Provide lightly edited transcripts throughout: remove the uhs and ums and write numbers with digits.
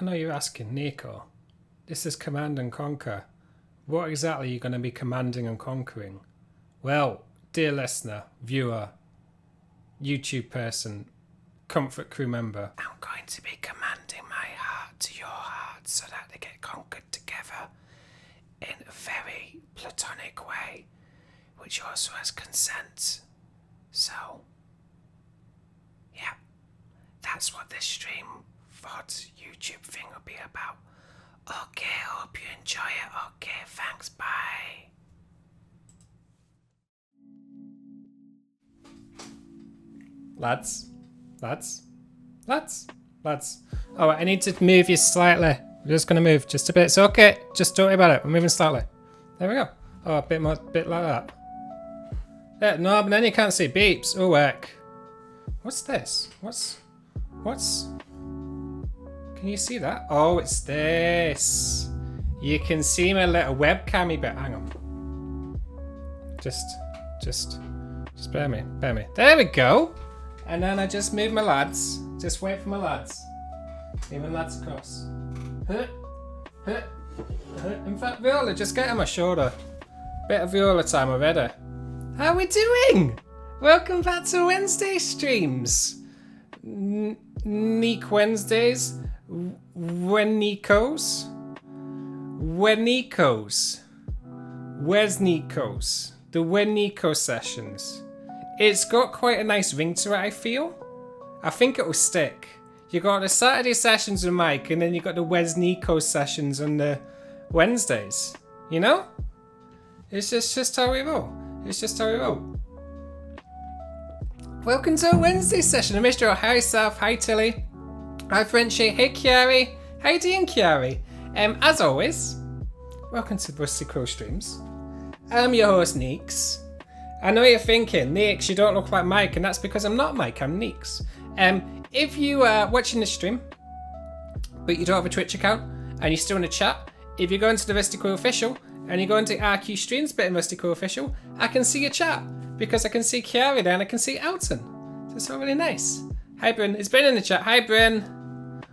know you're asking, Nico. This is Command and Conquer. What exactly are you going to be commanding and conquering? Well, dear listener, viewer, YouTube person, comfort crew member, I'm going to be commanding my heart to your heart so that they get conquered together in a very platonic way, which also has consent. So, yeah, that's what this stream VOD YouTube thing will be about. Okay, hope you enjoy it. Okay, thanks, bye. Lads. Oh, I need to move you slightly. We're just going to move just a bit. It's okay. Just don't worry about it. We're moving slightly. There we go. Oh, a bit more, bit like that. Yeah, no, but then you can't see beeps. Oh, heck. What's this? What's... Can you see that? Oh, it's this. You can see my little webcammy bit. Hang on. Just bear me. There we go. And then I just move my lads. Just wait for my lads. Move my lads across. In fact, Viola, just get on my shoulder. Bit of Viola time already. How we doing? Welcome back to Wednesday streams. Neek Wednesdays. Where's Nico's? The When Nico sessions. It's got quite a nice ring to it, I feel. I think it will stick. You got the Saturday sessions with Mike, and then you got the Where's Nico sessions on the Wednesdays. You know? It's just how we roll. Welcome to a Wednesday session. I missed you. Hi, Saf. Hi, Tilly. Hi, Frenchie. Hey, Chiari. How you doing, Chiari? As always, welcome to Rusty Quill streams. I'm your host, Neeks. I know you're thinking, Neeks, you don't look like Mike, and that's because I'm not Mike, I'm Neeks. If you are watching the stream, but you don't have a Twitch account, and you're still in the chat, if you go into the Rusty Quill official, and you go into RQ streams, bit in Rusty Quill official, I can see your chat, because I can see Chiari there, and I can see Alton. So it's all really nice. Hi, Bryn. Is Bryn in the chat? Hi, Bryn.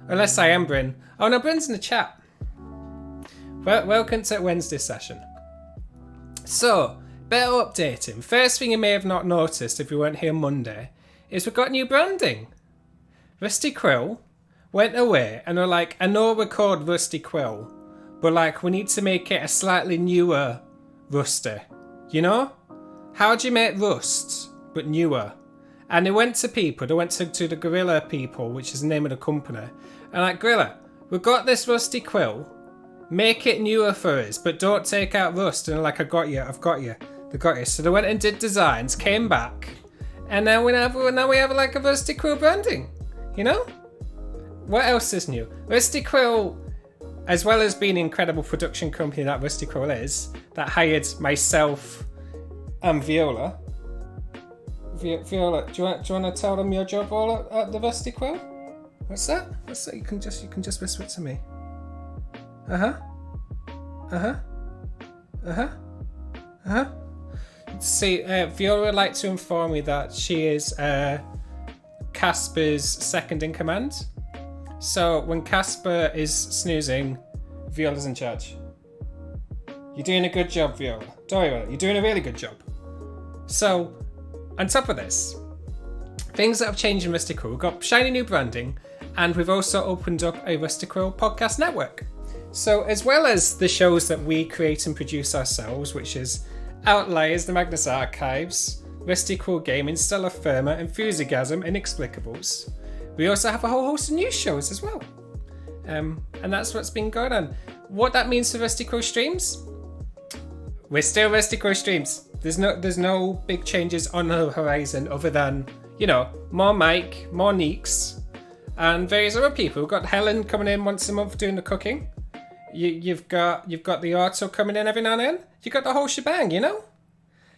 Unless I am Bryn. Oh, no, Bryn's in the chat. Well, welcome to Wednesday session. So, better updating. First thing you may have not noticed if you weren't here Monday is we've got new branding. Rusty Quill went away and were like, I know we're called Rusty Quill, but like we need to make it a slightly newer Rusty. You know? How do you make Rust but newer? And they went to people, they went to the Gorilla people, which is the name of the company. And like, Gorilla, we've got this Rusty Quill. Make it newer for us, but don't take out Rust. And they're like, I've got you. They got you. So they went and did designs, came back, and now we have like a Rusty Quill branding. You know? What else is new? Rusty Quill, as well as being an incredible production company that Rusty Quill is, that hired myself and Viola. Viola, do you want to tell them your job all at the Rusty Quill? What's that? You can just whisper it to me. See, Viola would like to inform me that she is Casper's second in command. So when Casper is snoozing, Viola's in charge. You're doing a good job, Viola. Don't worry about it. You're doing a really good job. So, on top of this, things that have changed in Rusty Quill, we've got shiny new branding, and we've also opened up a Rusty Quill podcast network. So as well as the shows that we create and produce ourselves, which is Outliers, The Magnus Archives, Rusty Quill Gaming, Stellar Firma, Enthusiasm, Inexplicables, we also have a whole host of news shows as well. And that's what's been going on. What that means for Rusty Quill streams? We're still Rusty Quill streams. There's no big changes on the horizon other than, you know, more Mike, more Neeks, and various other people. We've got Helen coming in once a month doing the cooking. You've got the auto coming in every now and then. You got the whole shebang, you know.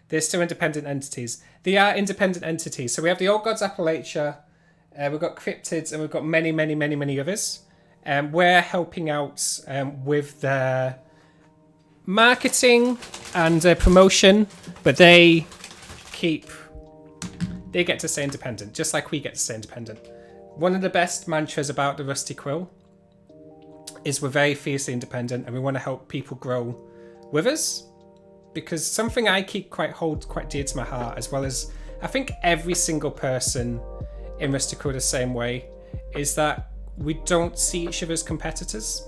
They're still independent entities. They are independent entities. So we have the Old Gods Appalachia, we've got Cryptids, and we've got many others. We're helping out with their marketing and promotion, but they get to stay independent, just like we get to stay independent. One of the best mantras about the Rusty Quill is we're very fiercely independent and we want to help people grow with us. Because something I hold quite dear to my heart, as well as I think every single person in Rusty Quill the same way, is that we don't see each other as competitors.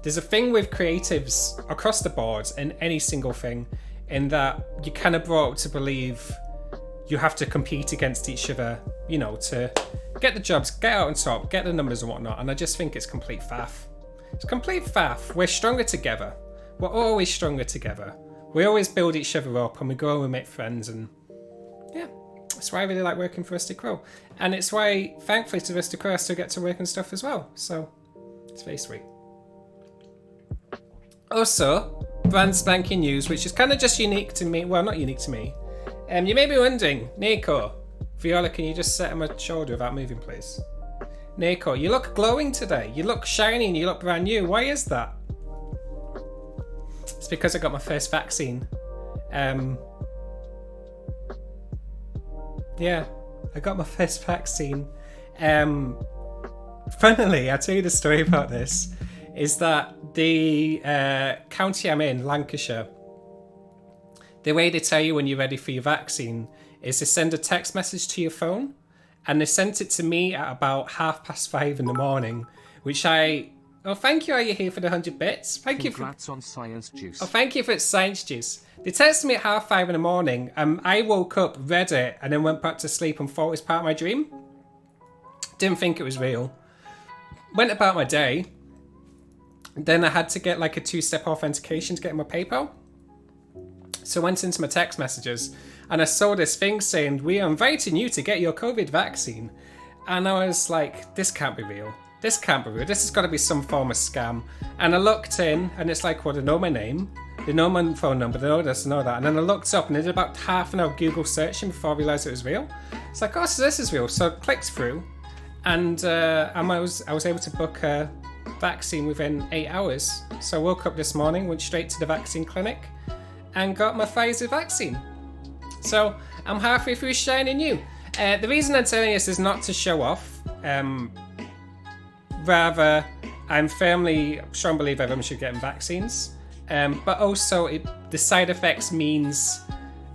There's a thing with creatives across the board in any single thing, in that you're kind of brought up to believe you have to compete against each other, you know, to get the jobs, get out on top, get the numbers and whatnot. And I just think it's complete faff. It's complete faff. We're stronger together. We're always stronger together. We always build each other up and we go and we make friends, and yeah, that's why I really like working for Rusty Quill. And it's why, thankfully to Rusty Quill, I still get to work and stuff as well. So it's very sweet. Also, brand spanking news, which is kind of just unique to me. Well, not unique to me. You may be wondering, Nico, Viola, can you just sit on my shoulder without moving, please? Nico, you look glowing today. You look shiny and you look brand new. Why is that? It's because I got my first vaccine. Yeah, I got my first vaccine. Funnily, I'll tell you the story about this, is that the county I'm in, Lancashire, the way they tell you when you're ready for your vaccine is to send a text message to your phone, and they sent it to me at about 5:30 in the morning, which oh, thank you, are you here for the 100 bits? Thank you for... Congrats on Science Juice. Oh, thank you for Science Juice. They texted me at 5:30 in the morning, and I woke up, read it, and then went back to sleep and thought it was part of my dream. Didn't think it was real. Went about my day. Then I had to get like a 2-step authentication to get in my PayPal. So I went into my text messages, and I saw this thing saying, "We are inviting you to get your COVID vaccine." And I was like, this can't be real. This can't be real. This has got to be some form of scam. And I looked in, and it's like, well, they know my name, they know my phone number, they know this, they know that. And then I looked up, and I did about half an hour Google searching before I realised it was real. It's like, oh, so this is real. So I clicked through, and I was able to book a vaccine within 8 hours. So I woke up this morning, went straight to the vaccine clinic, and got my Pfizer vaccine. So I'm halfway through shiny new. The reason I'm telling you this is not to show off. Rather, I'm firmly a strong believer everyone should get vaccines. But also, the side effects means,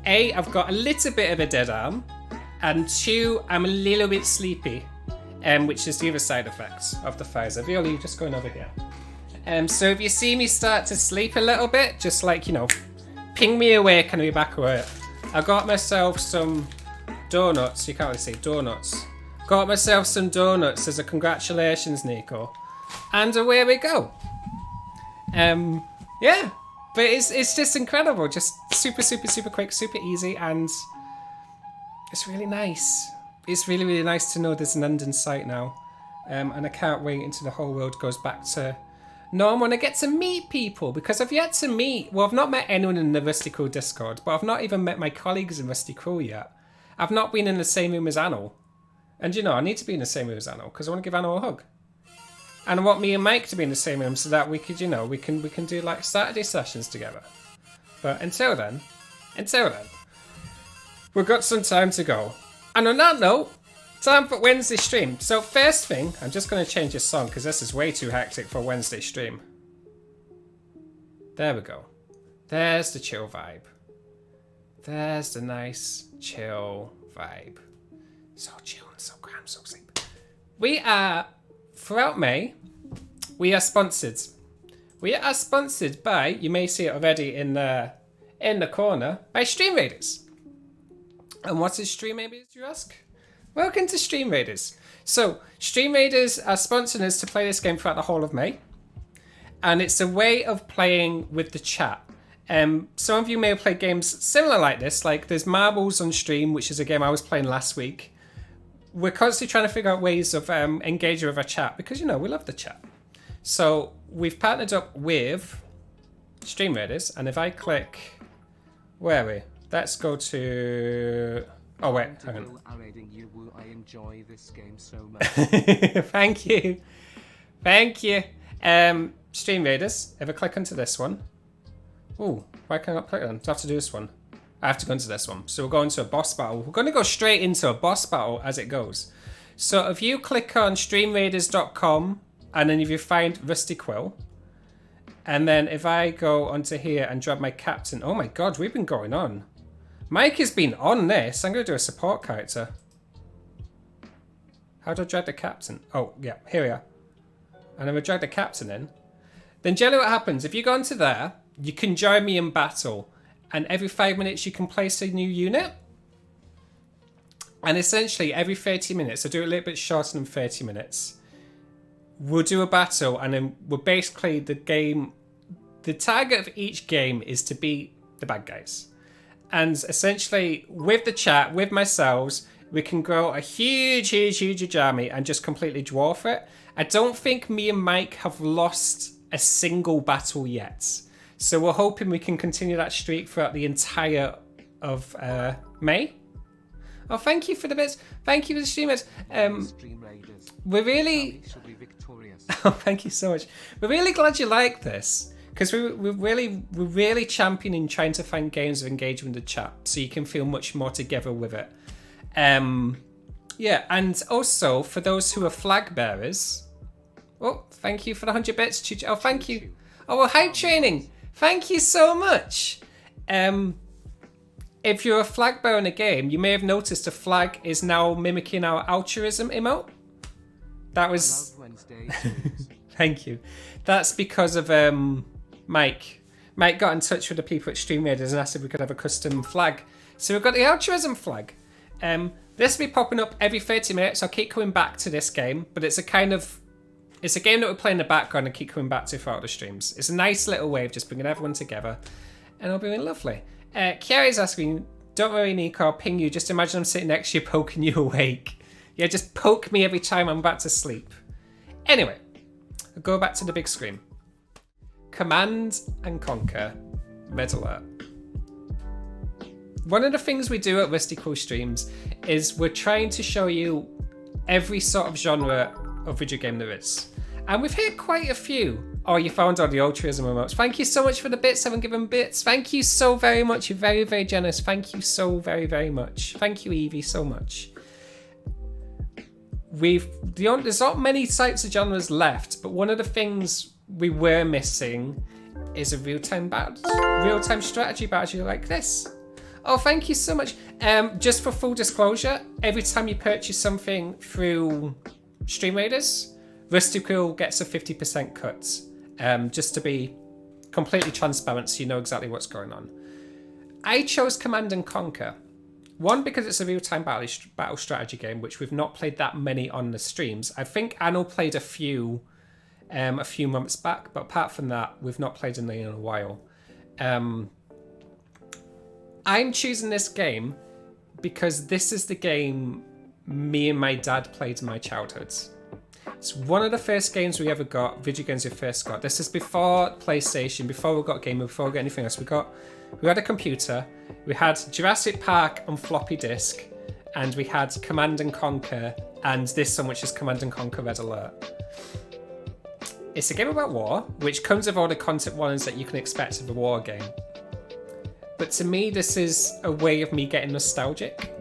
A, I've got a little bit of a dead arm, and 2, I'm a little bit sleepy, which is the other side effects of the Pfizer. Viola, you're just going over here. So if you see me start to sleep a little bit, just like, you know, ping me awake and I'll be back awake. I got myself some donuts. You can't really see donuts. Got myself some donuts as a congratulations, Nico. And away we go. Yeah. But it's just incredible. Just super, super, super quick, super easy, and it's really nice. It's really, really nice to know there's an end in sight now. And I can't wait until the whole world goes back to normal and I get to meet people, because I've yet to meet, well, I've not met anyone in the Rusty Quill Discord, but I've not even met my colleagues in Rusty Quill yet. I've not been in the same room as Anil. And you know, I need to be in the same room as Anil because I want to give Anil a hug. And I want me and Mike to be in the same room so that we could, you know, we can do like Saturday sessions together. But until then, we've got some time to go. And on that note, time for Wednesday stream. So first thing, I'm just going to change this song because this is way too hectic for a Wednesday stream. There we go. There's the chill vibe. There's the nice chill vibe. So chill and so calm, so sleep. We are, throughout May, we are sponsored. We are sponsored by, you may see it already in the corner, by Stream Raiders. And what is Stream Raiders, you ask? Welcome to Stream Raiders. So, Stream Raiders are sponsoring us to play this game throughout the whole of May. And it's a way of playing with the chat. Some of you may have played games similar like this, like there's Marbles on stream, which is a game I was playing last week. We're constantly trying to figure out ways of engaging with our chat, because, you know, we love the chat. So, we've partnered up with Stream Raiders, and if I click, where are we? Let's go to... Oh, wait, hang on. I enjoy this game so much. Thank you. Thank you. Stream Raiders, if I click onto this one. Ooh, why can't I click on? Do I have to do this one? I have to go into this one. So we'll go into a boss battle. We're going to go straight into a boss battle as it goes. So if you click on streamraiders.com And then if you find Rusty Quill, and then if I go onto here and drag my captain, oh my god, we've been going on. Mike has been on this. I'm going to do a support character. How do I drag the captain? Oh, yeah, here we are. And then we drag the captain in. Then generally what happens, if you go onto there, you can join me in battle. And every 5 minutes you can place a new unit. And essentially every 30 minutes, I do it a little bit shorter than 30 minutes. We'll do a battle and then we're basically the game. The target of each game is to beat the bad guys. And essentially with the chat, with myself, we can grow a huge army and just completely dwarf it. I don't think me and Mike have lost a single battle yet. So we're hoping we can continue that streak throughout the entire of May. Oh, thank you for the bits. Thank you for the streamers. We're really... Oh, thank you so much. We're really glad you like this. Because we're really championing trying to find games of engagement in the chat. So you can feel much more together with it. Yeah, and also for those who are flag bearers... Oh, thank you for the 100 bits. Oh, thank you. Oh, well, hype training. Thank you so much. If you're a flag bearer in a game, you may have noticed a flag is now mimicking our altruism emote. That was... Thank you. That's because of Mike. Mike got in touch with the people at Stream Raiders and asked if we could have a custom flag. So we've got the altruism flag. This will be popping up every 30 minutes. I'll keep coming back to this game, but it's a kind of... It's a game that we play in the background and keep coming back to throughout the streams. It's a nice little way of just bringing everyone together. And it'll be really lovely. Kiari's asking, don't worry, Nico, I'll ping you. Just imagine I'm sitting next to you poking you awake. Yeah, just poke me every time I'm about to sleep. Anyway, I'll go back to the big screen. Command and Conquer. Red Alert. One of the things we do at Rusty Quill streams is we're trying to show you every sort of genre of video game there is. And we've hit quite a few. Oh, you found all the altruism emotes. Thank you so much for the bits. Haven't given bits. Thank you so very much. You're very, very generous. Thank you so very, very much. Thank you, Evie, so much. There's not many types of genres left, but one of the things we were missing is a real-time strategy battle like this. Oh, thank you so much. Just for full disclosure, every time you purchase something through Stream Raiders, Rusty Quill gets a 50% cut. Just to be completely transparent so you know exactly what's going on. I chose Command and Conquer. One, because it's a real-time battle strategy game, which we've not played that many on the streams. I think Anno played a few months back, but apart from that, we've not played in a while. I'm choosing this game because this is the game me and my dad played in my childhood. It's one of the first games we ever got, video games we first got. This is before PlayStation, before we got gaming, before we got anything else. We had a computer, we had Jurassic Park on floppy disk, and we had Command and Conquer, and this one, which is Command and Conquer Red Alert. It's a game about war, which comes with all the content warnings that you can expect of a war game. But to me, this is a way of me getting nostalgic.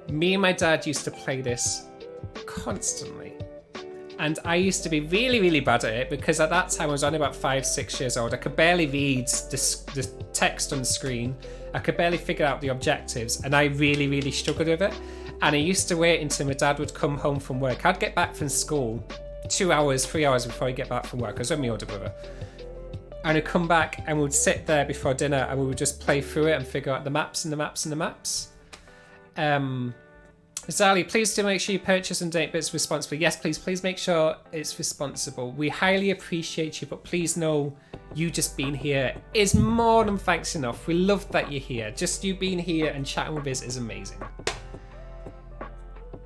Me and my dad used to play this constantly. And I used to be really, really bad at it because at that time I was only about 5-6 years old. I could barely read the text on the screen. I could barely figure out the objectives, and I really, really struggled with it. And I used to wait until my dad would come home from work. I'd get back from school 2 hours, 3 hours before I'd get back from work. I was with my older brother. And I'd come back and we'd sit there before dinner and we would just play through it and figure out the maps and the maps and the maps. Zali, please do make sure you purchase and donate bits responsibly. Yes, please make sure it's responsible. We highly appreciate you, but please know you just being here is more than thanks enough. We love that you're here. Just you being here and chatting with us is amazing.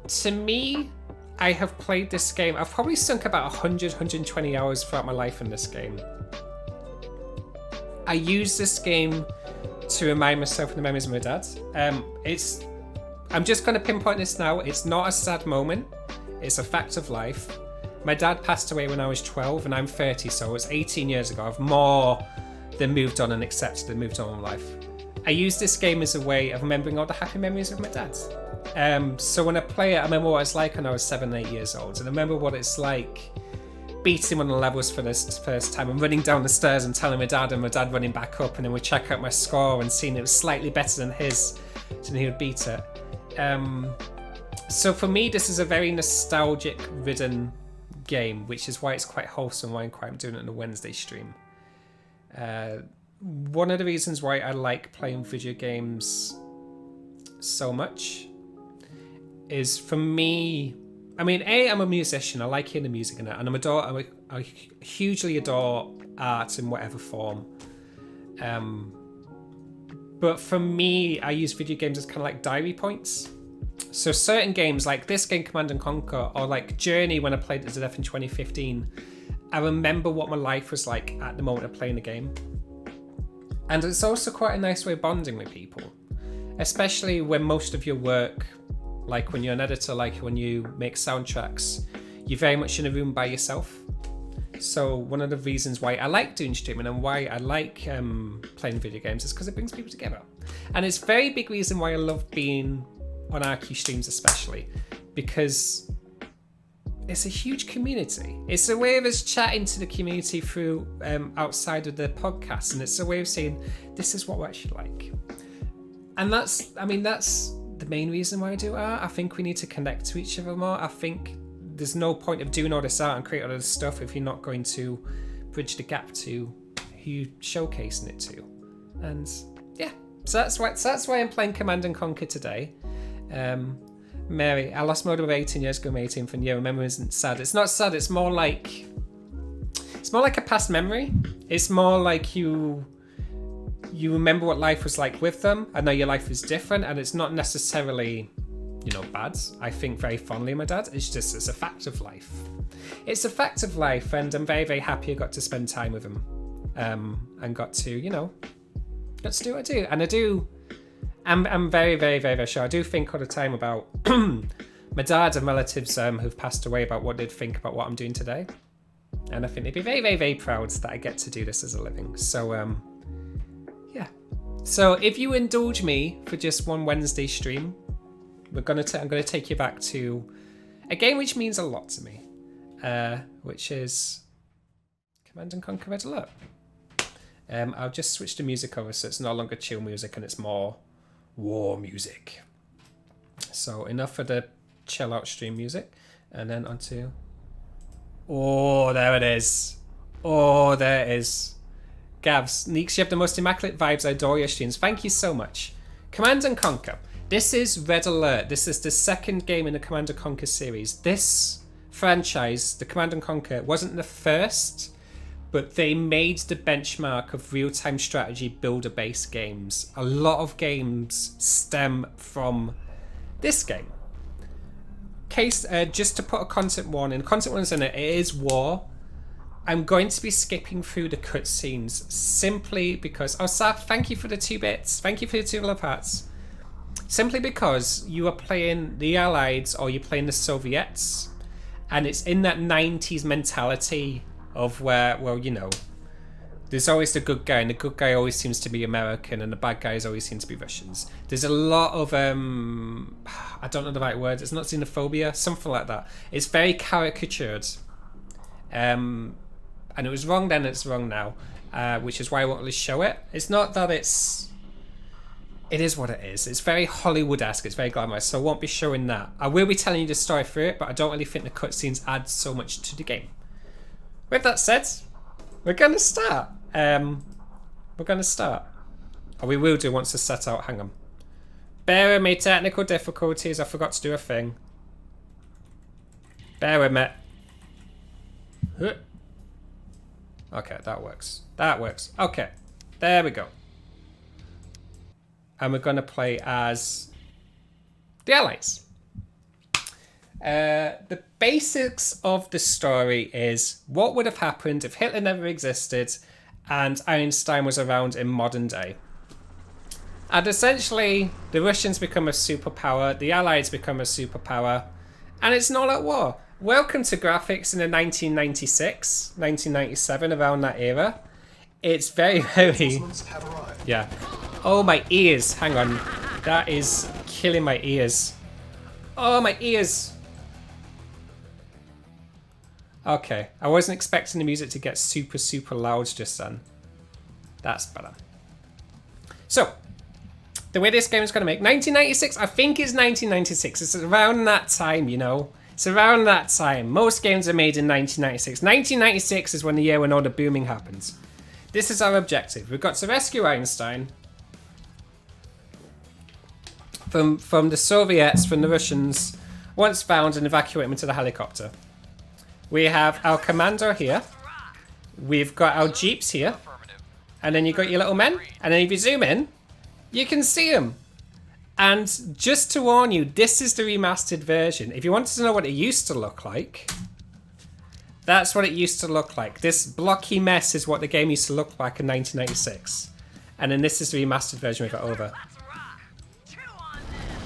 To me, I have played this game. I've probably sunk about 100, 120 hours throughout my life in this game. I use this game to remind myself of the memories of my dad. I'm just going to pinpoint this now. It's not a sad moment. It's a fact of life. My dad passed away when I was 12 and I'm 30, so it's 18 years ago. I've more than moved on and accepted and moved on in life. I use this game as a way of remembering all the happy memories of my dad. So when I play it, I remember what it's like when I was 7, 8 years old, and I remember what it's like beating one of the levels for this first time and running down the stairs and telling my dad, and my dad running back up, and then we check out my score and seeing it was slightly better than his, so he would beat it. So for me, this is a very nostalgic ridden game, which is why it's quite wholesome, why I'm doing it on a Wednesday stream. One of the reasons why I like playing video games so much is, for me, I mean, I'm a musician. I like hearing the music in it, and I hugely adore art in whatever form. But for me, I use video games as kind of like diary points. So certain games, like this game, Command and Conquer, or like Journey, when I played it to death in 2015, I remember what my life was like at the moment of playing the game. And it's also quite a nice way of bonding with people, especially when most of your work, like when you're an editor, like when you make soundtracks, you're very much in a room by yourself. So one of the reasons why I like doing streaming and why I like playing video games is because it brings people together. And it's a very big reason why I love being on RQ streams, especially because it's a huge community. It's a way of us chatting to the community through outside of the podcast, and it's a way of saying this is what we're actually like. And that's the main reason why I do art. I think we need to connect to each other more. I think there's no point of doing all this art and creating all this stuff if you're not going to bridge the gap to who you're showcasing it to. And yeah, so that's why I'm playing Command and Conquer today. Mary, I lost mode of 18 years ago, 18 from you. Remember, isn't sad. It's not sad. It's more like a past memory. It's more like you remember what life was like with them. I know your life is different, and it's not necessarily, bad. I think very fondly of my dad. It's a fact of life. It's a fact of life, and I'm very, very happy I got to spend time with him, and got to do what I do. And I do. I'm very, very, very, very sure. I do think all the time about my dad and relatives who've passed away, about what they'd think about what I'm doing today. And I think they'd be very, very, very proud that I get to do this as a living. So, yeah. So if you indulge me for just one Wednesday stream, I'm going to take you back to a game which means a lot to me, which is Command and Conquer Red Alert. I'll just switch the music over so it's no longer chill music and it's more war music. So enough of the chill out stream music, and then onto, there it is. There it is. Gavs, Neeks, you have the most immaculate vibes. I adore your streams. Thank you so much. Command and Conquer. This is Red Alert. This is the second game in the Command and Conquer series. This franchise, the Command and Conquer, wasn't the first, but they made the benchmark of real-time strategy builder-based games. A lot of games stem from this game. Just to put a content warning in it, it is war. I'm going to be skipping through the cutscenes simply because... Oh, Saf, thank you for the 2 bits. Thank you for the 2 love hearts. Simply because you are playing the Allies or you're playing the Soviets, and it's in that 90s mentality of where, there's always the good guy, and the good guy always seems to be American, and the bad guys always seem to be Russians. There's a lot of, I don't know the right word, it's not xenophobia, something like that. It's very caricatured. And it was wrong then, it's wrong now, which is why I won't really show it. It's not that it is what it is. It's very Hollywood-esque, it's very glamorous, so I won't be showing that. I will be telling you the story through it, but I don't really think the cutscenes add so much to the game. With that said, we're going to start. Or we will do once it's set out. Hang on. Bear with me, technical difficulties. I forgot to do a thing. Bear with me. Okay, that works. Okay, there we go. And we're going to play as the Allies. The basics of the story is what would have happened if Hitler never existed and Einstein was around in modern day. And essentially, the Russians become a superpower, the Allies become a superpower, and it's not at war. Welcome to graphics in the 1996, 1997, around that era. It's very, very... Yeah. Oh, my ears. Hang on. That is killing my ears. Oh, my ears. Okay, I wasn't expecting the music to get super, super loud just then. That's better. So, the way this game is going to make 1996, I think it's 1996. It's around that time, you know. It's around that time. Most games are made in 1996. 1996 is when the year when all the booming happens. This is our objective. We've got to rescue Einstein from the Soviets, from the Russians, once found, and evacuate him into the helicopter. We have our commander here. We've got our jeeps here. And then you've got your little men. And then if you zoom in, you can see them. And just to warn you, this is the remastered version. If you wanted to know what it used to look like, that's what it used to look like. This blocky mess is what the game used to look like in 1996. And then this is the remastered version we got over.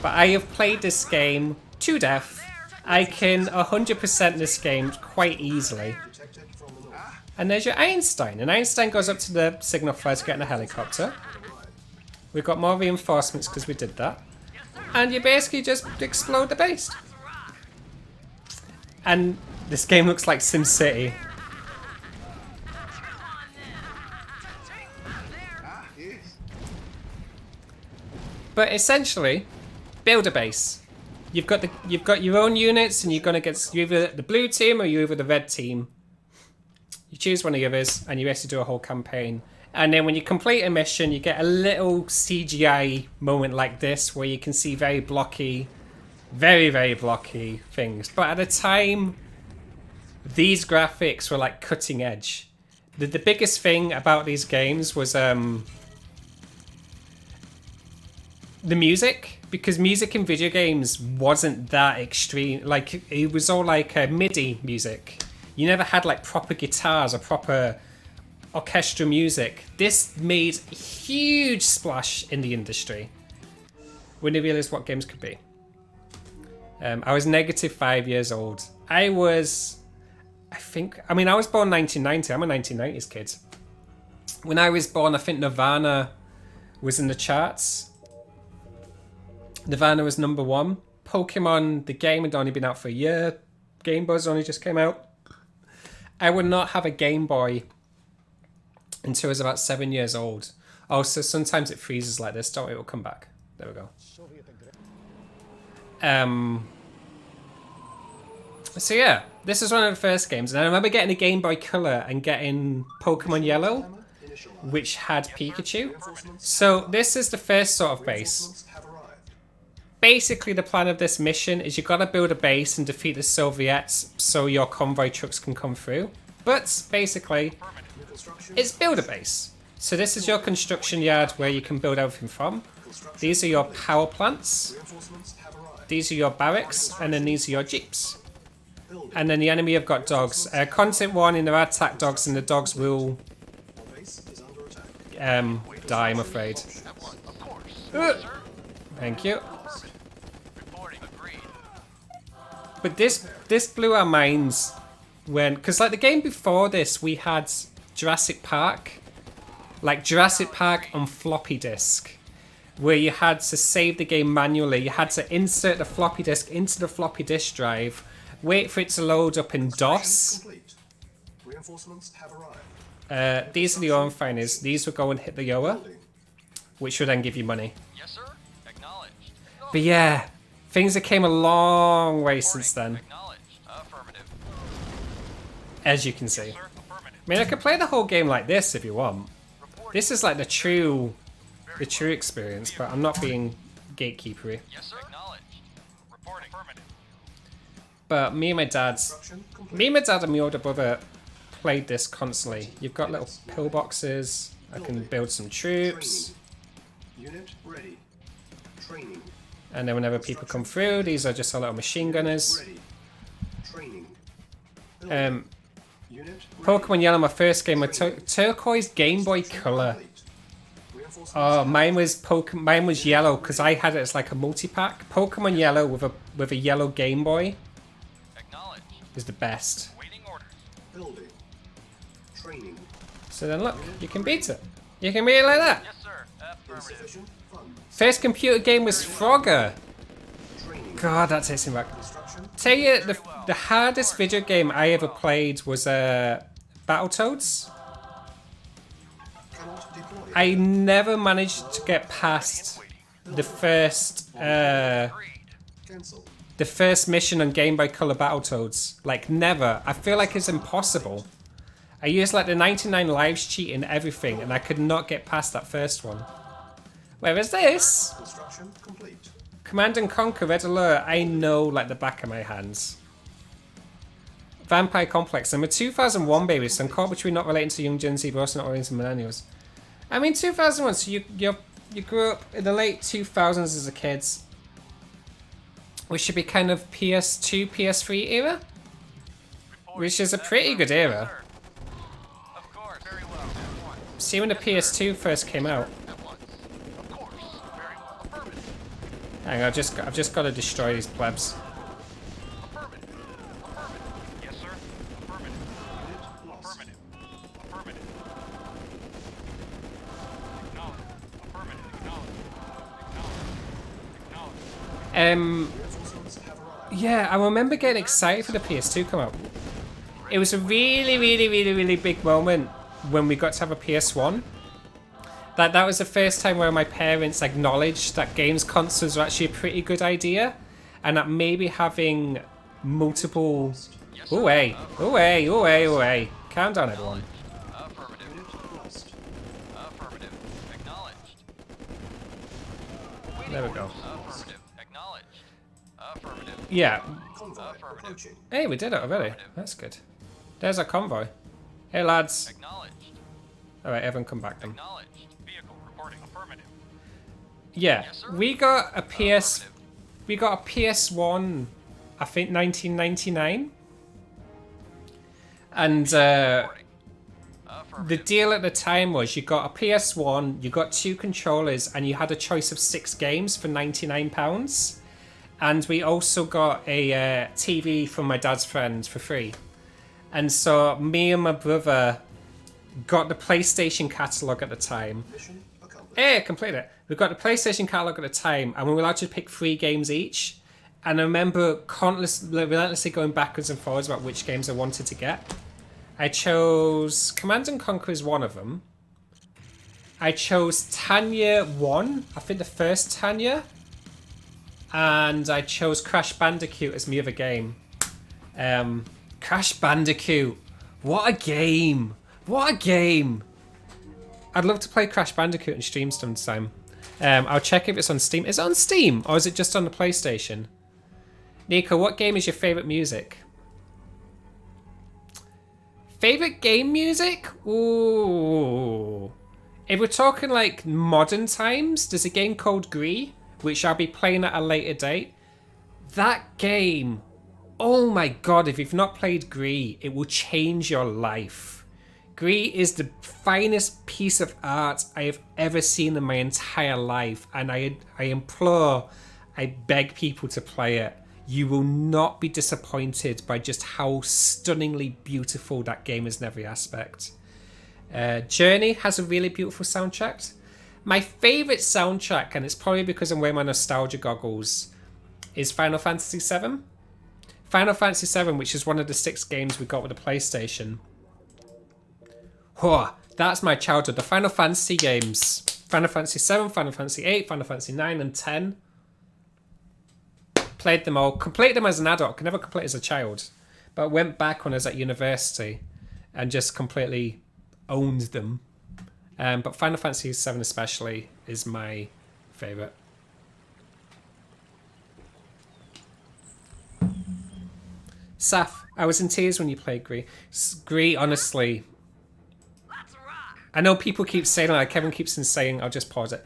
But I have played this game to death. I can 100% this game quite easily. And there's your Einstein. And Einstein goes up to the signal flare to get in a helicopter. We've got more reinforcements because we did that. And you basically just explode the base. And this game looks like SimCity. But essentially, build a base. You've got your own units, and you're gonna get either the blue team or you're either the red team. You choose one of the others, and you basically do a whole campaign. And then when you complete a mission, you get a little CGI moment like this, where you can see very blocky, very, very blocky things. But at the time, these graphics were like cutting edge. The biggest thing about these games was the music. Because music in video games wasn't that extreme. Like, it was all like MIDI music. You never had like proper guitars or proper orchestral music. This made a huge splash in the industry when they realized what games could be. I was negative 5 years old. I was born 1990. I'm a 1990s kid. When I was born, I think Nirvana was in the charts. Nirvana was #1. Pokemon, the game, had only been out for a year. Game Boy's only just came out. I would not have a Game Boy until I was about 7 years old. Oh, so sometimes it freezes like this. Don't worry, it will come back. There we go. So yeah, this is one of the first games. And I remember getting a Game Boy Color and getting Pokemon Yellow, which had Pikachu. So this is the first sort of base. Basically, the plan of this mission is you've got to build a base and defeat the Soviets so your convoy trucks can come through. But basically, it's build a base. So this is your construction yard where you can build everything from. These are your power plants. These are your barracks. And then these are your jeeps. And then the enemy have got dogs. Content warning, there are attack dogs and the dogs will die, I'm afraid. Thank you. But this blew our minds when, because like the game before this, we had Jurassic Park, like Jurassic Park on floppy disk, where you had to save the game manually. You had to insert the floppy disk into the floppy disk drive, wait for it to load up in DOS. These are the Owen finders. These will go and hit the Yoa, which will then give you money. Yes, sir. Acknowledged. But yeah, things have came a long way since then, Affirmative. as you can see. Sir, affirmative. I mean, I could play the whole game like this if you want. This is like the true experience, but I'm not being gatekeepery. Yes, sir. Acknowledged. Reporting. Affirmative. But me and my dad and my older brother played this constantly. You've got little pillboxes. I can build some troops. Unit ready. Training. And then whenever people come through, these are just our little machine gunners. Ready. Training. Unit Pokemon Yellow, my first game, with turquoise Game Boy Color. Oh, mine was yellow because I had it as like a multi-pack. Pokemon Yellow with a yellow Game Boy Acknowledged. is the best. Waiting orders. Building. Training. So then look, you can beat it. You can beat it like that. Yes, sir. Affirmative. Insufficient funds. First computer game was Frogger. Training. God, that takes me back. Construction. Tell you, the hardest video game I ever played was Battletoads. Cannot deploy. I never managed to get past the first Cancel. the first mission on Game Boy Color Battletoads. Like, never. I feel like it's impossible. I used like the 99 lives cheat and everything, and I could not get past that first one. Where is this? Construction complete. Command and Conquer Red Alert, I know like the back of my hands. Vampire Complex, I'm a 2001 baby, so I'm caught between not relating to young Gen Z, but also not relating to millennials. I mean 2001, so you grew up in the late 2000s as a kid. Which should be kind of PS2, PS3 era? Which is a pretty good era. Of course. Very well. At once. See when the PS2 first came out. At once. Of course. Very well. Affirmative. Hang on, I've just got to destroy these plebs. Affirmative. Affirmative. Yes, sir. Affirmative. Unit lost. Affirmative. Affirmative. Acknowledge. Affirmative. Acknowledge. Acknowledge. Acknowledge. Reinforcements have arrived. Yeah, I remember getting excited for the PS2 come out. It was a really, really, really, really big moment when we got to have a PS1. That was the first time where my parents acknowledged that games consoles were actually a pretty good idea, and that maybe having multiple... Away, away, away, away. Calm down, everyone. Affirmative. Unit lost. Affirmative. Acknowledged. There we go. Affirmative. Acknowledged. Affirmative. Yeah. Convoy Affirmative. approaching. Hey, we did it already. That's good. There's our convoy. Hey, lads. Acknowledged. Alright, everyone come back then. Acknowledged. Vehicle reporting. Affirmative. Yeah, Yes, sir. we got a PS... Affirmative. We got a PS1, I think 1999. And Reporting. the Affirmative. deal at the time was you got a PS1, you got 2 controllers, and you had a choice of 6 games for £99. And we also got a TV from my dad's friend for free. And so me and my brother got the PlayStation catalogue at the time. Mission accomplished. Hey, I completed it. We got the PlayStation catalogue at the time, and we were allowed to pick 3 games each. And I remember relentlessly going backwards and forwards about which games I wanted to get. I chose Command and Conquer as one of them. I chose Tanya 1, I think the first Tanya. And I chose Crash Bandicoot as my other game. Crash Bandicoot. What a game. What a game. I'd love to play Crash Bandicoot and stream sometime. I'll check if it's on Steam. Is it on Steam or is it just on the PlayStation? Nico, what game is your favourite music? Favourite game music? Ooh. If we're talking like modern times, there's a game called Gree, which I'll be playing at a later date. That game, oh my god, if you've not played Gree, it will change your life. Gree is the finest piece of art I have ever seen in my entire life, and I implore, I beg people to play it. You will not be disappointed by just how stunningly beautiful that game is in every aspect. Journey has a really beautiful soundtrack. My favourite soundtrack, and it's probably because I'm wearing my nostalgia goggles, is Final Fantasy VII. Final Fantasy VII, which is one of the 6 games we got with the PlayStation. Whoa, that's my childhood. The Final Fantasy games. Final Fantasy VII, Final Fantasy VIII, Final Fantasy IX and 10. Played them all. Completed them as an adult. Could never complete as a child. But went back when I was at university and just completely owned them. But Final Fantasy VII especially is my favourite. Saf, I was in tears when you played Gree. Gree, honestly. I know people keep saying, like Kevin keeps saying, I'll just pause it.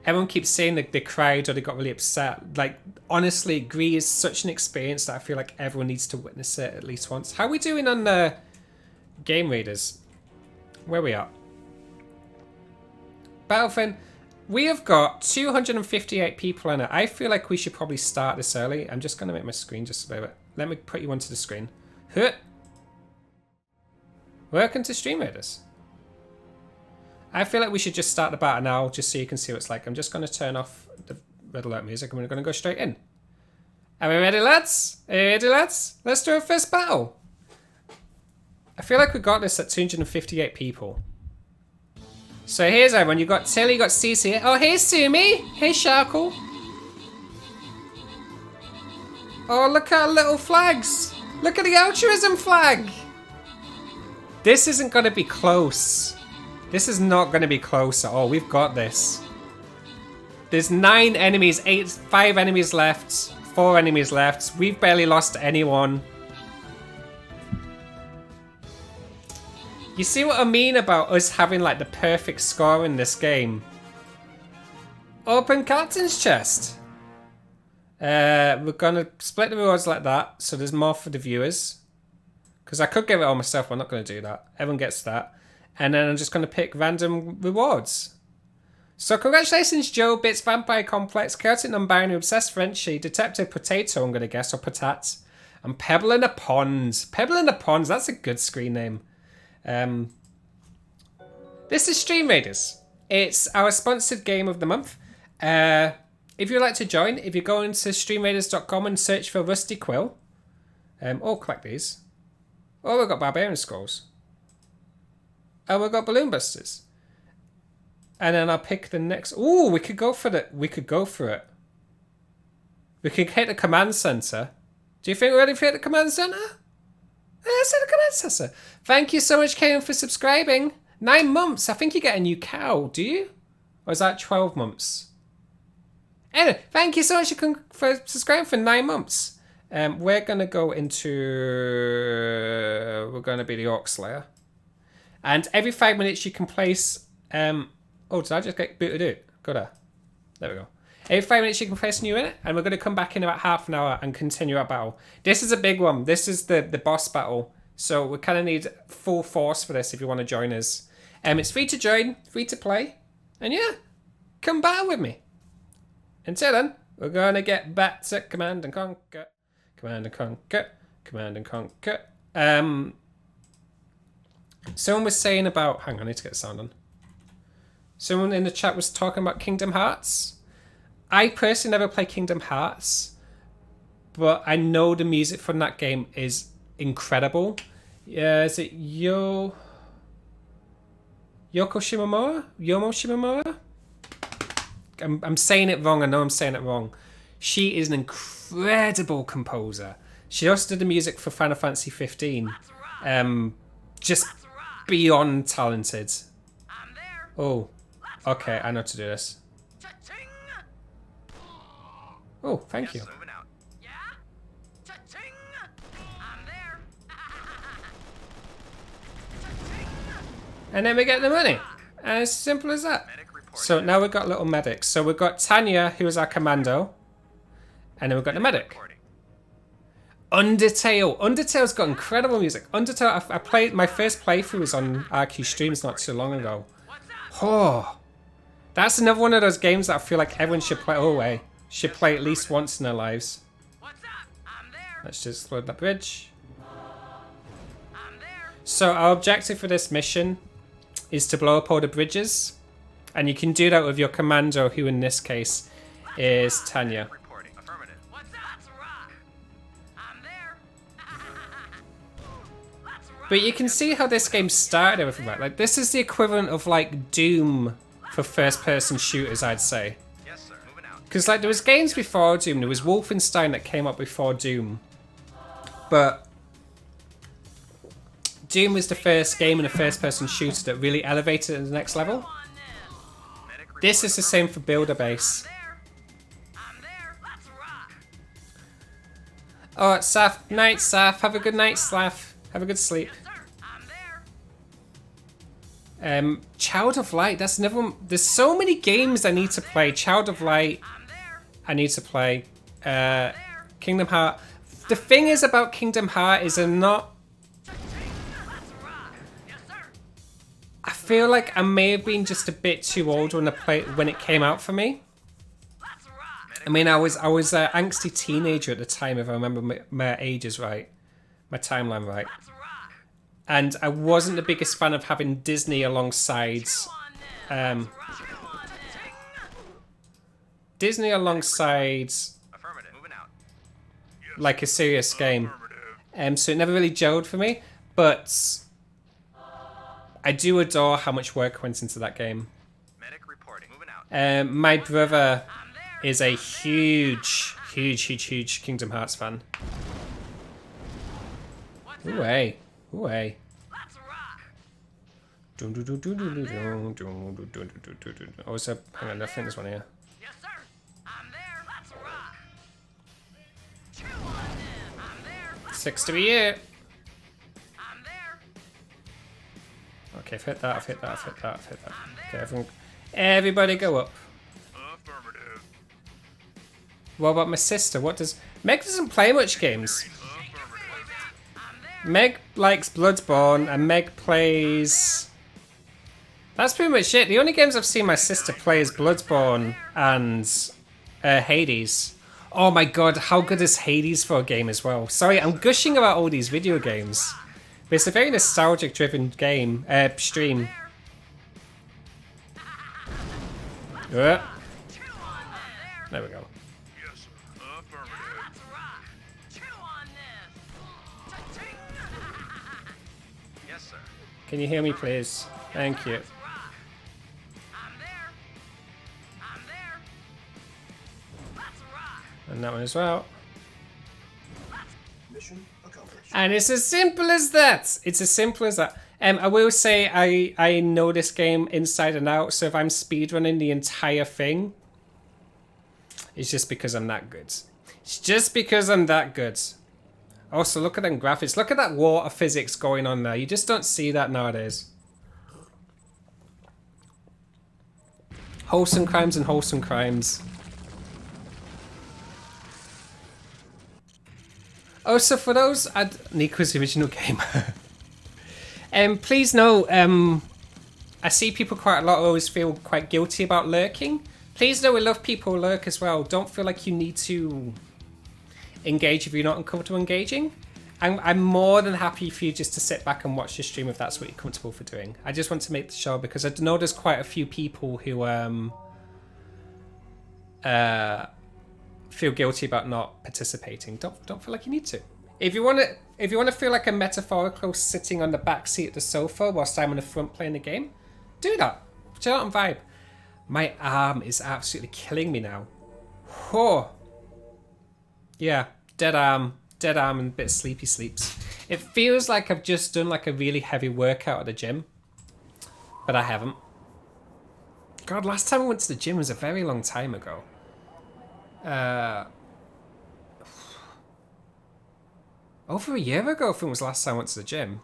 Everyone keeps saying that they cried or they got really upset. Like, honestly, Gree is such an experience that I feel like everyone needs to witness it at least once. How are we doing on the Game Raiders? Where are we at? Battlefield, we have got 258 people in it. I feel like we should probably start this early. I'm just going to make my screen just a bit. Let me put you onto the screen. Huh. Welcome to Stream Raiders. I feel like we should just start the battle now, just so you can see what it's like. I'm just going to turn off the red alert music and we're going to go straight in. Are we ready, lads? Are you ready, lads? Let's do our first battle. I feel like we got this at 258 people. So here's everyone. You got Tilly, you got Cece. Oh, hey Sumi. Hey Sharkle. Oh, look at our little flags. Look at the altruism flag. This isn't going to be close. This is not going to be close at all. We've got this. There's 9 enemies, 5 enemies left, 4 enemies left. We've barely lost anyone. You see what I mean about us having like the perfect score in this game? Open captain's chest. We're gonna split the rewards like that, so there's more for the viewers. Because I could give it all myself, but I'm not gonna do that. Everyone gets that. And then I'm just gonna pick random rewards. So congratulations, Joe, Bits, Vampire Complex, Chaotic Non-Binary, Obsessed Frenchie, Detective Potato, I'm gonna guess, or Patat. And Pebble in a Pond. Pebble in a Pond, that's a good screen name. This is Stream Raiders. It's our sponsored game of the month. If you'd like to join, if you go into streamraiders.com and search for Rusty Quill, or collect these. Oh, we've got Barbarian Scrolls. Oh, we've got Balloon Busters. And then I'll pick the next. Ooh, we could go for it. We could hit the command center. Do you think we're ready to hit the command center? Let's hit the command center. Thank you so much, Karen, for subscribing. 9 months. I think you get a new cow, do you? Or is that 12 months? Anyway, thank you so much for subscribing for 9 months. We're going to go into... We're going to be the Orc Slayer. And every 5 minutes you can place... oh, did I just get booted out? Got her. There we go. Every 5 minutes you can place a new unit. And we're going to come back in about half an hour and continue our battle. This is a big one. This is the boss battle. So we kind of need full force for this if you want to join us. It's free to join, free to play. And yeah, come battle with me. Until then, we're going to get back to Command and Conquer. Command and Conquer. Command and Conquer. Someone was saying about... Hang on, I need to get the sound on. Someone in the chat was talking about Kingdom Hearts. I personally never play Kingdom Hearts. But I know the music from that game is incredible. Yeah, is it Yoko Shimomura? Yomo Shimomura? I'm saying it wrong. I know I'm saying it wrong. She is an incredible composer. She also did the music for Final Fantasy 15. Just beyond talented. Oh, okay. I know how to do this. Oh, thank you. And then we get the money. And it's simple as that. So now we've got little medics. So we've got Tanya, who is our commando. And then we've got the medic. Undertale. Undertale's got incredible music. Undertale, I played, my first playthrough was on RQ Streams not too long ago. Oh. That's another one of those games that I feel like everyone should play. Oh, wait. Should play at least once in their lives. Let's just load that bridge. So our objective for this mission is to blow up all the bridges. And you can do that with your commando, who in this case is Tanya. But you can see how this game started everything like. Like, this is the equivalent of like Doom for first-person shooters, I'd say. Because like there was games before Doom, there was Wolfenstein that came up before Doom. But Doom was the first game in a first-person shooter that really elevated it to the next level. This is the same for Builder Base. Oh, Saf. Night, Saf. Have a good night, Slav. Have a good sleep. Child of Light. That's another one. There's so many games I need to play. Child of Light. I need to play. Kingdom Heart. The thing is about Kingdom Heart is I'm not... I feel like I may have been just a bit too old when it came out for me. I mean, I was an angsty teenager at the time, if I remember my ages right, my timeline right. And I wasn't the biggest fan of having Disney alongside. like a serious game. So it never really gelled for me, but I do adore how much work went into that game. Medic reporting. Moving out. My brother is a huge Kingdom Hearts fan. Ooh, hey. Ooh, hey. Also, hang on, I think there's one here. Yes, sir. I'm there. Let's rock. Chew on them. I'm there. Let's 6 to a year. I'm there. Okay, I've hit that, I've hit that, I've hit that, I've hit that. Okay, everybody go up. Affirmative. What about my sister? What does... Meg doesn't play much games. Meg likes Bloodborne, and Meg plays... That's pretty much it. The only games I've seen my sister play is Bloodborne and Hades. Oh my god, how good is Hades for a game as well? Sorry, I'm gushing about all these video games. But it's a very nostalgic-driven game, stream. There we go. Yes, affirmative. let's rock. Chew on this. Cha-ching. Yes, sir. Can you hear me, please? Thank you. I'm there. I'm there. Let's rock. And that one as well. Mission accomplished. And it's as simple as that. It's as simple as that. I will say I know this game inside and out, so if I'm speedrunning the entire thing, it's just because I'm that good. It's just because I'm that good. Also, look at them graphics. Look at that water physics going on there. You just don't see that nowadays. Wholesome crimes and wholesome crimes. Oh, so for those Nico's original game. Please know, I see people quite a lot always feel quite guilty about lurking. Please know we love people who lurk as well. Don't feel like you need to engage if you're not uncomfortable engaging. I'm more than happy for you just to sit back and watch the stream if that's what you're comfortable for doing. I just want to make the show because I know there's quite a few people who feel guilty about not participating. Don't feel like you need to. If you want to feel like a metaphorical sitting on the back seat of the sofa whilst I'm in the front playing the game, do that. Chill out and vibe. My arm is absolutely killing me now. Oh. Yeah, dead arm and a bit of sleepy sleeps. It feels like I've just done like a really heavy workout at the gym, but I haven't. God, last time I went to the gym was a very long time ago. Over a year ago, I think was the last time I went to the gym.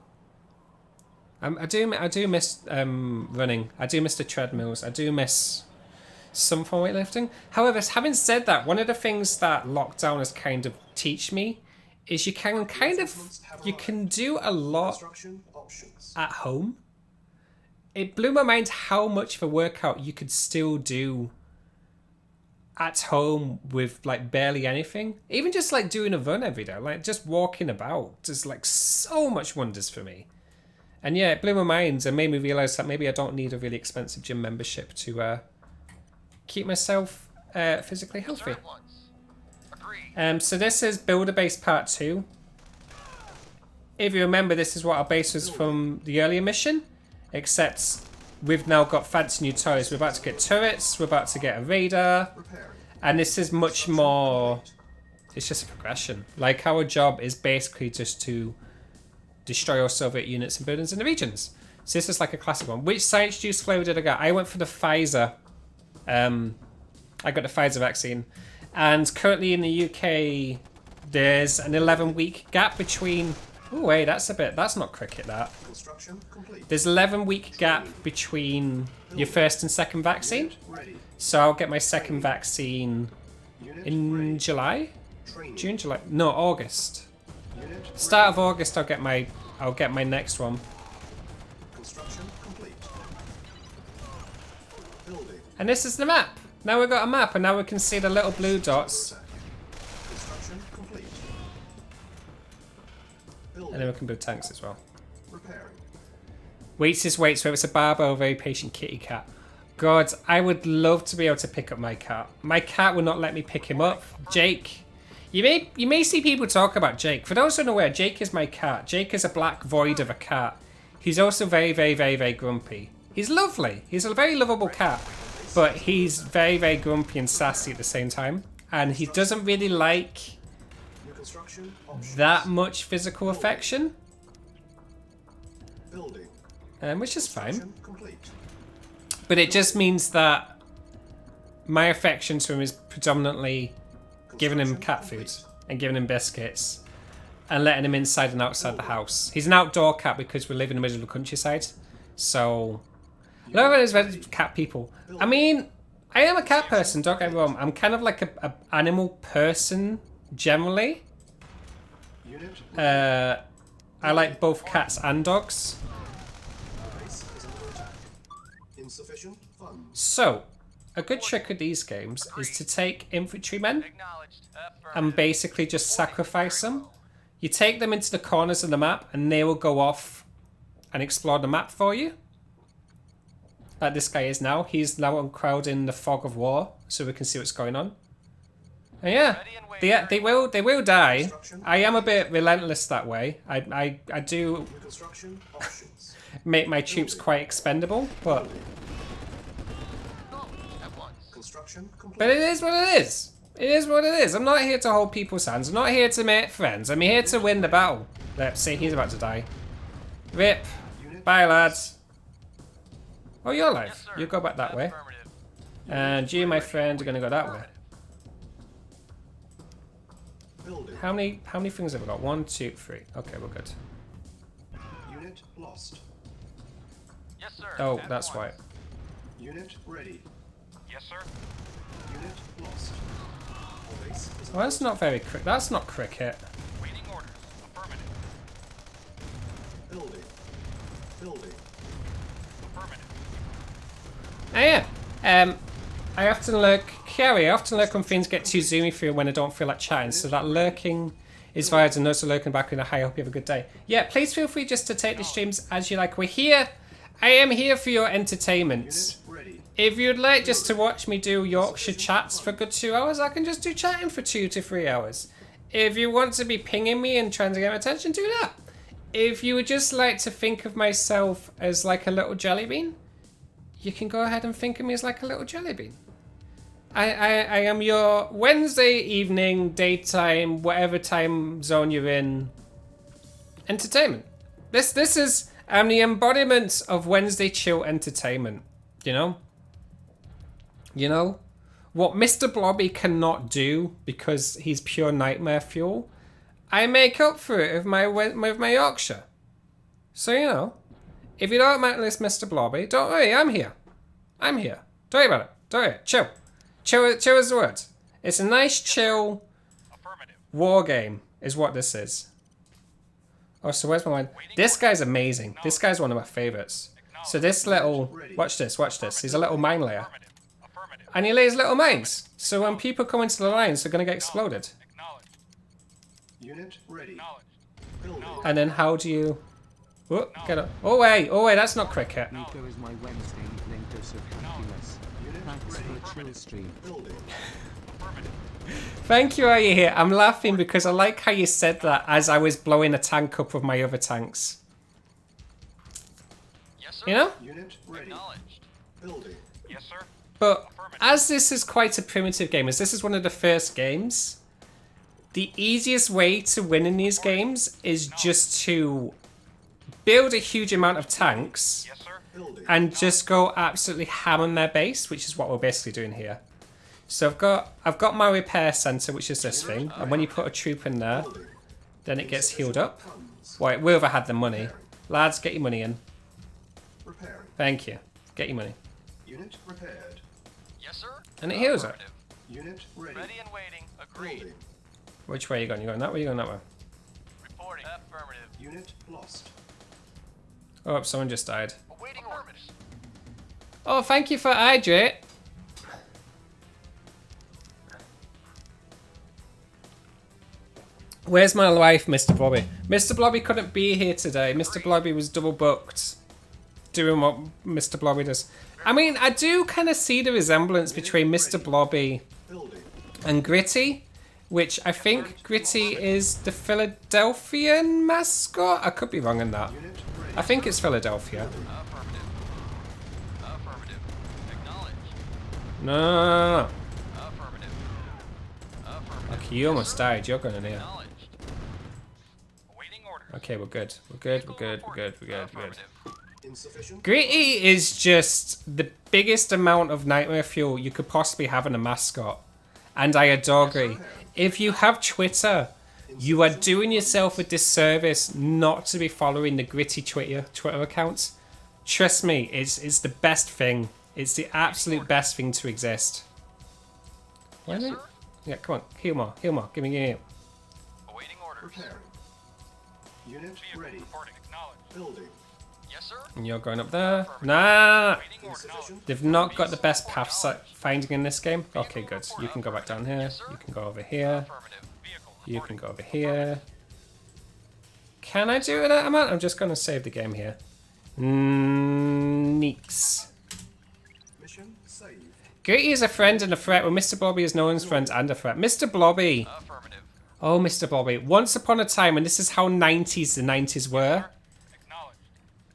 I do miss running. I do miss the treadmills. I do miss some form of weightlifting. However, having said that, one of the things that lockdown has kind of teach me is you can do a lot Construction options. at home. It blew my mind how much of a workout you could still do at home with like barely anything. Even just like doing a run every day, like just walking about, does like so much wonders for me. And yeah, it blew my mind and made me realize that maybe I don't need a really expensive gym membership to keep myself physically healthy. At once. Agreed. So this is Builder Base Part 2. If you remember, this is what our base was from the earlier mission, except we've now got fancy new toys. We're about to get turrets, we're about to get a radar, Repairing. and this is much more... It's just a progression. Like, our job is basically just to destroy all Soviet units and buildings in the regions. So this is like a classic one. Which science juice flavour did I get? I went for the Pfizer. I got the Pfizer vaccine. And currently in the UK, there's an 11-week gap between... Oh, wait, that's not cricket, that. Construction complete. There's 11-week gap between your first and second vaccine. Ready. So I'll get my second vaccine Unit in ready. July? Training. June, July? No, August. Unit Start of August, I'll get my next one. construction complete. Building. And this is the map. Now we've got a map, and now we can see the little blue dots, Construction complete. and then Building. we can build tanks as well. Repairing. Waits is waits, whether it's a barber or a very patient kitty cat. God, I would love to be able to pick up my cat. My cat will not let me pick him up. Jake, You may see people talk about Jake. For those who are aware, Jake is my cat. Jake is a black void of a cat. He's also very, very, very, very grumpy. He's lovely. He's a very lovable cat. But he's very, very grumpy and sassy at the same time. And he doesn't really like New construction options. that much physical affection. Building. Which is fine. Construction complete. But it just means that my affection to him is predominantly giving him cat food and giving him biscuits and letting him inside and outside the house. He's an outdoor cat because we live in the middle of the countryside. So, a lot of it is very cat people. I mean, I am a cat person, don't get me wrong. I'm kind of like a animal person generally. Unit. I like both cats and dogs. Base is under attack. Insufficient funds. So, a good trick of these games is to take infantrymen Acknowledged. and basically just sacrifice them. You take them into the corners of the map and they will go off and explore the map for you. Like this guy is now. He's now crowding the fog of war so we can see what's going on. And yeah, they will die. I am a bit relentless that way. I do New construction options. make my troops quite expendable, but Construction complete. it is what it is. It is what it is. I'm not here to hold people's hands. I'm not here to make friends. I'm here to win the battle. Let's see, he's about to die. Rip. Unit. Bye, lads. Oh, you're alive. Yes, sir. You go back that way. Affirmative. And you, my friend, are going to go that way. Building. How many things have we got? 1, 2, 3. Okay, we're good. Unit lost. Yes, sir. Oh, At that's once. why. Unit ready. Yes, sir. Unit lost. All base is Well, that's not very quick. That's not cricket. Waiting orders. Affirmative. building. Building. Affirmative. Oh, yeah. I often lurk. Carrie, I often lurk when things get too zoomy for you when I don't feel like chatting. So that lurking is via and also lurking back in a hi. I hope you have a good day. Yeah, please feel free just to take the streams as you like. We're here. I am here for your entertainment. Unit ready. If you'd like just to watch me do Yorkshire chats for a good 2 hours, I can just do chatting for 2 to 3 hours. If you want to be pinging me and trying to get my attention, do that. If you would just like to think of myself as like a little jelly bean, you can go ahead and think of me as like a little jelly bean. I am your Wednesday evening, daytime, whatever time zone you're in, entertainment. This is I'm the embodiment of Wednesday chill entertainment. You know? You know? What Mr. Blobby cannot do because he's pure nightmare fuel, I make up for it with my Yorkshire. So, you know, if you don't like this Mr. Blobby, don't worry, I'm here. I'm here. Don't worry about it. Don't worry. Chill. Chill is the word. It's a nice, chill Affirmative. war game, is what this is. Oh, so where's my line? This guy's amazing. This guy's one of my favorites. So this little... Watch this, watch this. He's a little mine layer. Affirmative. Affirmative. And he lays little mines. So when people come into the lines, they're going to get exploded. Acknowledged. Unit ready. Acknowledged. Building. And then how do you... Whoop, get up. Oh wait, that's not cricket. Nico is my Wednesday evening dose of happiness. Unit Thanks ready. for a chill stream. Building. Affirmative. Thank you, are you here? I'm laughing because I like how you said that as I was blowing a tank up with my other tanks. Yes, sir. You know? Unit ready. Acknowledged. Building. Yes, sir. But as this is quite a primitive game, as this is one of the first games, the easiest way to win in these games is just to build a huge amount of tanks Yes, sir. Building. and just go absolutely ham on their base, which is what we're basically doing here. So I've got my repair center, which is this thing, and when you put a troop in there, Building. then it gets healed up. Funds. Wait, we have had the money. Lads, get your money in. Repairing. Thank you. Get your money. Unit repaired. Yes, sir. And it heals it. Affirmative. Unit ready. Ready and waiting. Agreed. Building. Which way are you going? You going that way? You going that way? Reporting. Affirmative. Unit lost. Oh, someone just died. Awaiting orders. Oh, thank you for hydrate. Where's my wife, Mr. Blobby? Mr. Blobby couldn't be here today. Mr. Blobby was double booked doing what Mr. Blobby does. I mean, I do kind of see the resemblance between Mr. Blobby Building. and Gritty which I think Gritty is the Philadelphian mascot. I could be wrong on that. Unit ready. I think it's Philadelphia. Affirmative. Affirmative. Acknowledged. No. Affirmative. Affirmative. Okay, you almost died. You're going in here. Acknowledged. Awaiting orders. Okay, we're good. We're good. We're good. We're good. We're good. We're good. Affirmative. Insufficient. Gritty is just the biggest amount of nightmare fuel you could possibly have in a mascot. And I adore Gritty. If you have Twitter, you are doing yourself a disservice not to be following the Gritty Twitter accounts. Trust me, it's the best thing. It's the absolute best thing to exist. Why Yes, don't- sir. Yeah, come on. Heal more. Heal more. Give me heal. Awaiting orders. Preparing. Unit ready. Reporting. Acknowledged. Building. Yes, sir. And you're going up there. Nah. Awaiting orders. Insufficient. They've not got the best path finding in this game. Okay, good. You can go back down here. You can go over here. Affirmative. Vehicle. You can go over here. Can I do it at a amount? I'm just going to save the game here. Neeks. Mission saved. Gritty is a friend and a threat, well, Mr. Blobby is no one's friend and a threat. Mr. Blobby. Affirmative. Oh, Mr. Blobby. Once upon a time, and this is how the 90s were.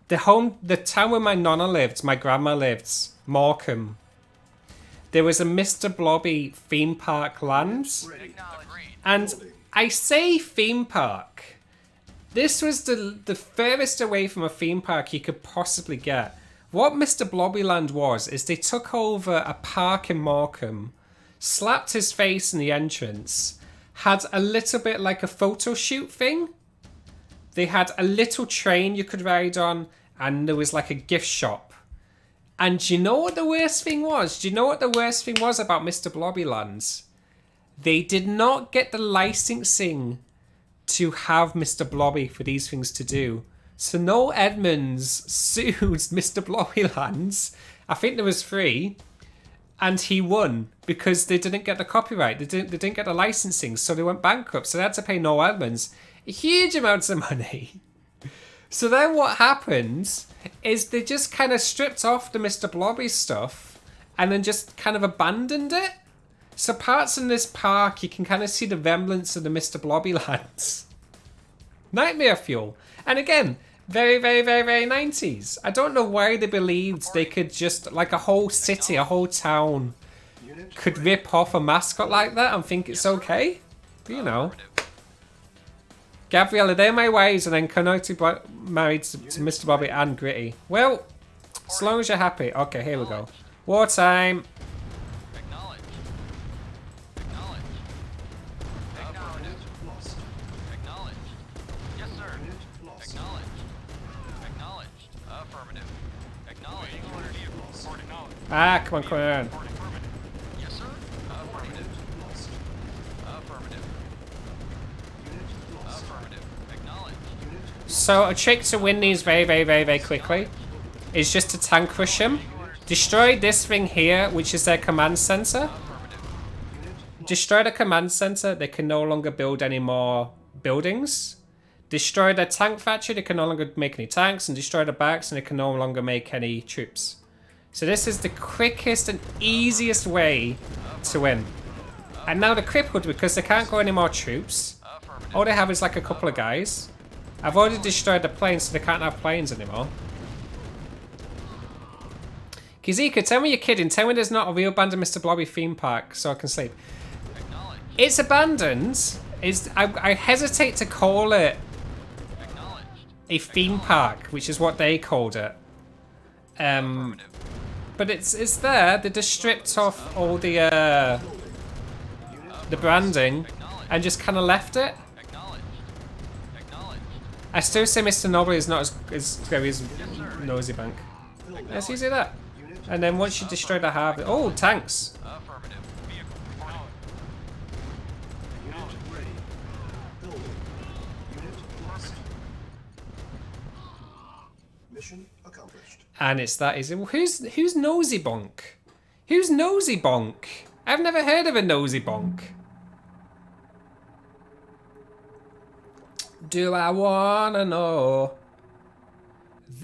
Acknowledged. The town where my nonna lived, my grandma lived, Morecambe. There was a Mr. Blobby theme park lands. Ready. Agreed. And Building. I say theme park. This was the furthest away from a theme park you could possibly get. What Mr. Blobbyland was is they took over a park in Morecambe, slapped his face in the entrance, had a little bit like a photo shoot thing. They had a little train you could ride on, and there was like a gift shop. And do you know what the worst thing was? Do you know what the worst thing was about Mr. Blobbylands? They did not get the licensing to have Mr. Blobby for these things to do. So Noel Edmonds sued Mr. Blobbylands. I think there was 3. And he won because they didn't get the copyright. They didn't get the licensing, so they went bankrupt. So they had to pay Noel Edmonds huge amounts of money. So then what happened is they just kind of stripped off the Mr. Blobby stuff and then just kind of abandoned it. So parts in this park, you can kind of see the remnants of the Mr. Blobby lands. Nightmare fuel. And again, very, very, very, very 90s. I don't know why they believed they could just, like a whole city, a whole town, Unit could rip off a mascot like that and think it's okay. But, you know. Affirmative. Gabriella, they're my wives, and then Konoti married to Mr. Bobby and Gritty. Well, as long as you're happy. Okay, here we go. Wartime. Acknowledged. Acknowledged. Affirmative. lost. Acknowledged. Yes, sir. Unit lost. Acknowledged. Acknowledged. Affirmative. Acknowledged. Report acknowledged. Ah, come on, come on. Report affirmative. Yes, sir. Affirmative. Unit lost. Affirmative. Unit lost. Affirmative. Acknowledged. Unit So a trick to win these very, very, very, very quickly is just to tank crush them. Destroy this thing here, which is their command center. Destroy the command center, they can no longer build any more buildings. Destroy their tank factory, they can no longer make any tanks. And destroy the barracks, and they can no longer make any troops. So this is the quickest and easiest way to win. And now they're crippled because they can't go any more troops. All they have is like a couple of guys. I've already destroyed the planes, so they can't have planes anymore. Kizika, tell me you're kidding. Tell me there's not a real abandoned Mr. Blobby theme park so I can sleep. Acknowledged. It's abandoned. I hesitate to call it Acknowledged. a theme park, which is what they called it. Affirmative. But it's there. They just stripped off all the branding and just kind of left it. Acknowledged. Acknowledged. I still say Mr. Noble is not as scary as Nosy Bank. Let's use that. And then once you destroy the harvest, oh, tanks. Affirmative. Vehicle reporting. unit ready. Building. Unit lost. Mission accomplished. And it's that easy. Well, who's Nosy Bonk? Who's Nosy Bonk? I've never heard of a Nosy Bonk. Do I wanna know?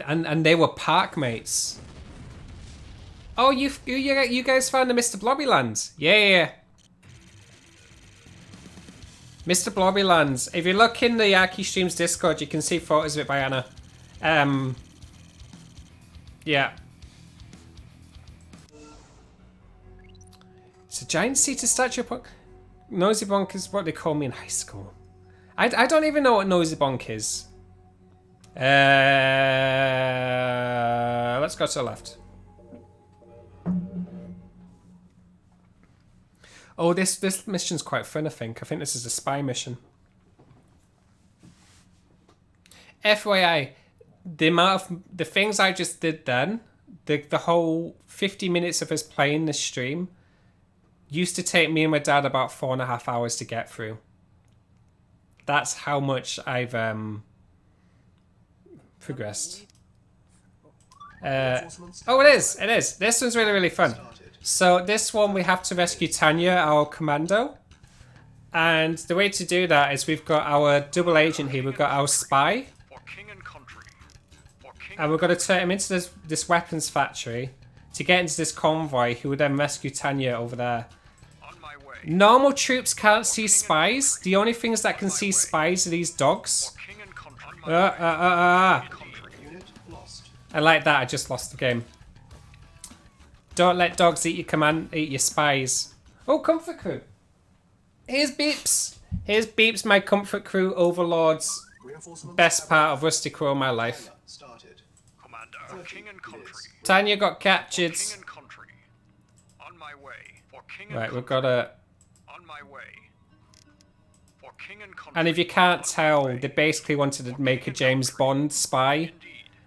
And they were park mates. Oh, you guys found the Mr. Blobbyland? Yeah. Mr. Blobbylands. If you look in the Arky Streams Discord, you can see photos of it by Anna. Yeah. It's a giant seated statue of Nosy Bonk is what they call me in high school. I don't even know what Nosy Bonk is. Let's go to the left. Oh, this mission's quite fun, I think. I think this is a spy mission. FYI, the things I just did then, the whole 50 minutes of us playing this stream, used to take me and my dad about 4.5 hours to get through. That's how much I've progressed. Oh, it is. This one's really, really fun. So this one we have to rescue Tanya, our commando. And the way to do that is we've got our double agent here. We've got our spy. And we're going to turn him into this weapons factory to get into this convoy who would then rescue Tanya over there. Normal troops can't see spies. The only things that can see spies are these dogs. I like that. I just lost the game. Don't let dogs eat your spies. Oh, comfort crew. Here's Beeps. Here's Beeps, my comfort crew overlords. Best part of Rusty Quill, my life. Tanya got captured. Right, we've got a... And if you can't tell, they basically wanted to make a James Bond spy,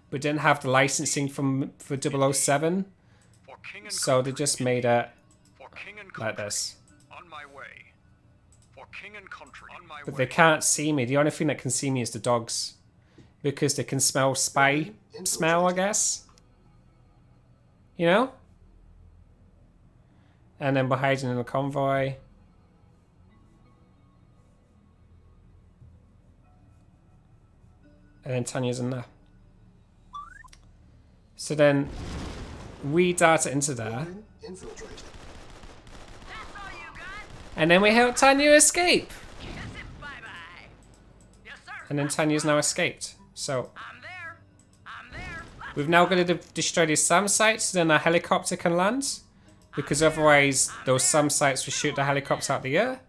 but didn't have the licensing for 007. So they just made it like this. But they can't see me. The only thing that can see me is the dogs. Because they can smell spy smell, I guess. You know? And then we're hiding in a convoy. And then Tanya's in there. So then we dart into there. And then we help Tanya escape. And then Tanya's now escaped. So we've now got to destroy these SAM sites so then our helicopter can land. Because otherwise those SAM sites will shoot the helicopter out the air.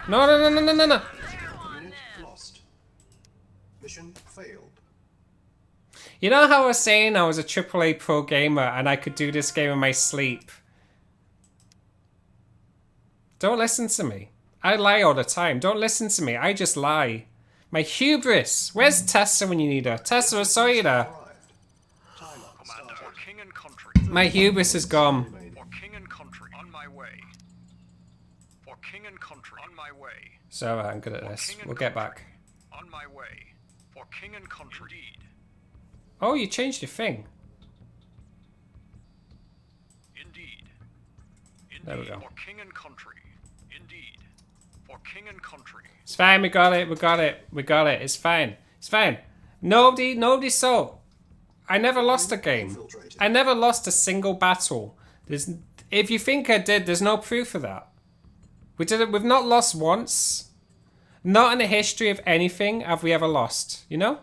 No. Mission failed. You know how I was saying I was a AAA pro gamer and I could do this game in my sleep? Don't listen to me. I lie all the time. Don't listen to me. I just lie. My hubris. Where's Tessa when you need her? Tessa, I saw you there. My hubris is gone. So I'm good at this. We'll get back. On my way. For king and country. Indeed. Oh, you changed your thing. Indeed. There we go. For king and country. Indeed. For king and country. It's fine. We got it. It's fine. It's fine. Nobody saw. I never lost a game. I never lost a single battle. If you think I did, there's no proof of that. We've not lost once. Not in the history of anything have we ever lost, you know?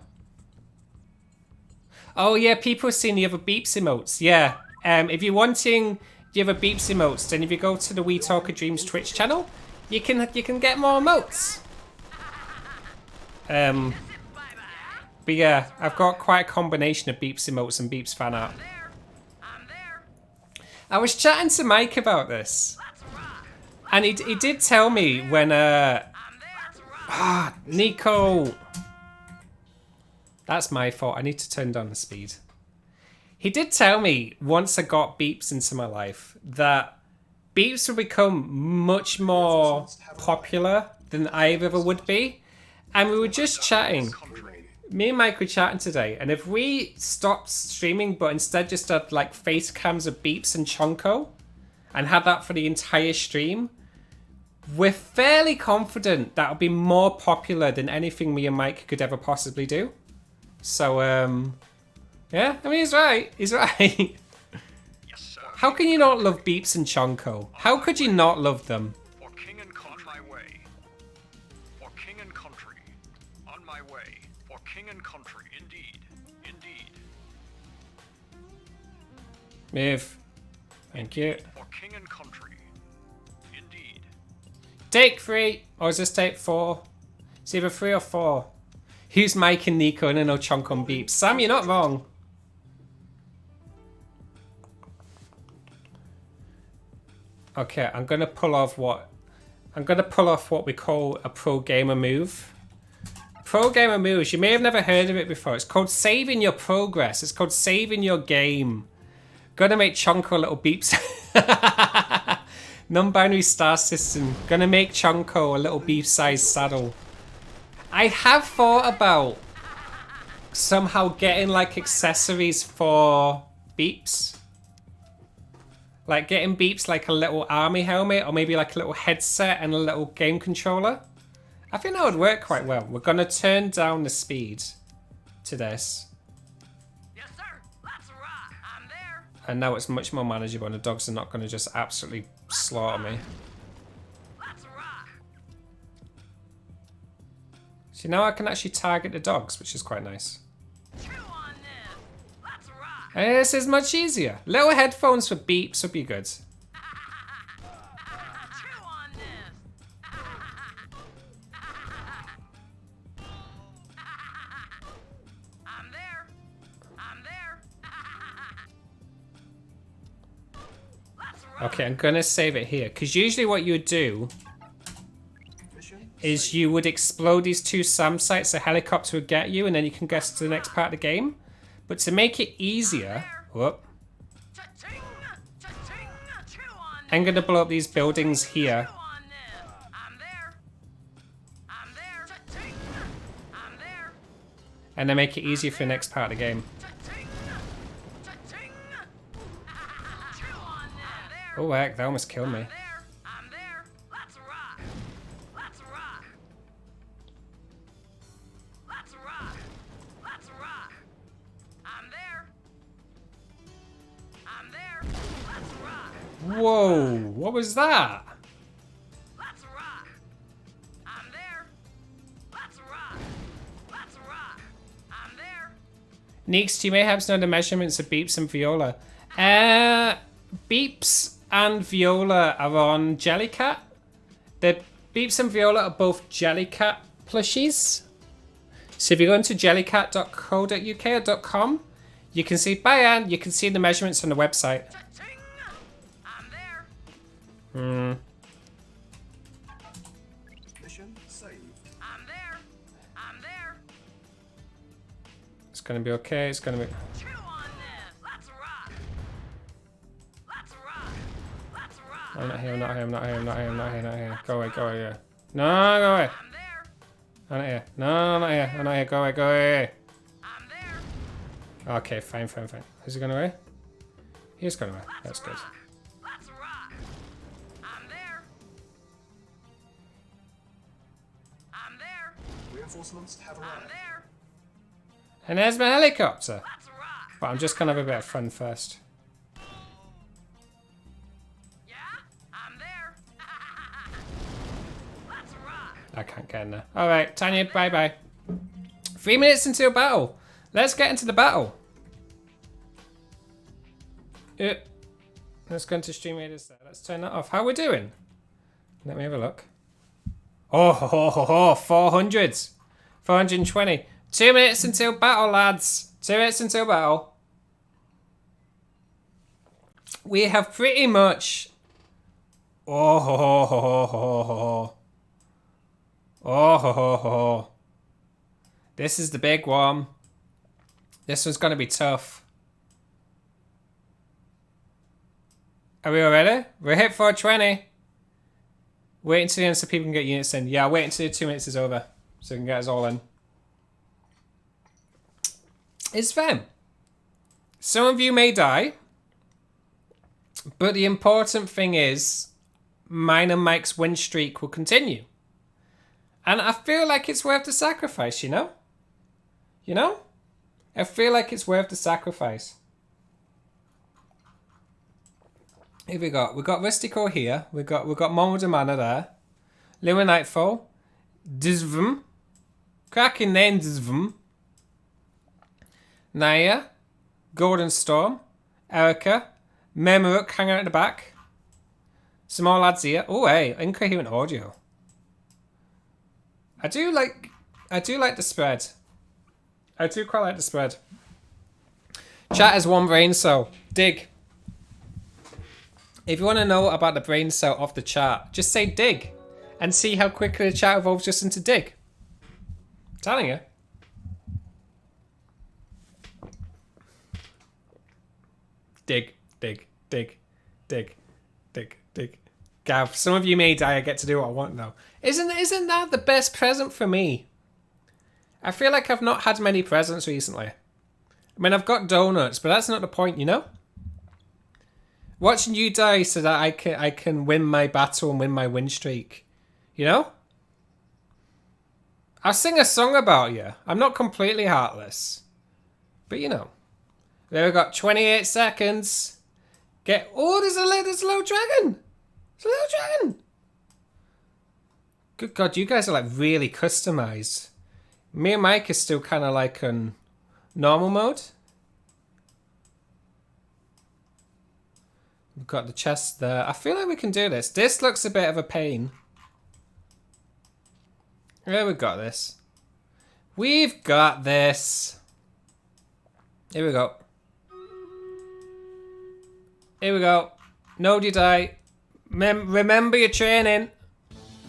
Oh yeah, people have seen the other Beeps emotes. Yeah. If you're wanting the other Beeps emotes, then if you go to the We Talk of Dreams Twitch channel, you can get more emotes. But yeah, I've got quite a combination of Beeps emotes and Beeps fan art. I was chatting to Mike about this. And he did tell me when Nico. That's my fault. I need to turn down the speed. He did tell me once I got Beeps into my life that Beeps will become much more popular than I ever would be. And we were just chatting. Me and Mike were chatting today. And if we stopped streaming but instead just had like face cams of Beeps and Chonko and had that for the entire stream, we're fairly confident that'll be more popular than anything me and Mike could ever possibly do. So, yeah, I mean, he's right. He's right. Yes, sir. How can you not love Beeps and Chonko? How could you not love them? For king and and country, indeed. Indeed. Move. Thank you. For king and country. Indeed. Take 3. Or is this take 4? It's either 3 or 4. Who's Mike and Nico and no chunk on beeps? Sam, you're not wrong. Okay, I'm gonna pull off what we call a pro gamer move. Pro gamer moves, you may have never heard of it before. It's called saving your progress. It's called saving your game. Gonna make Chonko a little beeps. Non-binary star system. Gonna make Chonko a little beef-sized saddle. I have thought about somehow getting like accessories for beeps. Like getting beeps like a little army helmet or maybe like a little headset and a little game controller. I think that would work quite well. We're gonna turn down the speed to this. Yes, sir. Let's rock. I'm there. And now it's much more manageable and the dogs are not gonna just absolutely slaughter me. Let's rock. See, now I can actually target the dogs, which is quite nice. Chew on this. Let's rock. And this is much easier. Little headphones for beeps would be good. Chew on this. I'm there. I'm there. Let's rock. Okay, I'm gonna save it here because usually what you would do Mission is you would explode these 2 SAM sites, a helicopter would get you, and then you can get to the next part of the game. But to make it easier, whoop, Cha-ching. Cha-ching. Chew on I'm gonna blow up these buildings here. Chew on this. I'm there. I'm there. Cha-ching. I'm there. And then make it easier for the next part of the game. Cha-ching. Cha-ching. Chew on this. I'm there. Oh heck, that almost killed me. I'm there. I'm there. Let's rock. Let's rock. Let's rock. Let's rock. I'm there. I'm there. Let's rock. Whoa, what was that? Let's rock. I'm there. Let's rock. Let's rock. I'm there. Neeks, you may have know the measurements of Beeps and Viola. Beeps and Viola are on Jellycat. The Beeps and Viola are both Jellycat plushies. So if you go into jellycat.co.uk or .com, you can see by hand, you can see the measurements on the website. Cha-ching. I'm there. mission saved. I'm there. I'm there. It's gonna be okay, it's gonna be... Chew on this. Let's rock. Let's rock. Let's rock. I'm not here, I'm not here, I'm not here, I'm not here, I'm not here, I'm not here. Go away, yeah. No, go away. I'm there. I'm not here. No, I'm not here, I'm not here, go away. I'm there. Okay, fine. Is he going away? He's going away. That's good. Rock. Let's rock. I'm there. I'm there. Reinforcements have I'm arrived. there. And there's my helicopter. Let's rock. But I'm just going to have a bit of fun first. Yeah? I'm there. Let's rock. I can't get in there. Alright, Tanya, bye-bye. 3 minutes into a battle. Let's get into the battle. Let's go into Stream Raiders there. Let's turn that off. How are we doing? Let me have a look. Oh, 400. 420. 2 minutes until battle, lads. 2 minutes until battle. We have pretty much... This is the big one. This one's gonna be tough. Are we all ready? We're hit 420. Wait until the end so people can get units in. Yeah, wait until 2 minutes is over so we can get us all in. It's fun. Some of you may die, but the important thing is mine and Mike's win streak will continue. And I feel like it's worth the sacrifice, you know? You know? I feel like it's worth the sacrifice. Here we got. We got Rusty Quill here. We got Momo Demana there. Lua Nightfall. Dizvum. Cracking name Dizvum. Naya, Golden Storm, Erica, Memrook hanging out in the back. Some more lads here. Oh, hey, incoherent audio. I do like the spread. I do quite like the spread. Chat has one brain cell. Dig. If you want to know about the brain cell of the chat, just say dig and see how quickly the chat evolves just into dig. I'm telling you. Dig, dig, dig, dig, dig, dig. Gav, some of you may die. I get to do what I want now. Isn't that the best present for me? I feel like I've not had many presents recently. I mean, I've got donuts, but that's not the point, you know? Watching you die so that I can win my battle and win my win streak. You know? I'll sing a song about you. I'm not completely heartless. But you know. There we got 28 seconds. Oh, there's a little dragon. There's a little dragon. Good God, you guys are like really customized. Me and Mike is still kind of like on normal mode. We've got the chest there. I feel like we can do this. This looks a bit of a pain. Yeah, we've got this. We've got this. Here we go. Here we go. Nobody die. Remember your training.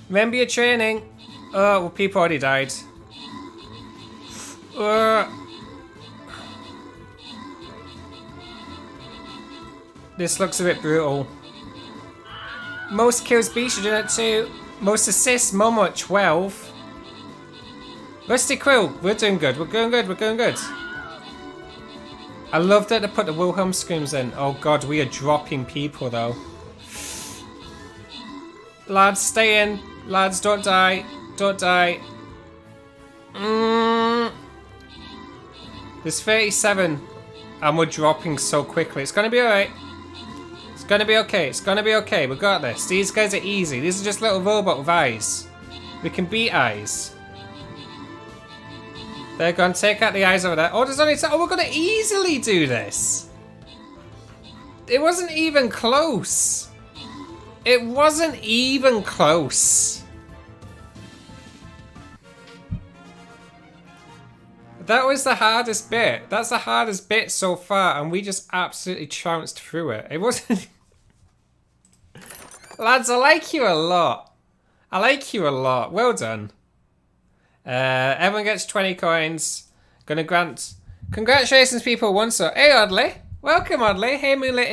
Remember your training. Oh, well, people already died. This looks a bit brutal. Most kills B should do that too. Most assists Momo at 12. Rusty Quill, we're doing good. We're going good. We're going good. I love that they put the Wilhelm screams in. Oh God, we are dropping people though. Lads, stay in. Lads, don't die. Don't die. There's 37 and we're dropping so quickly. It's gonna be alright. It's gonna be okay. It's gonna be okay. We got this. These guys are easy. These are just little robot with eyes. We can beat eyes. They're gonna take out the eyes over there. Oh, there's only... Oh, we're gonna easily do this. It wasn't even close. It wasn't even close. That was the hardest bit. That's the hardest bit so far, and we just absolutely trounced through it. It wasn't... Lads, I like you a lot. I like you a lot. Well done. Everyone gets 20 coins. Gonna grant... Congratulations, people won so. Hey, Oddly. Welcome, Oddly. Hey, Moonlit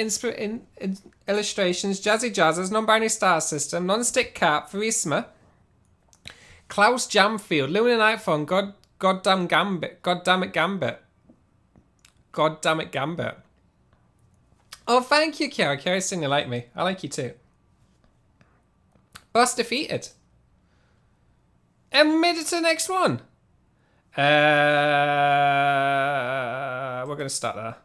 Illustrations, Jazzy Jazzers, Non-Binary Star System, Non-Stick Cap, Verisma, Klaus Jamfield, Lunar Nightphone, Goddamn Gambit. Goddamn it, Gambit. Goddamn it, Gambit. Oh, thank you, Kiara. Kiara's saying you like me. I like you too. Boss defeated. And we made it to the next one. We're going to start there.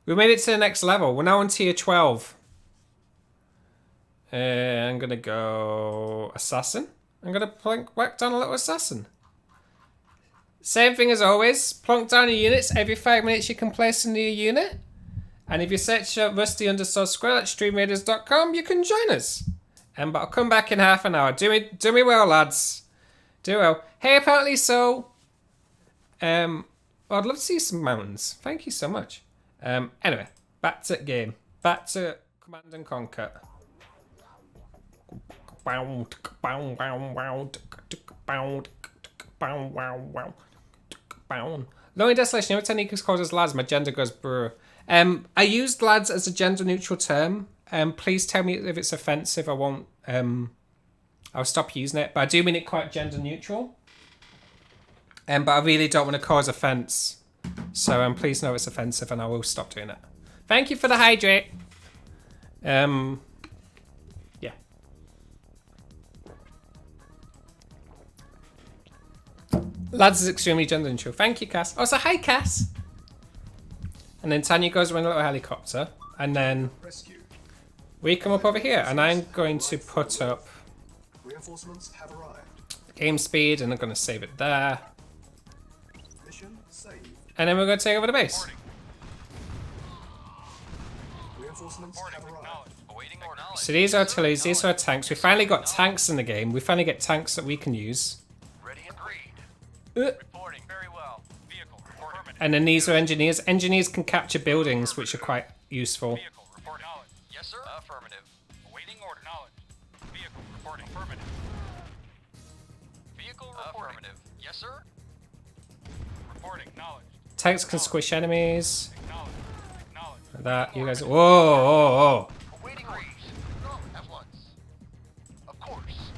We made it to the next level. We're now on tier 12. I'm going to go Assassin. I'm going to whack down a little Assassin. Same thing as always. Plonk down your units. Every 5 minutes you can place a new unit. And if you search Rusty_Squirrel at streamraiders.com, you can join us. But I'll come back in half an hour. Do me well, lads. Do well. Hey, apparently so. I'd love to see some mountains. Thank you so much. Anyway, back to game. Back to Command and Conquer. Lonely Desolation, no technique is called as lads. My gender goes brr. I used lads as a gender neutral term. Please tell me if it's offensive. I won't. I'll stop using it. But I do mean it quite gender neutral. But I really don't want to cause offense. So please know it's offensive, and I will stop doing it. Thank you for the hydrate. Yeah. Lads is extremely gender neutral. Thank you, Cass. Oh, so hi, Cass. And then Tanya goes around a little helicopter, and then we come up over here, and I'm going to put up Reinforcements have arrived. game speed, and I'm going to save it there. Mission saved. And then we're going to take over the base. Reinforcements have arrived. Awaiting orders. So these are artilleries, these are tanks. We finally got tanks in the game. We finally get tanks that we can use. Ready and agreed. Uh, Reporting very well. Vehicle report. And then these are engineers. Engineers can capture buildings, which are quite useful. Vehicle report knowledge. Yes, sir. Affirmative. Awaiting order knowledge. Vehicle reporting. Affirmative. Vehicle reporting. Affirmative. Yes, sir. Reporting knowledge. Tanks can squish enemies. Acknowledge. Acknowledge. Like that. You guys. Whoa, whoa, whoa. Awaiting orders. No, at once. Of course.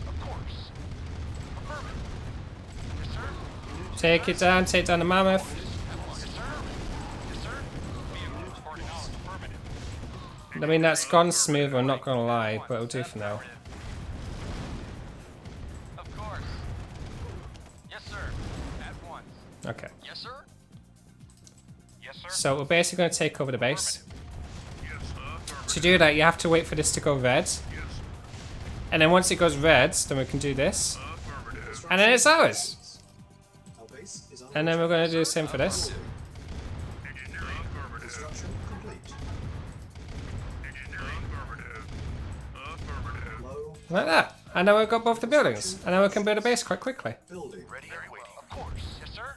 Of course. Affirmative. Yes, sir. Take it down. Take down the mammoth. Yes, sir. Yes, sir. Vehicle reporting knowledge. Affirmative. I mean, that's gone smooth. I'm not gonna lie, but it'll do for now. Of course. Yes, sir. At once. Okay. Yes, sir. Yes, sir. So we're basically going to take over the base. Yes, sir. To do that, you have to wait for this to go red. And then once it goes red, then we can do this. And then it's ours. Our base is under And then we're going to do the same for this. construction complete. Low Like that. And then we've got both the buildings. And then we can build a base quite quickly. building. Ready and waiting. Of course. Yes, sir.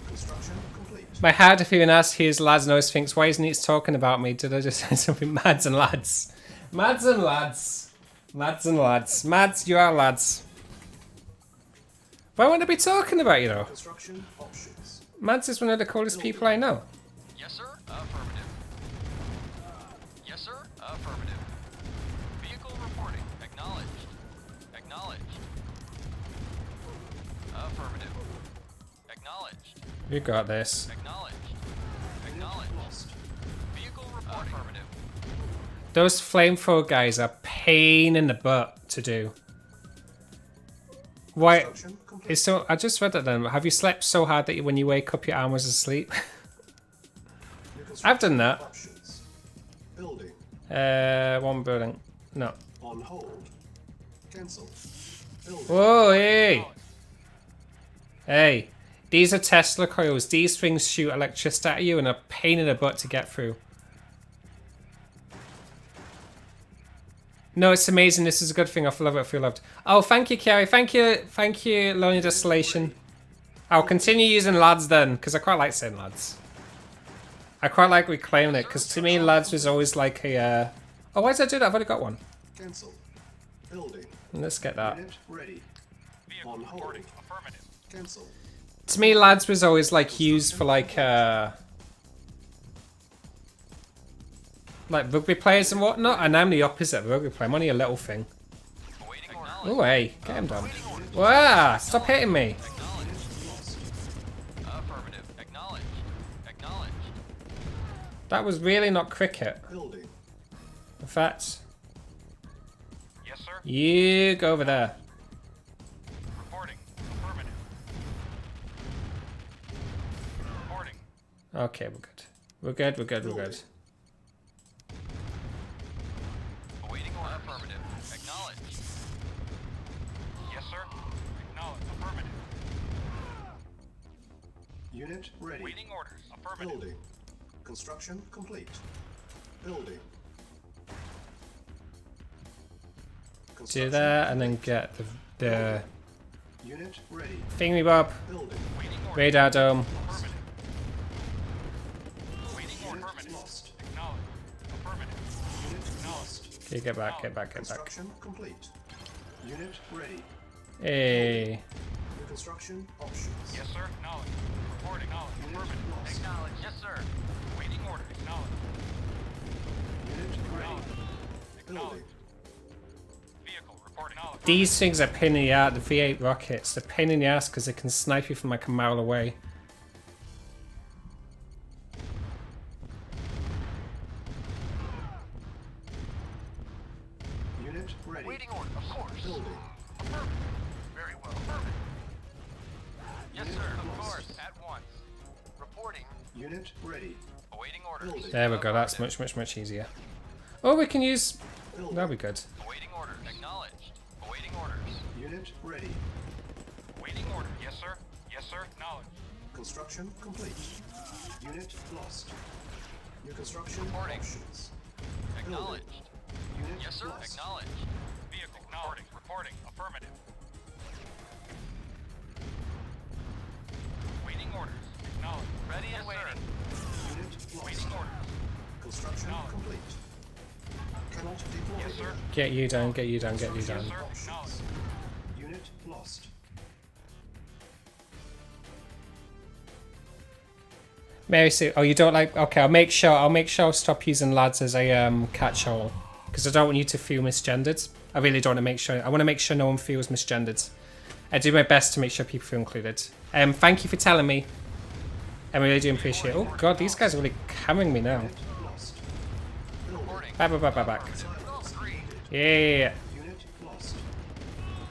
Construction complete. My hard of hearing as hears lads and always thinks, why isn't he talking about me? Did I just say something? Mads and lads. Mads and lads. Mads and lads. Mads, you are lads. Why wouldn't I be talking about you though? Construction options. Mads is one of the coolest people I know. Yes, sir. Affirmative. Yes, sir. Affirmative. Vehicle reporting. Acknowledged. Acknowledged. Affirmative. Acknowledged. You got this. Acknowledged. Acknowledged. Lost. Vehicle reporting. Affirmative. Those flamethrower guys are pain in the butt to do. Why? Construction complete. It's so. I just read that then. Have you slept so hard that when you wake up your arm was asleep? New construction I've done that. Options. Building. One building. No. On hold. Cancel. Building. Whoa, hey! Hey. These are Tesla coils. These things shoot electricity at you and are a pain in the butt to get through. No, it's amazing. This is a good thing. I love it. I feel loved. Oh, thank you, Carrie. Thank you, Lonely Desolation. I'll continue using lads then, because I quite like saying lads. I quite like reclaiming it, because to me, lads was always like a... Oh, why did I do that? I've already got one. Cancel. Building. Let's get that. Unit ready. Vehicle On hold. reporting. Affirmative. Cancel. To me, lads was always like used for like rugby players and whatnot, and I'm the opposite of a rugby player. I'm only a little thing. Awaiting order. Oh, hey, get him down. Wow, stop hitting me. Affirmative. Acknowledged. Acknowledged. That was really not cricket. Building. In fact, Yes, sir. you go over there. Reporting. Affirmative. Reporting. Okay, we're good. We're good, we're good, we're good. Awaiting order. Affirmative. Acknowledged. Yes, sir. Acknowledged. Affirmative. Unit ready. Awaiting orders. Affirmative. Building. Construction complete. Building. Do Construction that and then get the Unit ready. thingy bob, Building. Awaiting order. radar dome. Affirmative. Awaiting order. Unit Affirmative. lost. Acknowledged. Affirmative. Unit lost. Okay, get back, get back, get back. Construction complete. Unit ready. Hey. New construction options. Yes, sir. Acknowledged. Reporting. Acknowledged. Unit Affirmative. lost. Acknowledged. Yes, sir. Awaiting order. Acknowledged. Unit ready. Acknowledged. Building. Acknowledged. Vehicle reporting. Acknowledged. These things are pain in the ass, the V8 rockets. They're pain in the ass because they can snipe you from like a mile away. Unit ready. Awaiting order. Of course. Building. Affirmative. Very well. Affirmative. Yes, sir. Of course. At once. Reporting. Unit ready. Awaiting orders. Building. There we go, that's much, much, much easier. Oh, we can use... Building. That'll be good. Awaiting orders. Acknowledged. Awaiting orders. Unit ready. Awaiting order. Yes, sir. Yes, Yes, sir. Acknowledged. Construction complete. Unit lost. New construction Reporting. options. Acknowledged. Unit Yes, sir. lost. Acknowledged. Vehicle reporting. Reporting. Affirmative. Waiting orders. Acknowledged. Ready and waiting. Unit lost. Waiting orders. Construction complete. Cannot deploy. Yes, sir. Get you down, get you down, get you down. Yes, sir. Acknowledged. Unit lost. Mary Sue, oh, you don't like? Okay, I'll make sure I'll stop using lads as a catch-all because I don't want you to feel misgendered. I really don't want to make sure. I want to make sure no one feels misgendered. I do my best to make sure people feel included. Thank you for telling me. I really do appreciate it. Oh god, these guys are really hammering me now. Lost. Reporting. Back. Agreed. Yeah. Unit lost.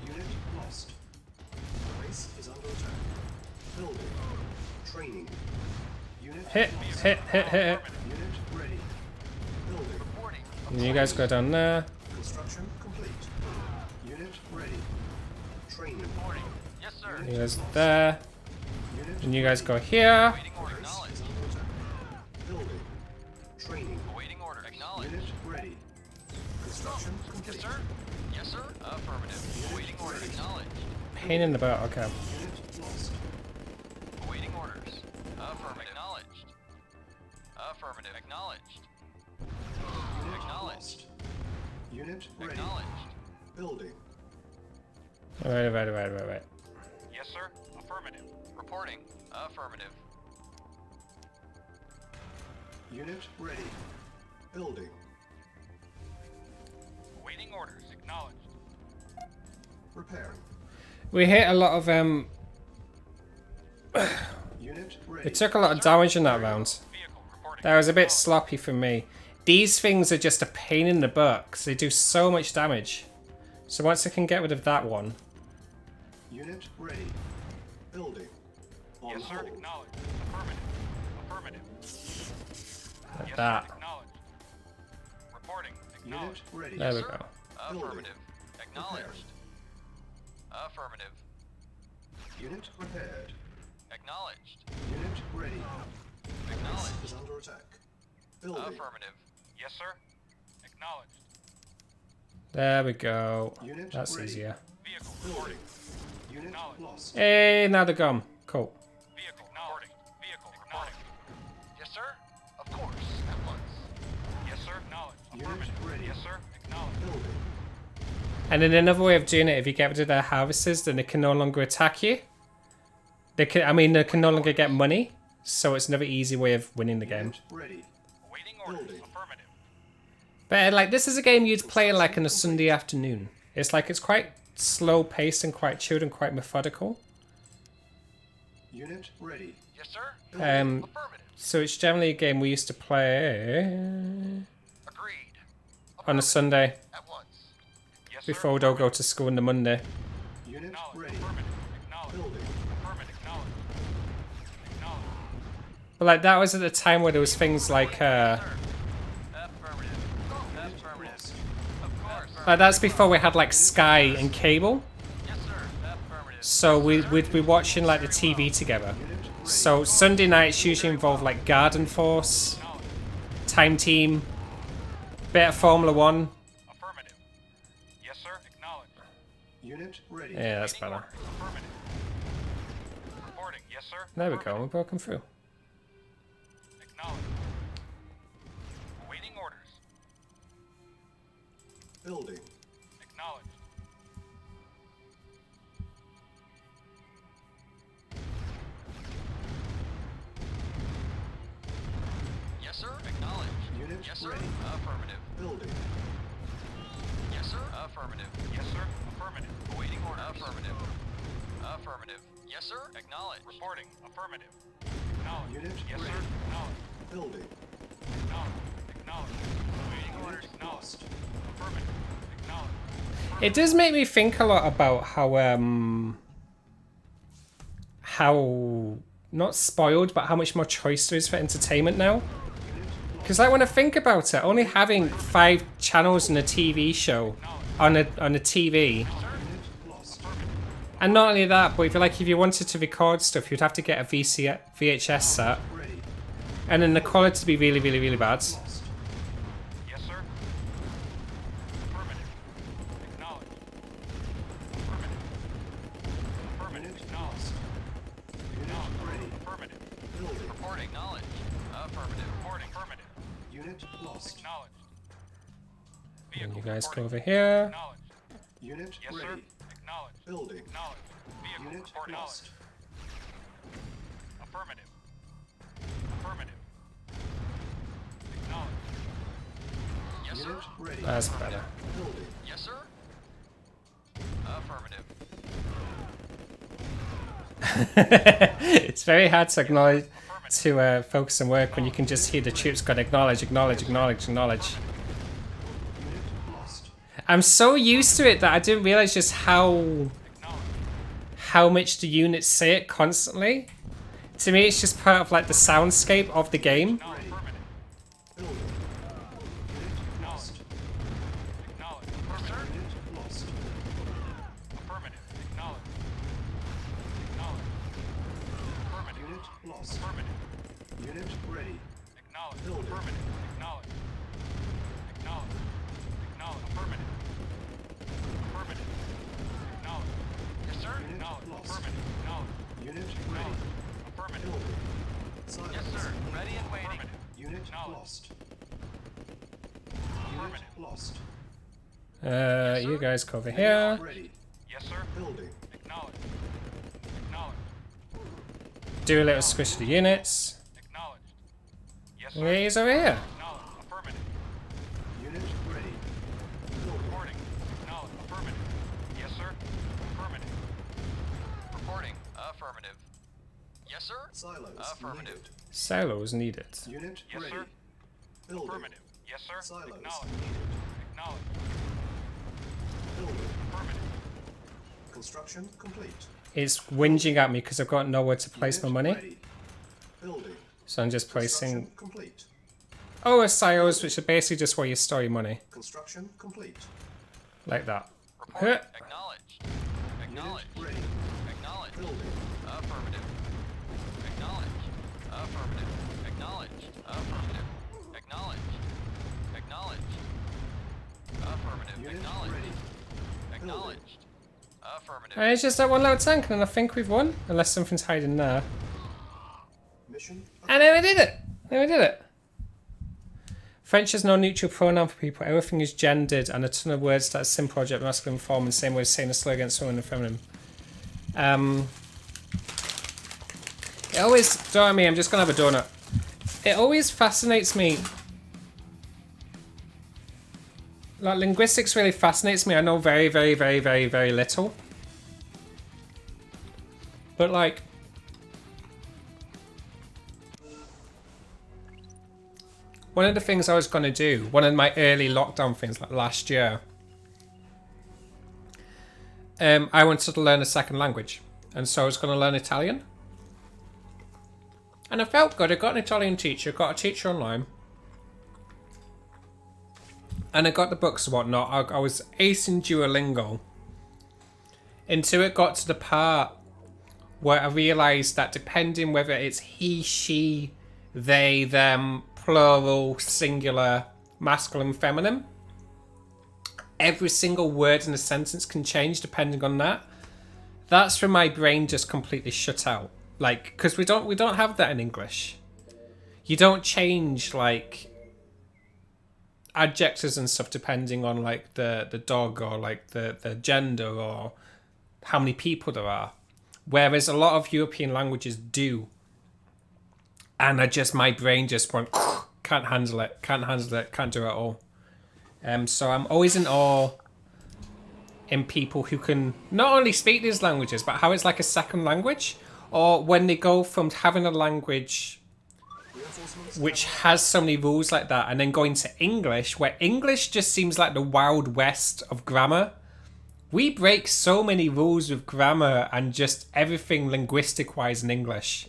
Unit lost. Base is under attack. Building. Training. Unit Hit. Unit ready. Building. Reporting. And you guys go down there. Construction complete. Unit ready. Training. Reporting. Yes, sir. You guys there. Unit And you guys go here. Waiting order. Base Acknowledged. is under attack. Building. Training. Awaiting order. Acknowledged. Unit ready. Construction Yes, complete. sir. Yes, sir. Affirmative. Awaiting order. Acknowledged. Pain in the butt. Okay. Unit lost. Awaiting orders. Affirmative. Acknowledged. Affirmative. Acknowledged. Unit Acknowledged. lost. Unit ready. Acknowledged. Building. Right. Yes, sir. Affirmative. Reporting. Affirmative. Unit ready. Building. Awaiting orders. Acknowledged. Repairing. We hit a lot of Unit ready. It took a lot of damage in that round. Vehicle reporting. That was a bit sloppy for me. These things are just a pain in the butt because they do so much damage. So once I can get rid of that one, Unit ready. Building. On Yes, sir. hold. Acknowledged. Affirmative. Affirmative. like Yes, that. sir. Acknowledged. Reporting. Unit Acknowledged. ready. There we sir. go. Affirmative. Acknowledged. Affirmative. Unit repaired. Acknowledged. Unit ready. Base Acknowledged. is under attack. Building. Affirmative. Yes, sir. Acknowledged. There we go. Unit That's ready. easier. Vehicle Building. reporting. Unit Acknowledged. lost. Hey, now they're gone. Cool. Vehicle reporting. Vehicle reporting. Yes, sir. Of course. At once. Yes, sir. Acknowledged. Unit Affirmative. ready. Yes, sir. Acknowledged. Building. And then another way of doing it, if you get rid of their harvesters, then they can no longer attack you. They can no longer get money. So it's another easy way of winning the game. Unit ready. Awaiting orders. Building. Affirmative. But like this is a game you'd play like on a Sunday afternoon. It's quite slow paced and quite chilled and quite methodical. Unit ready. Yes, sir. Um, Affirmative. so it's generally a game we used to play Agreed. on a Sunday At once. Yes, before we'd all go to school on the Monday. Unit Acknowledged. ready. Affirmative. Acknowledged. Building. Affirmative. Acknowledged. Acknowledged. But like that was at the time where there was things like Affirmative. Affirmative. Lost. Of course. like that's before we had like Sky and cable. Yes, sir. Affirmative. So we'd be watching like the TV together. So Sunday nights usually involve like Garden Force, Time Team, bit of Formula One. Affirmative. Yes, sir. Acknowledged. Unit ready. Yeah, that's Waiting better. orders. Affirmative. Reporting. Yes, sir. There we go. Affirmative. We're broken through. Acknowledged. Awaiting orders. Building. Acknowledged. Yes, sir. Acknowledged. Unit Yes, sir. ready. Affirmative. Building. Yes, sir. Affirmative. Yes, sir. Affirmative. Awaiting orders. Affirmative. Affirmative. Yes, sir. Acknowledged. Reporting. Affirmative. Acknowledged. Unit Yes, ready. sir. Acknowledged. Building. Acknowledged. Acknowledged. Awaiting orders. Unit Acknowledged. lost. Affirmative. Acknowledged. It does make me think a lot about how not spoiled, but how much more choice there is for entertainment now. Because like when I think about it, only having 5 channels in a TV show on a TV, Unit lost. And not only that, but if you wanted to record stuff, you'd have to get a VHS set, Ready. and then the quality would be really, really, really bad. Lost. Yes, sir. Affirmative. Acknowledged. Affirmative. Affirmative. Unit Acknowledged. lost. Unit ready. Affirmative. Building. Reporting. Acknowledged. Affirmative. Reporting. Affirmative. Unit lost. Acknowledged. And Vehicle you guys go reporting. over here. Acknowledged. Unit Yes, sir. ready. Acknowledged. Building. Acknowledged. Vehicle Unit reporting. lost. Affirmative. Affirmative. Acknowledged. Yes, sir. Unit ready. That's better. Building. Yes, sir. Affirmative. It's very hard to acknowledge, to focus on work when you can just hear the troops going acknowledge, acknowledge, acknowledge, acknowledge. Unit lost. I'm so used to it that I didn't realize just how much the units say it constantly. To me, it's just part of like the soundscape of the game. Ready. Affirmative. Building. Unit lost. Acknowledged. Yes, sir. Unit lost. Affirmative. Acknowledged. Acknowledged. Affirmative. Unit lost. Affirmative. Unit ready. Acknowledged. Building. Affirmative. Acknowledged. Acknowledged. Acknowledged. Affirmative. Affirmative. Acknowledged. Yes, sir. Unit Acknowledged. lost. Affirmative. Acknowledged. Unit ready. Affirmative. Building. Silence. Yes, sir. Ready and waiting. Affirmative. Unit Acknowledged. lost. Unit Affirmative. lost. You guys go over here. Ready. Yes, sir. Building. Acknowledged. Acknowledged. Do a little squish to the units. Acknowledged. Yes, Yeah, sir. he's over here. Acknowledged. Affirmative. Unit ready. Building. Reporting. Acknowledged. Affirmative. Yes, sir. Affirmative. Reporting. Affirmative. Yes, sir. Silence Affirmative. needed. Silos needed. Unit Yes, ready. sir. Building. Affirmative. Yes, sir. Silence Acknowledged. needed. Acknowledged. Building. Affirmative. Construction complete. It's whinging at me because I've got nowhere to place my Unit money. ready. Building. So I'm just placing Construction complete. silos, which are basically just where you store your money. Construction complete. Like that. Reporting. Huh. Acknowledged. Acknowledged. Unit ready. Acknowledged. Building. Affirmative. Acknowledged. Affirmative. Acknowledged. Affirmative. Acknowledged. Acknowledged. Affirmative. Unit Acknowledged. ready. Acknowledged. Affirmative. And it's just that one little tank, and I think we've won. Unless something's hiding there. Mission. And then we did it! Then we did it! French has no neutral pronoun for people. Everything is gendered, and a ton of words that are simple object masculine form, and same way as saying a slur against someone in feminine. It always, don't mind me, I'm just gonna have a donut. It always fascinates me. Like, linguistics really fascinates me. I know very, very, very, very, very little. But like, one of the things I was going to do, one of my early lockdown things like last year, I wanted to learn a second language. And so I was going to learn Italian. And I felt good. I got an Italian teacher, got a teacher online. And I got the books and whatnot. I was acing Duolingo. Until it got to the part where I realised that depending whether it's he, she, they, them, plural, singular, masculine, feminine, every single word in a sentence can change depending on that. That's when my brain just completely shut out. Like, because we don't have that in English. You don't change like adjectives and stuff depending on like the dog or like the gender or how many people there are. Whereas a lot of European languages do. And my brain just went, can't handle it, can't do it at all. So I'm always in awe in people who can not only speak these languages, but how it's like a second language. Or when they go from having a language which has so many rules like that, and then going to English, where English just seems like the Wild West of grammar. We break so many rules with grammar and just everything linguistic-wise in English.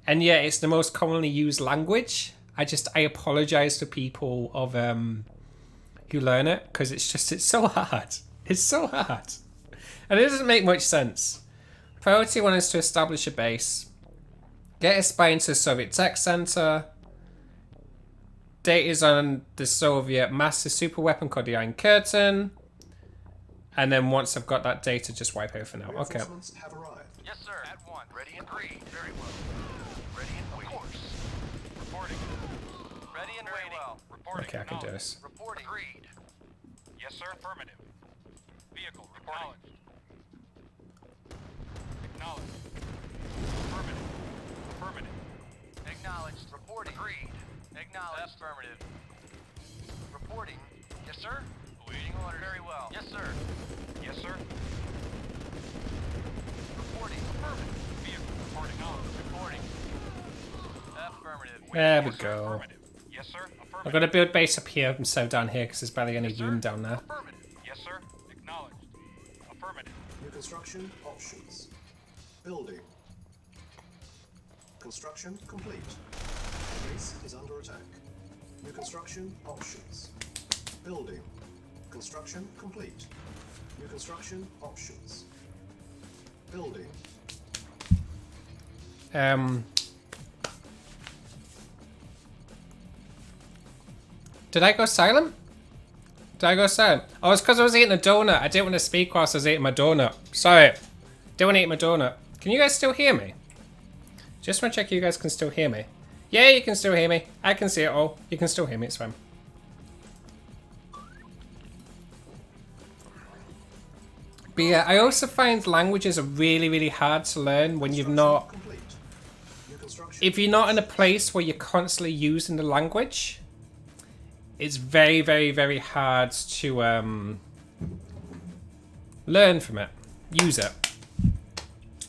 And yeah, it's the most commonly used language. I apologize to people of who learn it, because it's so hard. It's so hard. And it doesn't make much sense. Priority 1 is to establish a base. Get a spy into the Soviet Tech Center. Date is on the Soviet massive super weapon called the Iron Curtain. And then once I've got that data, just wipe everything out. Okay. Reinforcements have arrived. Yes, sir. At 1. Ready and agreed. Very well. Ready and waiting. Of course. Reporting. Ready and waiting. Well. Reporting. Okay, I can do this. Reporting. Agreed. Yes, sir. Affirmative. Vehicle. Reporting. Acknowledged. Affirmative. Affirmative. Acknowledged. Reporting. Agreed. Acknowledged. Affirmative. Reporting. Yes, sir. Awaiting order. Very well. Yes, sir. Yes, sir. Reporting. Affirmative. Vehicle. Reporting on. Reporting. Affirmative. There we Yes, sir. go. Affirmative. Yes, sir. Affirmative. I've got to build base up here instead of down here because there's barely any room down there. Affirmative. Yes, sir. Acknowledged. Affirmative. New construction options. Building. Construction complete. Base is under attack. New construction options. Building. Construction complete. New construction options. Building. Did I go silent? Did I go silent? Oh, it's because I was eating a donut. I didn't want to speak whilst I was eating my donut. Sorry. Didn't want to eat my donut. Can you guys still hear me? Just want to check you guys can still hear me. Yeah, you can still hear me. I can see it all. You can still hear me. It's fine. But yeah, I also find languages are really, really hard to learn when you've not... Complete. New construction. If you're not in a place where you're constantly using the language, it's very, very, very hard to learn from it, use it.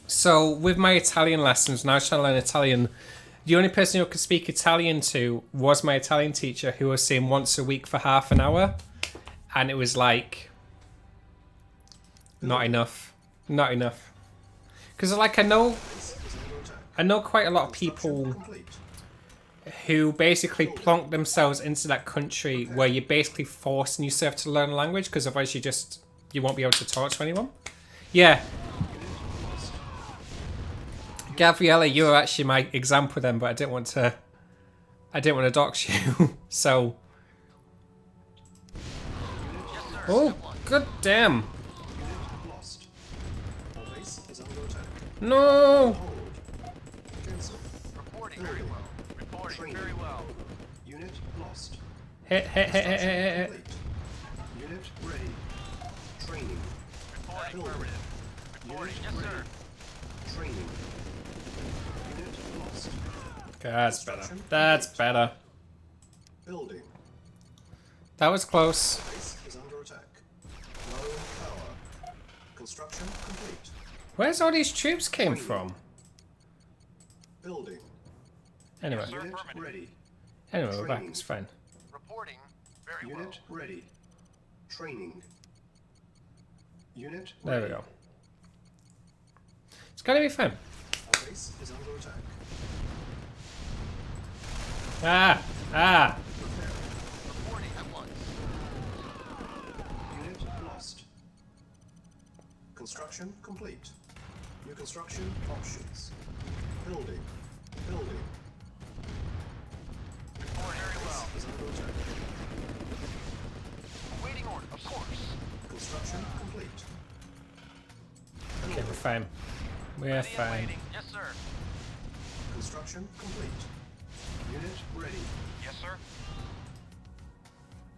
So with my Italian lessons, when I was trying to learn Italian, the only person who I could speak Italian to was my Italian teacher, who was saying once a week for half an hour, and it was like not enough, not enough. Because like I know quite a lot of people Complete. who basically plonk themselves into that country where you're basically forcing yourself to learn a language because otherwise you won't be able to talk to anyone. Yeah. Gabriella, you were actually my example then, but I didn't want to dox you. So. Oh, good damn. Lost. All base is under attack. No. Hold. Cancel. Reporting very well. Reporting very well. Unit lost. Hit. Complete. Unit ready. Training. Reporting Building. affirmative. Reporting. Yes, sir. Training. Unit lost. Okay, that's better. That's better. Building. That was close. Base is under attack. Low power. Construction complete. Where's all these troops came from? Building. Anyway, Sir, Unit affirmative. ready. we're back. It's fine. Reporting very well. Unit ready. Training. Unit There we ready. go. It's gonna be fun. Our base is under attack. Ah. Reporting at once. Unit lost. Construction complete. New construction options. Building. Building. Reporting very well. Is under attack. Awaiting order. Of course. Construction complete. Okay, we're fine. We're Ready and fine. waiting. Yes, sir. Construction complete. Unit ready. Yes, sir.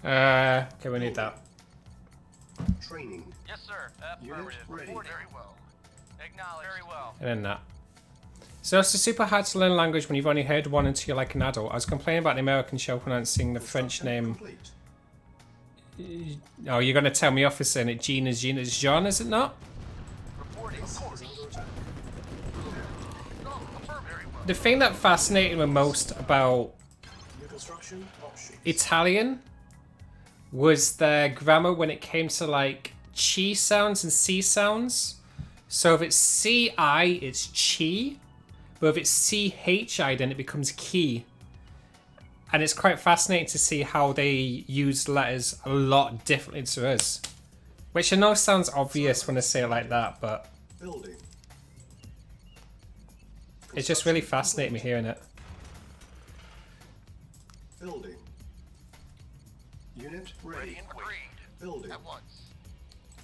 Okay, we need that. Training. Yes, sir. Unit Affirmative. ready. Reporting very well. Acknowledged. Very well. And then that. So it's super hard to learn a language when you've only heard one until you're like an adult. I was complaining about the American show pronouncing the French name. Complete. Oh, you're gonna tell me off for saying it. Jean is Jean, is it not? Reporting. Of Base course. is under attack. No, affirm very well. The thing that fascinated me most about New construction options. Italian was their grammar when it came to like chi sounds and c sounds. So if it's ci, it's chi, but if it's chi, then it becomes ki. And it's quite fascinating to see how they use letters a lot differently to us. Which I know sounds obvious when I say it like that, but Building. it's just really fascinating me hearing it. Building. Unit ready. and agreed. Building. At once.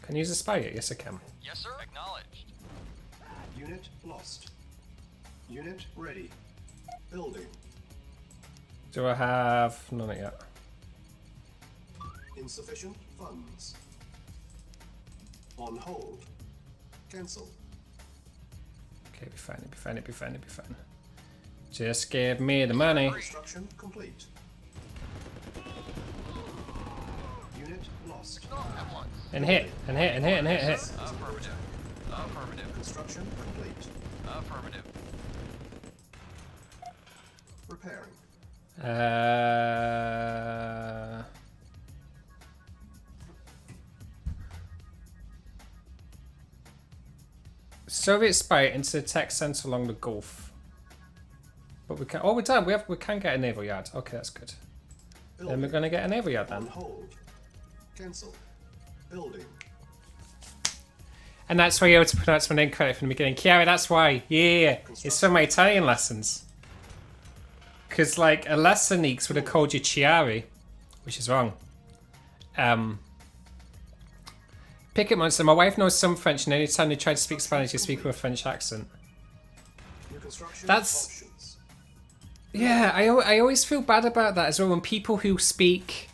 Can you use a spy yet? Yes, I can. Yes, sir. Acknowledged. Unit lost. Unit ready. Building. Do I have... No, not yet. Insufficient funds. On hold. Cancel. Okay, be fine, be fine, be fine, be fine. Just give me the money. Construction complete. Unit lost. At once. And hit, and hit, and hit, and hit, hit. Affirmative. Affirmative. Construction complete. Affirmative. Repairing. Soviet spy into the tech center along the Gulf. But we can. Oh, we're done. We can get a naval yard. Okay, that's good. Then we're Building. gonna get a naval yard On then. hold. Cancel. Building. And that's why you have to pronounce my name correctly from the beginning. Chiara, that's why. Yeah, it's from my Italian lessons. Because, like, a Lessoneeks would have called you Chiari, which is wrong. Picket Monster, my wife knows some French, and anytime they try to speak Spanish, they speak with a French accent. New construction That's- options. Yeah, I always feel bad about that as well when people who speak,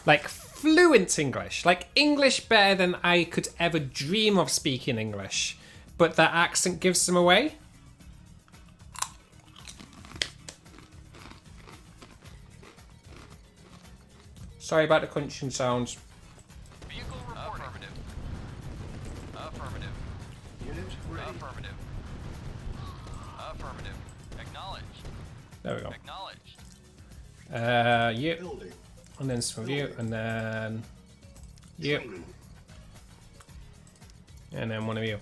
like, fluent English, like English better than I could ever dream of speaking English, but that accent gives them away. Sorry about the crunching sounds. Vehicle reporting. Affirmative. Affirmative. Unit ready. Affirmative. Affirmative. Acknowledged. There we go. Acknowledged. Yep. Building. And then some of you, and then yep, Training. and then one of you.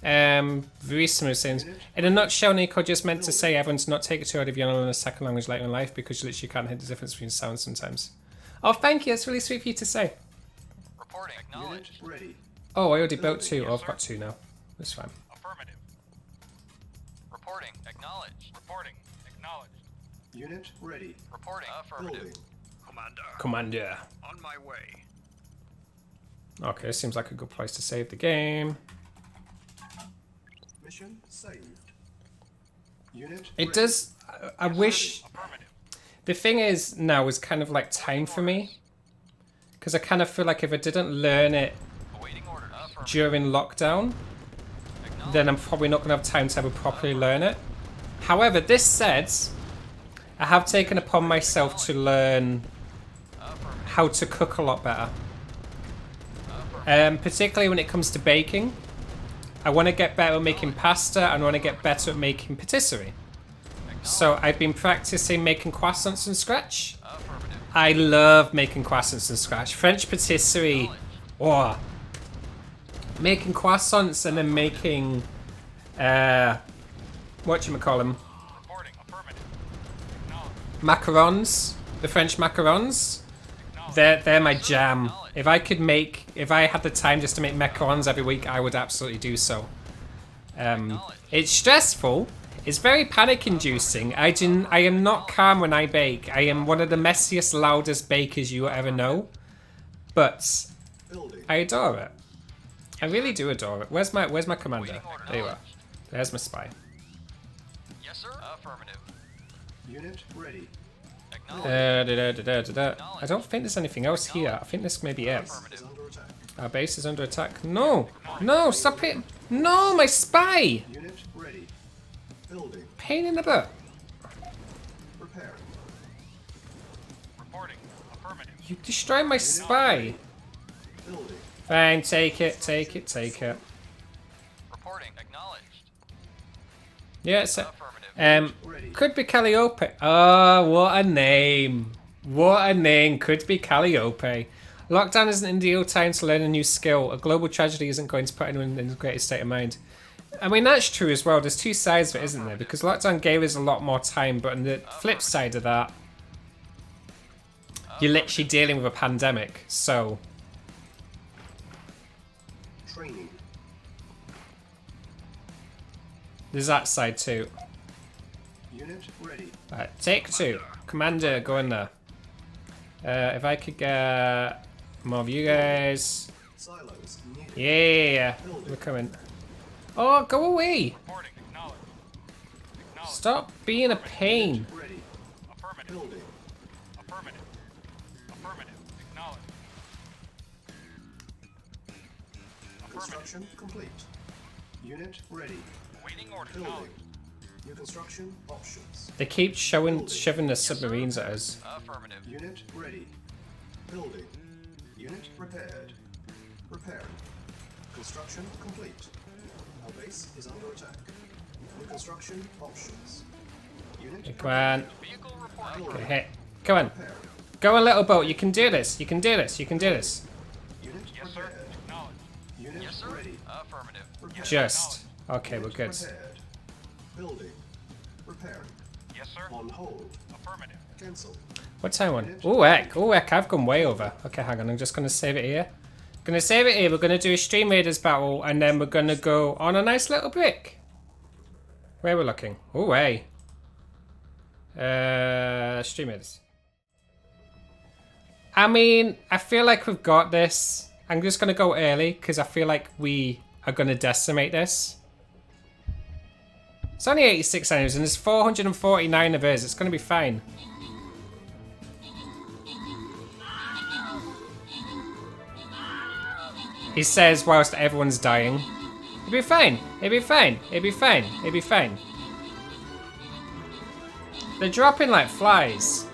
Verissimo is saying, in a nutshell, Nico just meant to say everyone's not take it too hard if you learn a second language later in life because you literally can't hit the difference between sounds sometimes. Oh, thank you. That's really sweet for you to say. Reporting. Unit Acknowledged. ready. Oh, I already built two. Oh, I've got two now. That's fine. Affirmative. Reporting. Acknowledged. Reporting. Acknowledged. Unit ready. Reporting. Affirmative. Building. Commander. On my way. Okay, seems like a good place to save the game. Mission saved. Unit It ready. does. I wish. Affirmative. The thing is, now is kind of like time for me. Because I kind of feel like if I didn't learn it Awaiting orders. Affirmative. during lockdown, then I'm probably not going to have time to ever properly learn it. However, this said, I have taken upon myself to learn how to cook a lot better. Particularly when it comes to baking. I want to get better at making pasta and I want to get better at making patisserie. So I've been practicing making croissants from scratch. Affirmative. I love making croissants from scratch. French patisserie. Oh. Making croissants and then making whatchamacallem? Reporting. Affirmative. Acknowledged. Macarons. The French macarons. They're my jam. If I had the time just to make macarons every week, I would absolutely do so. It's stressful. It's very panic-inducing. I am not calm when I bake. I am one of the messiest, loudest bakers you will ever know. But Building. I adore it. I really do adore it. Where's my commander? There you are. There's my spy. Yes, sir. Affirmative. Unit ready. Acknowledged. I don't think there's anything else here. I think this may be it. Is under attack. Our base is under attack. No! No, stop it! No, my spy! Unit ready. Building. Pain in the butt. Repairing. Reporting. Affirmative. You destroyed my spy. Building. Fine, take it, take it, take it. Reporting. Acknowledged. Yeah, it's a, Affirmative. could be Calliope. Oh, what a name. What a name. Could be Calliope. Lockdown isn't an ideal time to learn a new skill. A global tragedy isn't going to put anyone in the greatest state of mind. I mean, that's true as well. There's two sides of it, isn't there? Because lockdown gave us a lot more time, but on the flip side of that, you're literally dealing with a pandemic. So, Training. There's that side too. Unit ready. Right, take 2. Commander, go in there. If I could get more of you guys. Silos needed. Yeah, we're coming. Oh, go away! Reporting. Acknowledged. Acknowledged. Stop being a pain. Ready. Affirmative. Building. Affirmative. Affirmative. Acknowledged. Affirmative. Construction complete. Unit ready. Waiting order. Building. Acknowledged. New construction options. They keep shoving the submarines at us. Affirmative. Unit ready. Building. Unit repaired. Repairing. Construction complete. Our base is under attack. New construction options. Unit Come on. Vehicle reporting. building. Hey, come on. Repairing. Go on, little boat. You can do this. You can do this. You can do this. Unit Yes, sir. repaired. Acknowledged. Unit Yes, sir. ready. Affirmative. Repaired. Just. Okay, we're Unit good. repaired. Building. Repairing. Yes, sir. On hold. Affirmative. Cancel. What time on? Oh heck, oh heck, I've gone way over. Okay, hang on, I'm just gonna save it here. Gonna save it here, we're gonna do a Stream Raiders battle, and then we're gonna go on a nice little break. Where we're looking? Oh hey. Stream Raiders. I mean, I feel like we've got this. I'm just gonna go early, because I feel like we are gonna decimate this. It's only 86 enemies, and there's 449 of us. It's gonna be fine. He says whilst everyone's dying. It'll be fine. It'll be fine. It'll be fine. It'll be fine. They're dropping like flies.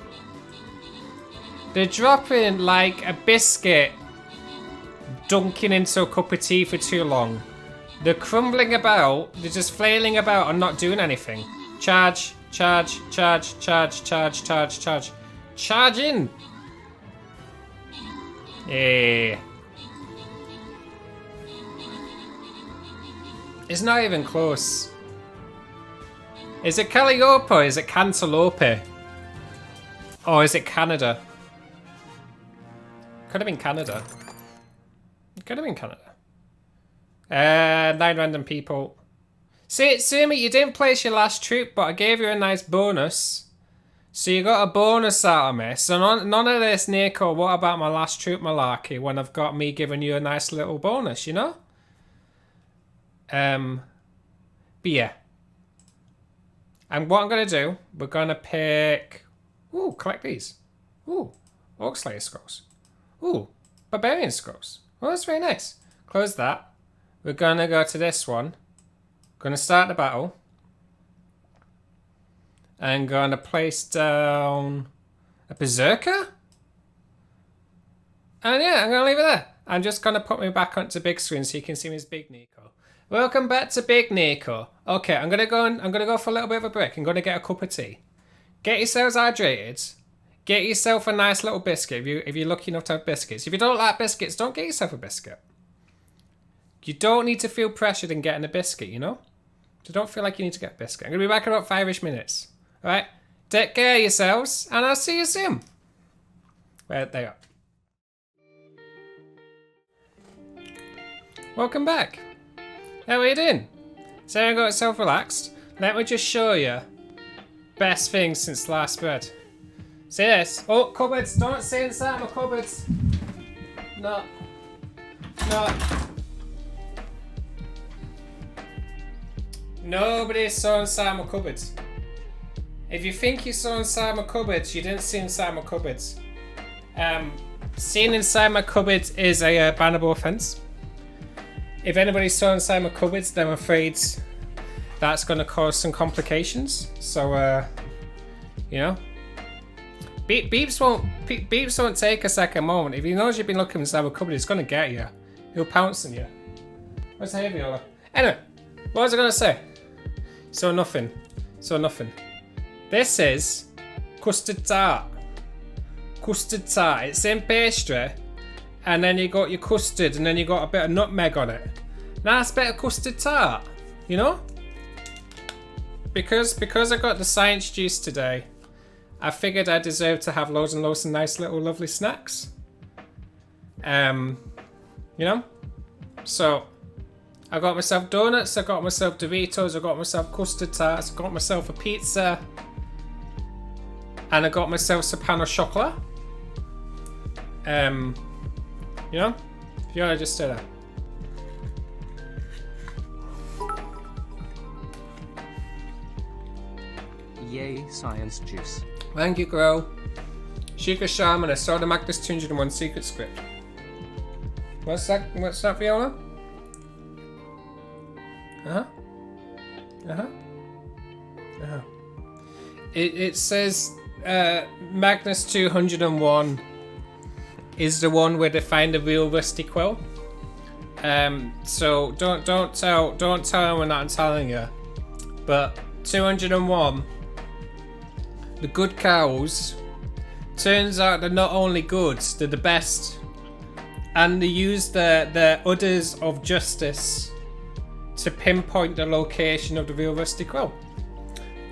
They're dropping like a biscuit dunking into a cup of tea for too long. They're crumbling about. They're just flailing about and not doing anything. Charge, charge, charge, charge, charge, charge, charge. Charge in. Yeah. It's not even close. Is it Calliope or is it Cantaloupe? Or is it Canada? Could have been Canada. It could have been Canada. 9 random people. See, Sumi, you didn't place your last troop, but I gave you a nice bonus. So you got a bonus out of me. So none of this, Nico, what about my last troop malarkey when I've got me giving you a nice little bonus, you know? But yeah. And what I'm going to do, we're going to pick... Ooh, collect these. Ooh, Orc Slayer scrolls. Ooh, Barbarian scrolls. Oh, that's very nice. Close that. We're going to go to this one. Going to start the battle. And going to place down a Berserker. And yeah, I'm going to leave it there. I'm just going to put me back onto big screen so you can see me as Big Nico. Welcome back to Big Nico. Okay, I'm gonna go for a little bit of a break. I'm gonna get a cup of tea. Get yourselves hydrated. Get yourself a nice little biscuit if you're lucky enough to have biscuits. If you don't like biscuits, don't get yourself a biscuit. You don't need to feel pressured in getting a biscuit, you know? So don't feel like you need to get a biscuit. I'm gonna be back in about 5-ish minutes. Alright? Take care of yourselves, and I'll see you soon. Well, there you are. Welcome back. How are you doing? So I got yourself relaxed. Let me just show you best thing since last spread. See this? Oh, cupboards! Don't stay inside my cupboards. No. No. Nobody saw inside my cupboards. If you think you saw inside my cupboards, you didn't see inside my cupboards. Seeing inside my cupboards is a bannable offence. If anybody saw inside my cupboards, then I'm afraid that's going to cause some complications. So, you know, beeps won't take a second moment. If he knows you've been looking inside my cupboard, he's going to get you. He'll pounce on you. What's the Viola? Anyway, what was I going to say? So nothing. This is custard tart. Custard tart. It's in pastry. And then you got your custard, and then you got a bit of nutmeg on it. Nice bit of custard tart, you know? Because I got the science juice today, I figured I deserved to have loads and loads of nice little lovely snacks. You know? So, I got myself donuts, I got myself Doritos, I got myself custard tarts, I got myself a pizza. And I got myself some pan au chocolat. You know? If you wanna just do that. Yay, science juice. Thank you, girl. Sheikah Shaman, I saw the Magnus 201 secret script. What's that? What's that, Viola? It says Magnus 201 is the one where they find the real Rusty Quill. So don't tell anyone that I'm telling you. But 201, the good cows. Turns out they're not only good, they're the best. And they use the udders of justice to pinpoint the location of the real Rusty Quill.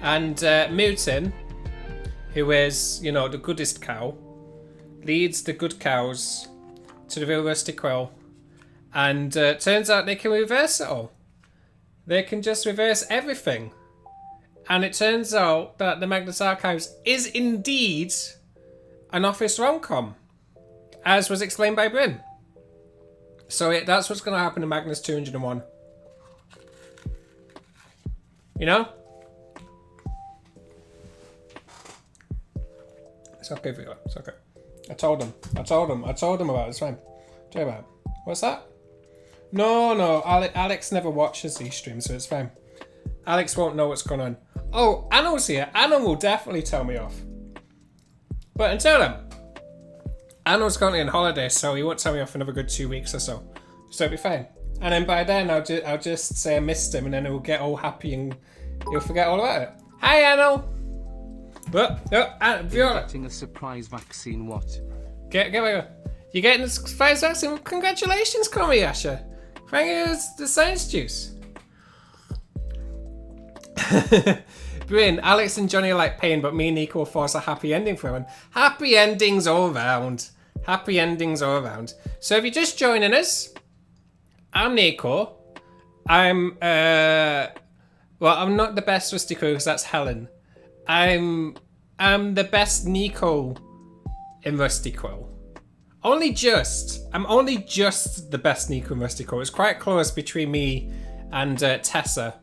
And Mutin, who is, you know, the goodest cow, leads the good cows to the real Rusty Quill. And turns out they can reverse it all. They can just reverse everything. And it turns out that the Magnus Archives is indeed an office rom-com, as was explained by Bryn. So that's what's going to happen in Magnus 201. You know? It's okay for you. It's okay. I told them about it. It's fine. Tell you about it. What's that? No. Alex never watches these streams, so it's fine. Alex won't know what's going on. Oh, Anna's here. Anna will definitely tell me off. But until then, Anna's currently on holiday, so he won't tell me off for another good 2 weeks or so. So it'll be fine. And then by then, I'll just say I missed him, and then he'll get all happy and he'll forget all about it. Hi, Anna. Viola. Getting a surprise vaccine, what? Get You're getting the surprise vaccine. Congratulations, Komayasha. Thank you for the science juice. Bryn, Alex and Johnny are like pain, but me and Nico will force a happy ending for everyone. Happy endings all round. Happy endings all round. So if you're just joining us, I'm Nico. I'm not the best Rusty Quill because that's Helen. I'm the best Nico in Rusty Quill. I'm only just the best Nico in Rusty Quill. It's quite close between me and Tessa.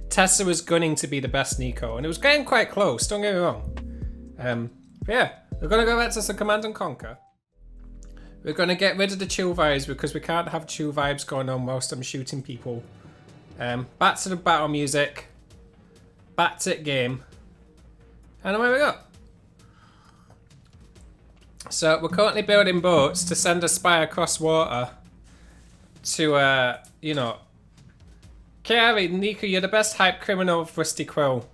Tessa was gunning to be the best Nico, and it was getting quite close, don't get me wrong. Yeah, we're going to go back to some Command and Conquer. We're going to get rid of the chill vibes because we can't have chill vibes going on whilst I'm shooting people. Back to the battle music. Back to the game. And away we go. So we're currently building boats to send a spy across water to, you know, Kiari, Nico, you're the best hype criminal of Rusty Quill.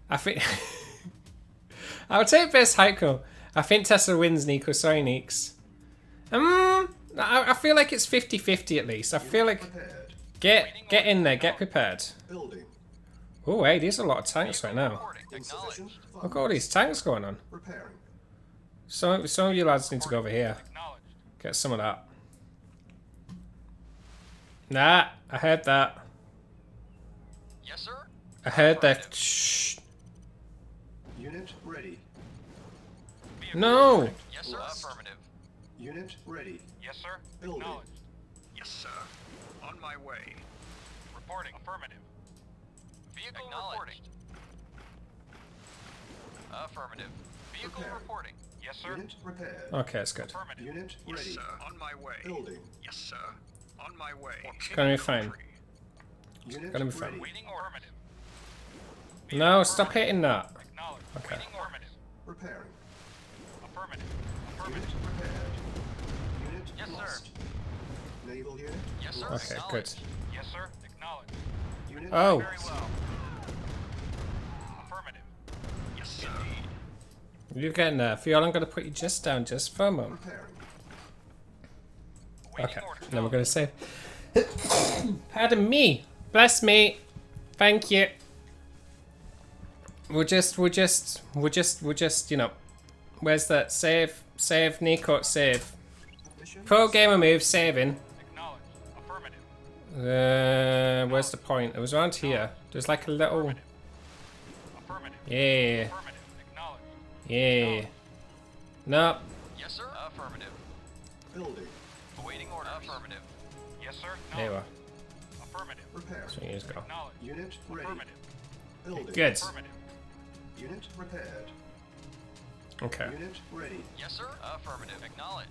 I think... I'll take best hype criminal. I think Tessa wins, Nico. Sorry, Neeks. I feel like it's 50-50 at least. I feel like... Get in there. Get prepared. Building. Oh, hey, there's a lot of tanks right now. Reporting. Insufficient Acknowledged. Look funds. at all these tanks going on. Repairing. Some of you lads need to go over here. Acknowledged. Get some of that. Nah, I heard that. Yes, sir. I heard that. Shh. Unit ready. Vehicle No. reporting. Yes, sir. West. Affirmative. Unit ready. Yes, sir. Building. Acknowledged. Yes, sir. On my way. Reporting. Affirmative. Vehicle reporting. Affirmative. Vehicle Preparing. reporting. Yes, sir. Unit repaired. Okay, that's good. Affirmative. Unit Yes, ready. sir. On my way. Building. Yes, sir. On my way. It's gonna be fine. Unit Gonna be fine. ready. Waiting affirmative. No, stop hitting that. Acknowledged. Okay. Waiting affirmative. Repairing. Affirmative. Unit Affirmative. repaired. Unit Yes, sir. lost. Naval unit Yes, sir. lost. Okay, good. Acknowledged. Yes, sir. Acknowledged. Unit Oh. Very well. Affirmative. Yes, sir. Indeed. You're getting there. Fiona, I'm going to put you just down just for a moment. repairing. Waiting Okay, orders. then we're going to save. Pardon me. Bless me. Thank you. We'll just, you know, where's that? Save, Nico, save. Mission Pro gamer move, saving. Acknowledged. Affirmative. Where's the point? It was around here. There's like a little... Affirmative. Yeah. Affirmative. Acknowledged. Yeah. No. Yes, sir. Affirmative. Building. Awaiting orders. Affirmative. Yes, sir. There you are. Affirmative. Repair. So you just go. Acknowledged. Unit ready. Affirmative. Building. Good. Affirmative. Unit repaired. Okay. Unit ready. Yes, sir. Affirmative. Acknowledged.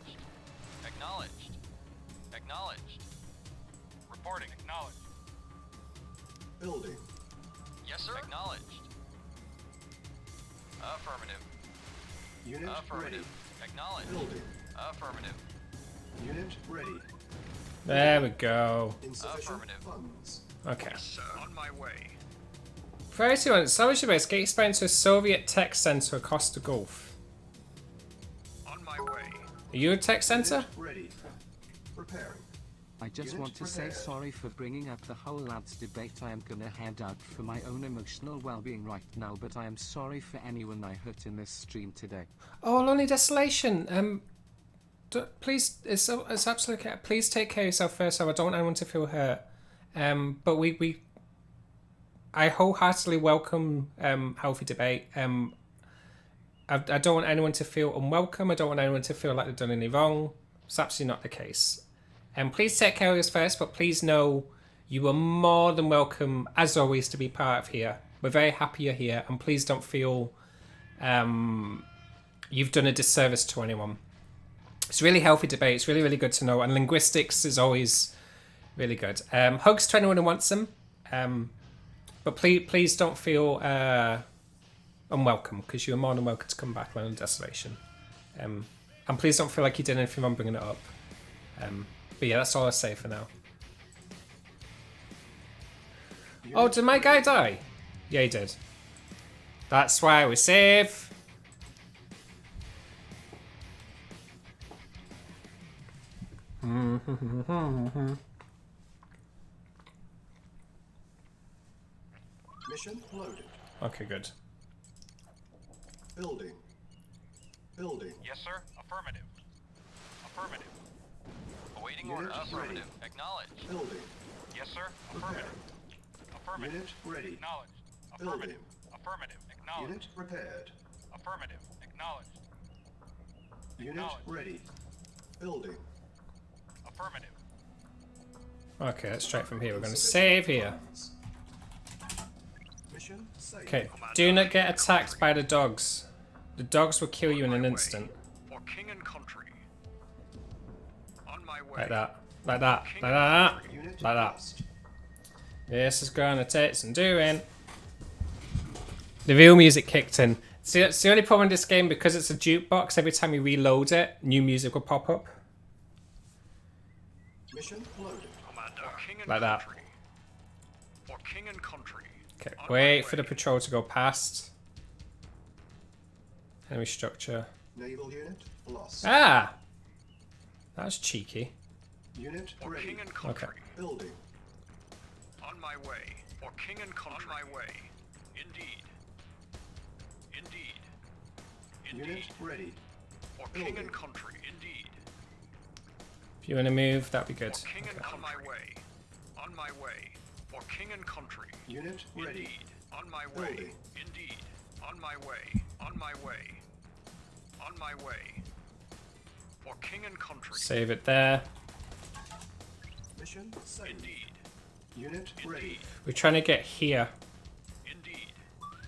Acknowledged. Acknowledged. Reporting. Acknowledged. Building. Yes, sir. Acknowledged. Affirmative. Unit Affirmative. Acknowledged. ready. Building. Affirmative. Unit ready. There we go. Insufficient Affirmative. funds. Okay. Sir. On my way. Priority 1. Salvage your base. Get expanded to a Soviet tech center across the Gulf. On my way. Are you a tech center? Unit ready. Repairing. I just Unit want to say prepared. sorry for bringing up the whole lads debate. I am gonna head out for my own emotional well-being right now, but I am sorry for anyone I hurt in this stream today. Oh, Lonely Desolation. Please, it's absolutely okay. Please take care of yourself first. So I don't want anyone to feel hurt. But I wholeheartedly welcome healthy debate. I don't want anyone to feel unwelcome. I don't want anyone to feel like they've done any wrong. It's absolutely not the case. Please take care of us first, but please know you are more than welcome, as always, to be part of here. We're very happy you're here, and please don't feel you've done a disservice to anyone. It's really healthy debate. It's really, really good to know, and linguistics is always really good. Hugs to anyone who wants them, but please don't feel unwelcome, because you're more than welcome to come back, Lonely Desolation. And please don't feel like you did anything wrong bringing it up. But yeah, that's all I say for now. Oh, did my guy die? Yeah, he did. That's why we're safe. Mission loaded. Okay, good. Building. Building. Yes, sir. Affirmative. Affirmative. Awaiting Unit order. ready. Affirmative. Acknowledged. Building. Yes, sir. Repair. Affirmative. Affirmative. Unit ready. Acknowledged. Building. Affirmative. Affirmative. Acknowledged. Unit repaired. Affirmative. Acknowledged. Unit Acknowledged. ready. Building. Affirmative. Okay, let's straight from here. We're going to save here. Funds. Mission saved. Okay, do not get attacked by the dogs. The dogs will kill you in an instant. For king and country. On my way. Like that. Like that. Like that. Unit Like that. lost. This is going to take some doing. The real music kicked in. See, that's the only problem with this game, because it's a jukebox. Every time you reload it, new music will pop up. Mission loaded. Commander. King and Like that. country. For king and country. Okay, On my wait for the way. patrol to go past. Enemy structure. Naval unit lost. Ah! That's cheeky. Unit For ready. king and country. Building. On my way. For king and country. On my way. Indeed. Indeed. Unit Indeed. ready. For king building. and country. Indeed. If you want to move, that'd be good. For king and country. On my way. On my way. For king and country. Unit ready. Indeed. On my way. Building. Indeed. On my way. On my way. On my way. For king and country. Save it there. Mission saved. Indeed. Unit ready. Indeed. We're trying to get here, Indeed.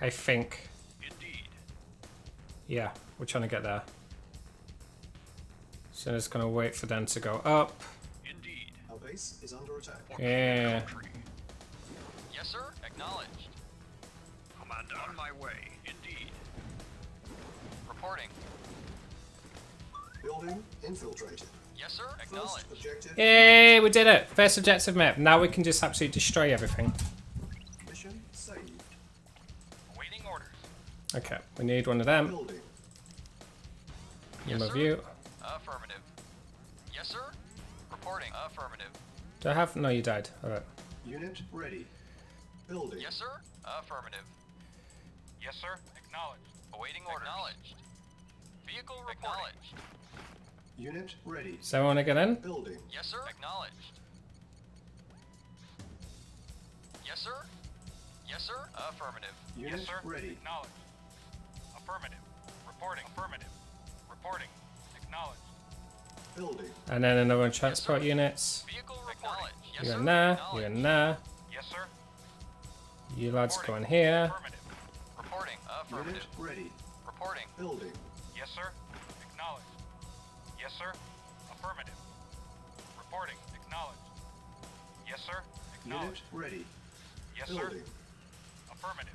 I think. Indeed. Yeah, we're trying to get there. So just gonna wait for them to go up. Indeed. Our base is under attack. For king and Yeah. country. Yes, sir. Acknowledged. Commander. On my way. Indeed. Reporting. Building infiltrated. Yes, sir. First Acknowledged. objective. Yay, we did it! First objective met. Now we can just absolutely destroy everything. Mission saved. Awaiting orders. Okay, we need one of them. Building. Yes, Number sir. view. Affirmative. Yes, sir. Reporting. Affirmative. Do I have? No, you died. Alright. Unit ready. Building. Yes, sir. Affirmative. Yes, sir. Acknowledged. Awaiting orders. Acknowledged. Vehicle acknowledged. Unit ready. Does everyone want to get in? Building. Yes, sir. Acknowledged. Yes, sir. Affirmative. Unit yes, sir. ready. Acknowledged. Affirmative. Reporting. Affirmative. Reporting. Acknowledged. Building. And then another one, transport units. Vehicle reporting. Yes, You sir. in there, you Acknowledged. in there. Yes, sir. You lads go Reporting. in here. Affirmative. Reporting. Affirmative. Unit ready. Reporting. Building. Yes, sir. Acknowledged. Yes, sir. Affirmative. Reporting. Acknowledged. Yes, sir. Unit Acknowledged. ready. Yes, sir. Building. Affirmative.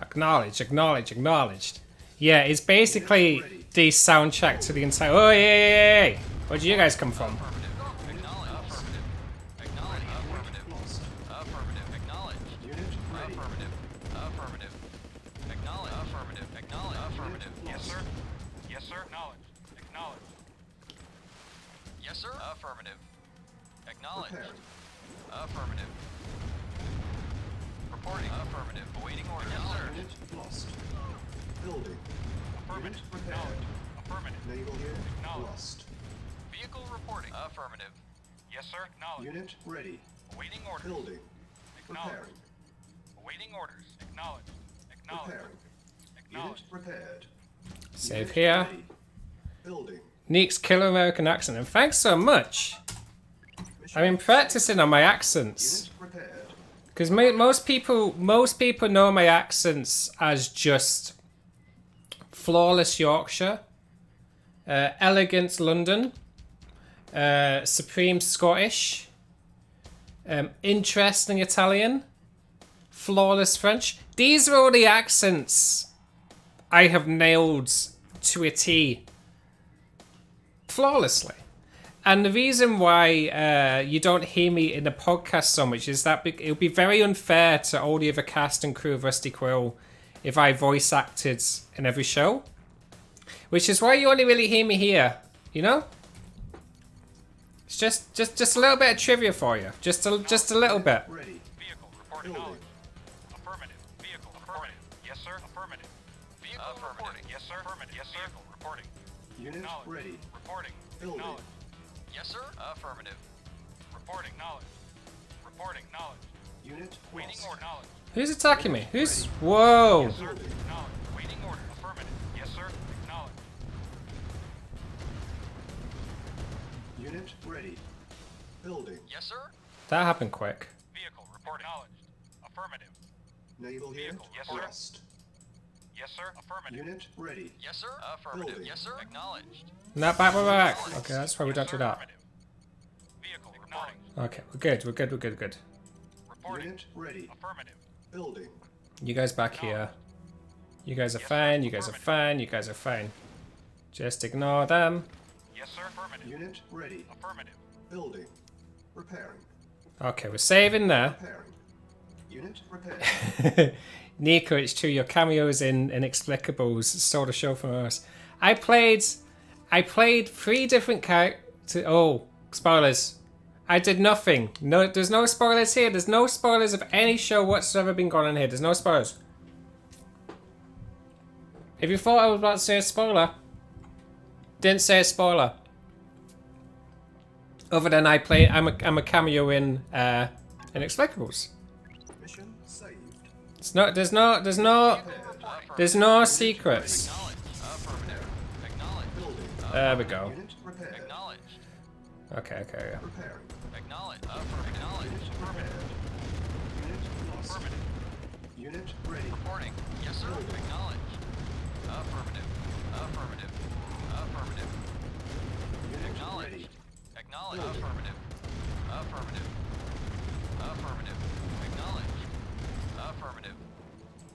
Acknowledged, acknowledged, acknowledged. Yeah, it's basically ready. the soundtrack to the entire. Oh, yeah. Where do you guys come from? Affirmative. Acknowledged. Affirmative. Acknowledged. Affirmative. Lost. Affirmative. Acknowledged. Unit ready. Affirmative. Affirmative. Acknowledge. Affirmative. Acknowledge. Affirmative. Yes, sir. Yes, sir. Acknowledge. Acknowledge. Yes, sir. Affirmative. Acknowledge. Preparing. Affirmative. Reporting. Affirmative. Awaiting order. Yes, sir. Unit lost. Building. Affirmative. Unit prepared. Affirmative. Naval unit Acknowledged. lost. Vehicle reporting. Affirmative. Yes, sir. Acknowledge. Unit ready. Awaiting orders. Building. Acknowledge. Preparing. Awaiting orders. Acknowledge. Acknowledge. Preparing. Acknowledge. Unit prepared. Save Unit here. ready. Building. Neek's killer American accent. And thanks so much. Mission I've been practicing on my accents. Unit prepared. Because most people know my accents as just flawless Yorkshire, elegant London, supreme Scottish, interesting Italian, flawless French. These are all the accents I have nailed to a T flawlessly. And the reason why you don't hear me in the podcast so much is that it would be very unfair to all the other cast and crew of Rusty Quill if I voice acted in every show. Which is why you only really hear me here, you know? It's just a little bit of trivia for you. Just a little bit. Ready. Vehicle reporting. Building. Affirmative. Vehicle affirmative. Yes, sir. Affirmative. Vehicle reporting. Yes, sir. Affirmative. Yes, sir. Vehicle reporting. Unit Acknowledge. ready. Reporting. Building. Acknowledge. Yes, sir. Affirmative. Reporting. Knowledge. Reporting. Knowledge. Unit Waiting lost. or knowledge. Who's attacking me? Who's... Whoa! Yes, sir. Acknowledge. Waiting order. Affirmative. Yes, sir. Acknowledge. Unit ready. Building. Yes, sir. That happened quick. Vehicle reporting. Acknowledged. Affirmative. Naval unit Vehicle. Yes, sir. lost. Yes, sir. Affirmative. Unit ready. Yes, sir. Affirmative. Building. Yes, sir. Acknowledged. No, back. Okay, that's why we don't do that. Affirmative. Vehicle reporting. Okay, we're good. Reporting. Unit ready. Affirmative. Building. You guys back here. You guys are fine, you guys are fine, you guys are fine. Just ignore them. Yes, sir. Affirmative. Unit ready. Affirmative. Building. Repairing. Okay, we're saving there. Repairing. Unit repaired. Nico, it's true, your cameos in Inexplicables stole the show from us. I played 3 different characters. Oh, spoilers. I did nothing. No, there's no spoilers here. There's no spoilers of any show whatsoever been going on here. There's no spoilers. If you thought I was about to say a spoiler, didn't say a spoiler. Other than I'm a cameo in Inexplicables. Mission saved. It's not. There's no secrets. Acknowledged. Affirmative. Acknowledged. Building. There we go. Unit repaired. Acknowledged. Okay, yeah. Repairing. Acknowledged. Affirmative. Acknowledged. Unit repaired. Unit lost. Affirmative. Unit ready. Reporting. Yes, sir. Acknowledged. Affirmative. Affirmative. Affirmative. Unit Acknowledged. ready. Acknowledged. Building. Affirmative. Affirmative. Affirmative. Acknowledged. Affirmative.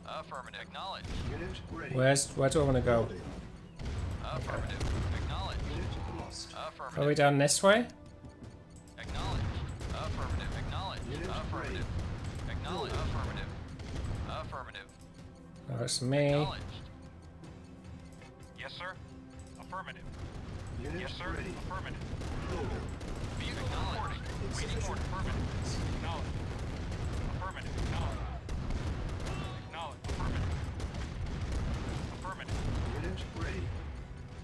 Affirmative. Acknowledged. Unit ready. Where do I want to go? Building. Affirmative. Acknowledged. Unit lost. Are we down this way? Acknowledged. Affirmative. Acknowledged. Unit Affirmative. Acknowledged. Affirmative. Affirmative. That's me. Acknowledged. Yes, sir. Affirmative. Unit Yes, sir. ready. Affirmative. Building. Vehicle reporting. Waiting order. Affirmative. Acknowledged. Affirmative. Acknowledged. Acknowledged. Affirmative. Affirmative. Unit ready.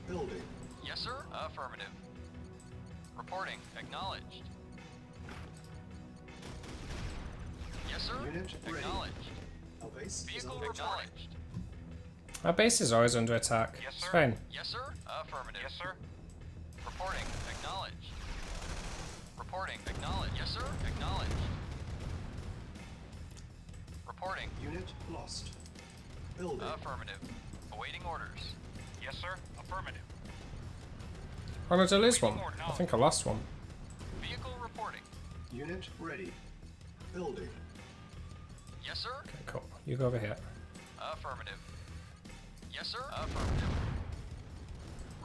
Building. Yes, sir. Affirmative. Reporting. Acknowledged. Yes, sir. Unit ready. Acknowledged. Our base is Vehicle under attack. acknowledged. Our base is always under attack. Yes, It's sir. fine. Yes, sir. Affirmative. Yes, sir. Reporting. Acknowledged. Reporting. Acknowledged. Yes, sir. Acknowledged. Reporting. Unit lost. Building. Affirmative. Awaiting orders. Yes, sir. Affirmative. Oh, did I lose one? I think I lost one. Vehicle reporting. Unit ready. Building. Yes, sir. Okay, cool. You go over here. Affirmative. Yes, sir. Affirmative.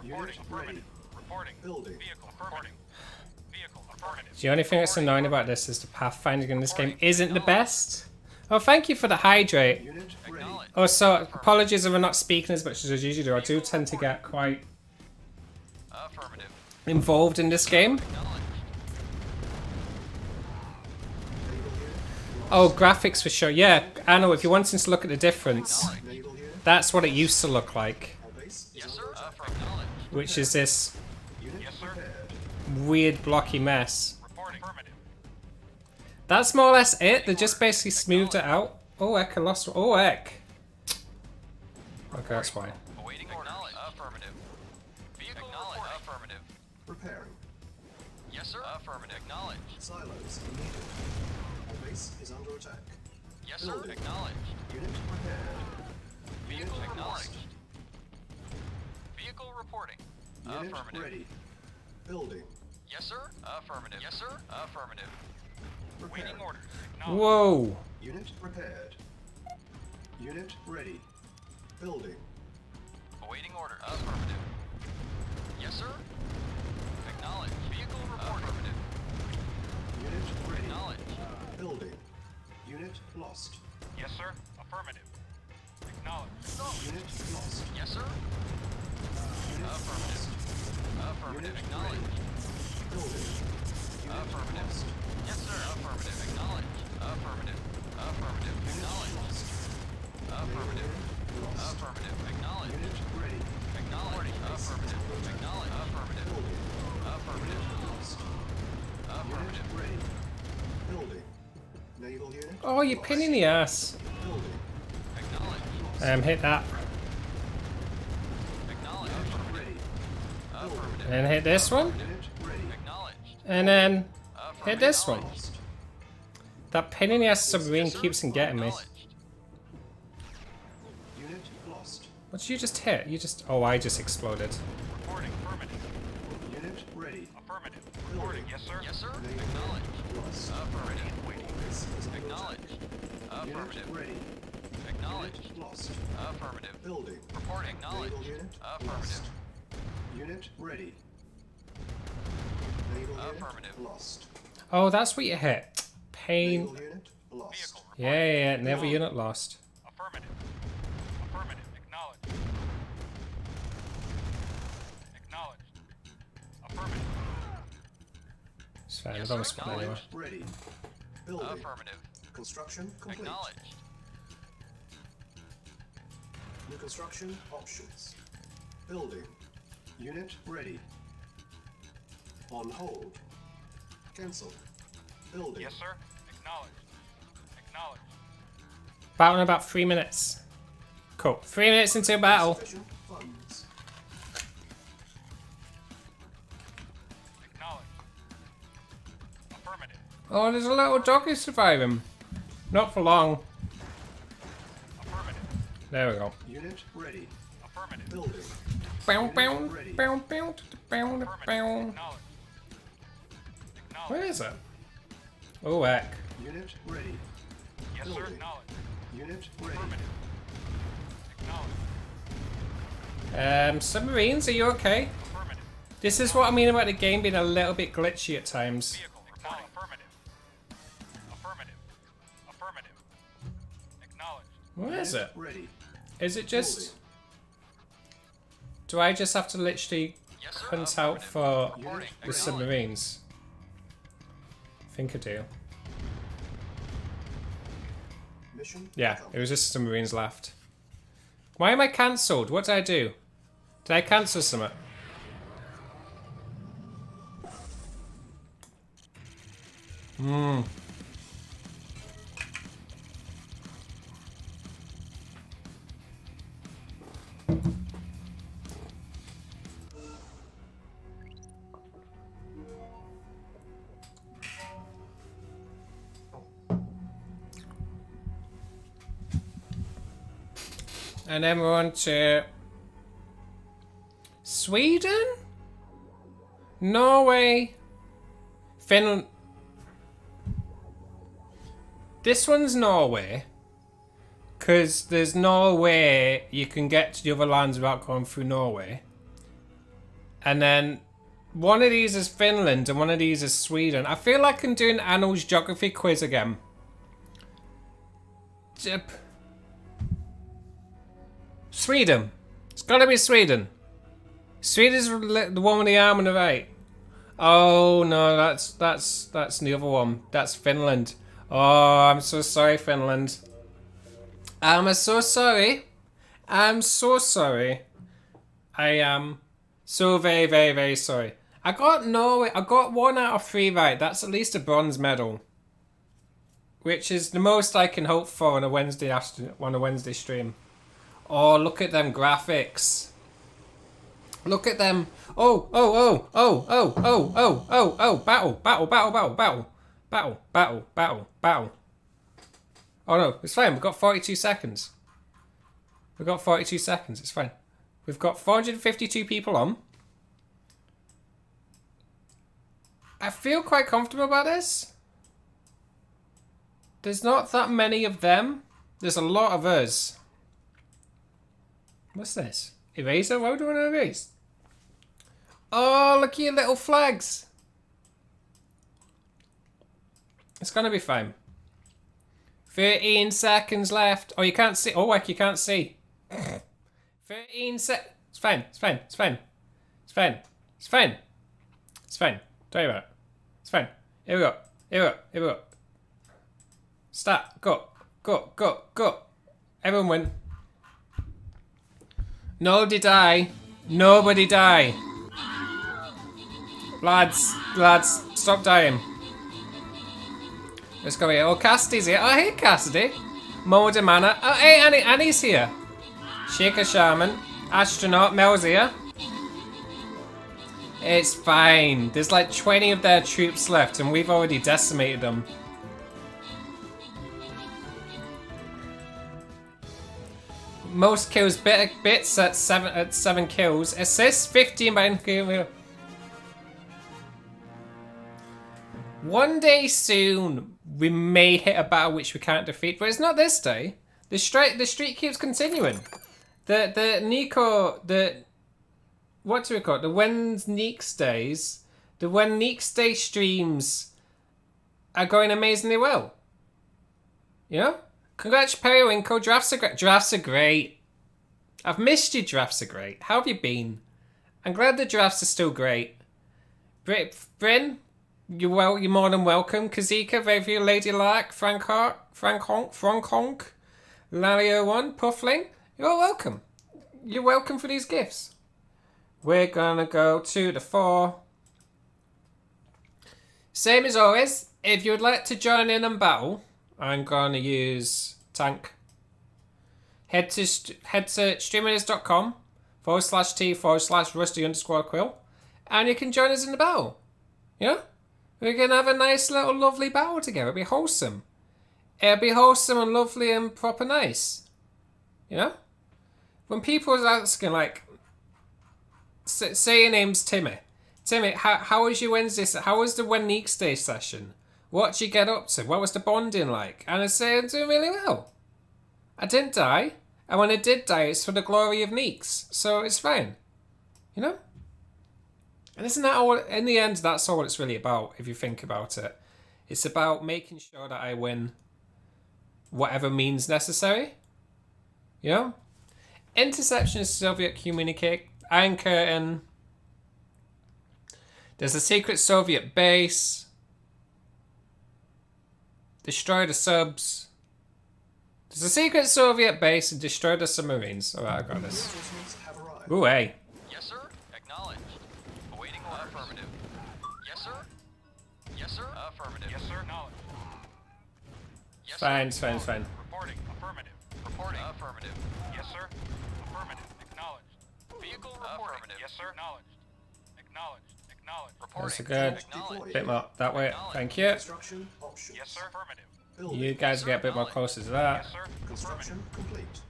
Unit Reporting. ready. Affirmative. Reporting. Building. Vehicle affirmative. Vehicle affirmative. The only thing that's annoying about this is the pathfinding in this game isn't the best. Oh, thank you for the hydrate. Unit ready. Acknowledged. Oh, so apologies if I'm not speaking as much as I usually do. I do tend to get quite Affirmative. involved in this game. Acknowledged. Oh, graphics for sure. Yeah, I know. If you're wanting to look at the difference, Naval unit. that's what it used to look like. Our base is Yes, under sir. attack. Acknowledged. Which is this Unit Yes, sir. prepared. weird blocky mess. Reporting. Affirmative. That's more or less it. They just basically smoothed it out. Oh, heck, I lost one. Oh, heck. Okay, that's why. Awaiting acknowledged. Affirmative. Vehicle acknowledged. Affirmative. Preparing. Yes, sir. Affirmative. Acknowledged. Silos needed. Our base is under attack. Yes, sir. Building. Acknowledged. Unit prepared. Vehicle Unit acknowledged. lost. Vehicle reporting. Unit Affirmative. ready. Building. Yes, sir. Affirmative. Yes, sir. Affirmative. Preparing. Waiting orders. Acknowledged. Whoa. Unit prepared. Unit ready. Building. Awaiting orders. Affirmative. Yes, sir. Acknowledged. Vehicle reporting. Affirmative. Unit ready. Acknowledged. Building. Unit lost. Yes, sir. Affirmative. Acknowledged. Unit lost. Yes, sir. Unit Affirmative. Affirmative. Unit Acknowledged. Building. Unit Affirmative. lost. Yes, sir. Affirmative. Acknowledged. Affirmative. Affirmative. Unit Acknowledged. lost. Affirmative. Lost. Affirmative. Acknowledged. Unit ready. Acknowledged. Affirmative. Acknowledged. Affirmative. Building. Affirmative. Lost. Affirmative. Unit ready. Building. Naval unit. Oh, you lost. pin in the ass. Building. Acknowledged. Hit that. Acknowledged. Ready. Affirmative. And hit this one. Unit ready. Acknowledged. And then hit Affirmative. this one. Lost. That pin in the ass submarine Yes, sir. keeps on getting me. Acknowledged. Unit lost. What did you just hit? You just... Oh, I just exploded. Reporting. Affirmative. Unit ready. Affirmative. Reporting. Yes, sir. Yes, sir. Naval Acknowledged. unit lost. Affirmative. Base is under Acknowledged. attack. Unit Affirmative. ready. Acknowledged. Unit lost. Affirmative. Building. Reporting. Acknowledged. Naval unit Affirmative. lost. Unit ready. Naval Affirmative. unit lost. Oh, that's what you hit. Pain. Naval unit lost. Vehicle. Yeah, yeah, yeah. Never unit lost. Affirmative. Affirmative. Acknowledged. Acknowledged. Affirmative. It's fine. Yes, I've sir. almost split anyway. Unit ready. Building. Affirmative. Construction complete. Acknowledged. New construction options. Building. Unit ready. On hold. Cancel. Building. Yes, sir. Acknowledged. Acknowledged. Battle in about 3 minutes. Cool. 3 minutes into battle. Sufficient funds. Acknowledged. Affirmative. Oh, there's a little doggy surviving. Not for long. Affirmative. There we go. Unit ready. Affirmative. Building. Bow, bow, bow, bow, bow, bow. Acknowledged. Where is it? Oh, heck. Unit ready. Yes, sir. Building. Acknowledged. Unit ready. Affirmative. Acknowledged. Submarines, are you okay? Affirmative. This is what I mean about the game being a little bit glitchy at times. Vehicle. Acknowledged. Affirmative. Affirmative. Affirmative. Acknowledged. Where is it? Ready. Is it just... Do I just have to literally Yes, sir. hunt out for Reporting. the Acknowledged. submarines? I think I do. Mission. Yeah, accomplished. it was just submarines left. Why am I cancelled? What did I do? Did I cancel something? And then we're on to Sweden, Norway, Finland. This one's Norway, because there's no way you can get to the other lands without going through Norway. And then one of these is Finland and one of these is Sweden. I feel like I'm doing Annal's geography quiz again. Sweden. It's gotta be Sweden. Sweden's the one with the arm on the right. Oh no, that's the other one. That's Finland. Oh, I'm so sorry, Finland. I'm so sorry. I'm so sorry. I am so very, very, very sorry. I got Norway. I got 1 out of 3 right. That's at least a bronze medal, which is the most I can hope for on a Wednesday stream. Oh, look at them graphics. Look at them. Oh, battle. Oh no, it's fine. We've got 42 seconds. It's fine. We've got 452 people on. I feel quite comfortable about this. There's not that many of them. There's a lot of us. What's this? Eraser? Why do I want to erase? Oh, look at your little flags. It's gonna be fine. 13 seconds left. Oh, you can't see. Oh, like you can't see. 13 sec. It's fine. Don't worry about it. It's fine. Here we go. Start. Go. Everyone win. Nobody die. Lads, stop dying. Let's go here. Oh, Cassidy's here. Oh, hey, Cassidy. Moda Mana. Oh, hey, Annie's here. Shaker Shaman. Astronaut. Mel's here. It's fine. There's like 20 of their troops left, and we've already decimated them. Most kills, bits at 7 kills. Assists 15 by one day soon we may hit a battle which we can't defeat, but it's not this day. The streak keeps continuing. What do we call it? The When Neeks days. The When Neeks Day streams are going amazingly well. You know? Congrats, Periwinkle. Drafts are great. I've missed you, drafts are great. How have you been? I'm glad the drafts are still great. Bryn, you're more than welcome. Kazika, Vavia, Lady Lark, Frank Honk, Lario1, Puffling. You're all welcome. You're welcome for these gifts. We're gonna go to the 4. Same as always, if you would like to join in and battle, I'm gonna use tank. Head to streamers.com/t/Rusty_Quill, and you can join us in the battle. You know? We're gonna have a nice little lovely battle together. It'll be wholesome. It'll be wholesome and lovely and proper nice. You know? When people are asking, like, say your name's Timmy. Timmy, how was your Wednesday? How was the When Neeks Day session? What did you get up to? What was the bonding like? And I say I'm doing really well. I didn't die. And when I did die, it's for the glory of Neeks. So it's fine. You know? And isn't that all? In the end, that's all it's really about, if you think about it. It's about making sure that I win whatever means necessary. You know? Interception of Soviet communicate. Iron Curtain. There's a secret Soviet base. Destroy the subs. There's a secret Soviet base and destroy the submarines. Alright, I got this. Ooh, hey. Yes, sir. Acknowledged. Awaiting order. Affirmative. Yes, sir. Yes, sir. Affirmative. Yes, sir. Acknowledged. Yes, Fine, sir. it's fine. Reporting. Affirmative. Reporting. Affirmative. Yes, sir. Affirmative. Acknowledged. Vehicle reporting. Affirmative. Yes, sir. Acknowledged. Reporting. That's a good. Acknowledged. Bit more that way. Thank you. Construction options. Yes, sir. Affirmative. Building. You guys get a bit more closer to that. Yes, sir. Construction complete.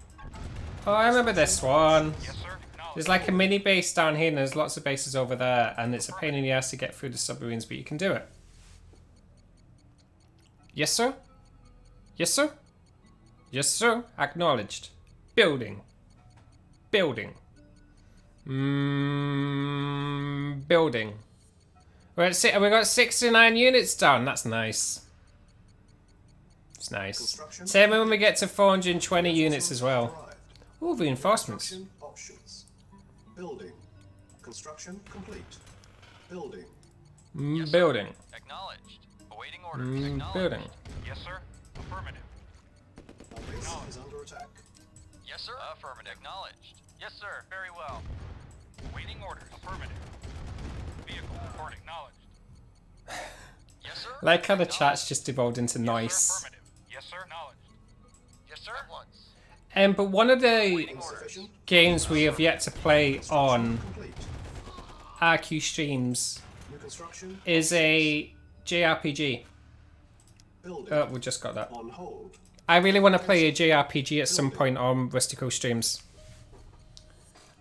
Oh, I remember this one. Yes, sir. Acknowledged. There's like a mini base down here and there's lots of bases over there and it's a pain in the ass to get through the submarines, but you can do it. Yes, sir? Yes, sir? Yes, sir. Acknowledged. Building. Building. Building. We're at we got 69 units done. That's nice. It's nice. Construction. Same when we get to 420 units as well. Arrived. Ooh, reinforcements. Construction options. Building. Construction complete. Building. Building. Acknowledged. Awaiting orders. Acknowledged. Building. Yes, sir. Affirmative. Our base is under attack. Yes, sir. Affirmative. Acknowledged. Yes, sir. Very well. Awaiting orders. Affirmative. Vehicle report acknowledged. Yes, sir. Like how the chat's just evolved into Yes, sir. nice. Affirmative. Yes, sir. Acknowledged. Yes, sir. At once. But one of the Insufficient. games we have yet to play on Complete. RQ streams New construction is a JRPG. building Oh, we just got that. on hold. I really want to play a JRPG at some point on Rusty Quill streams.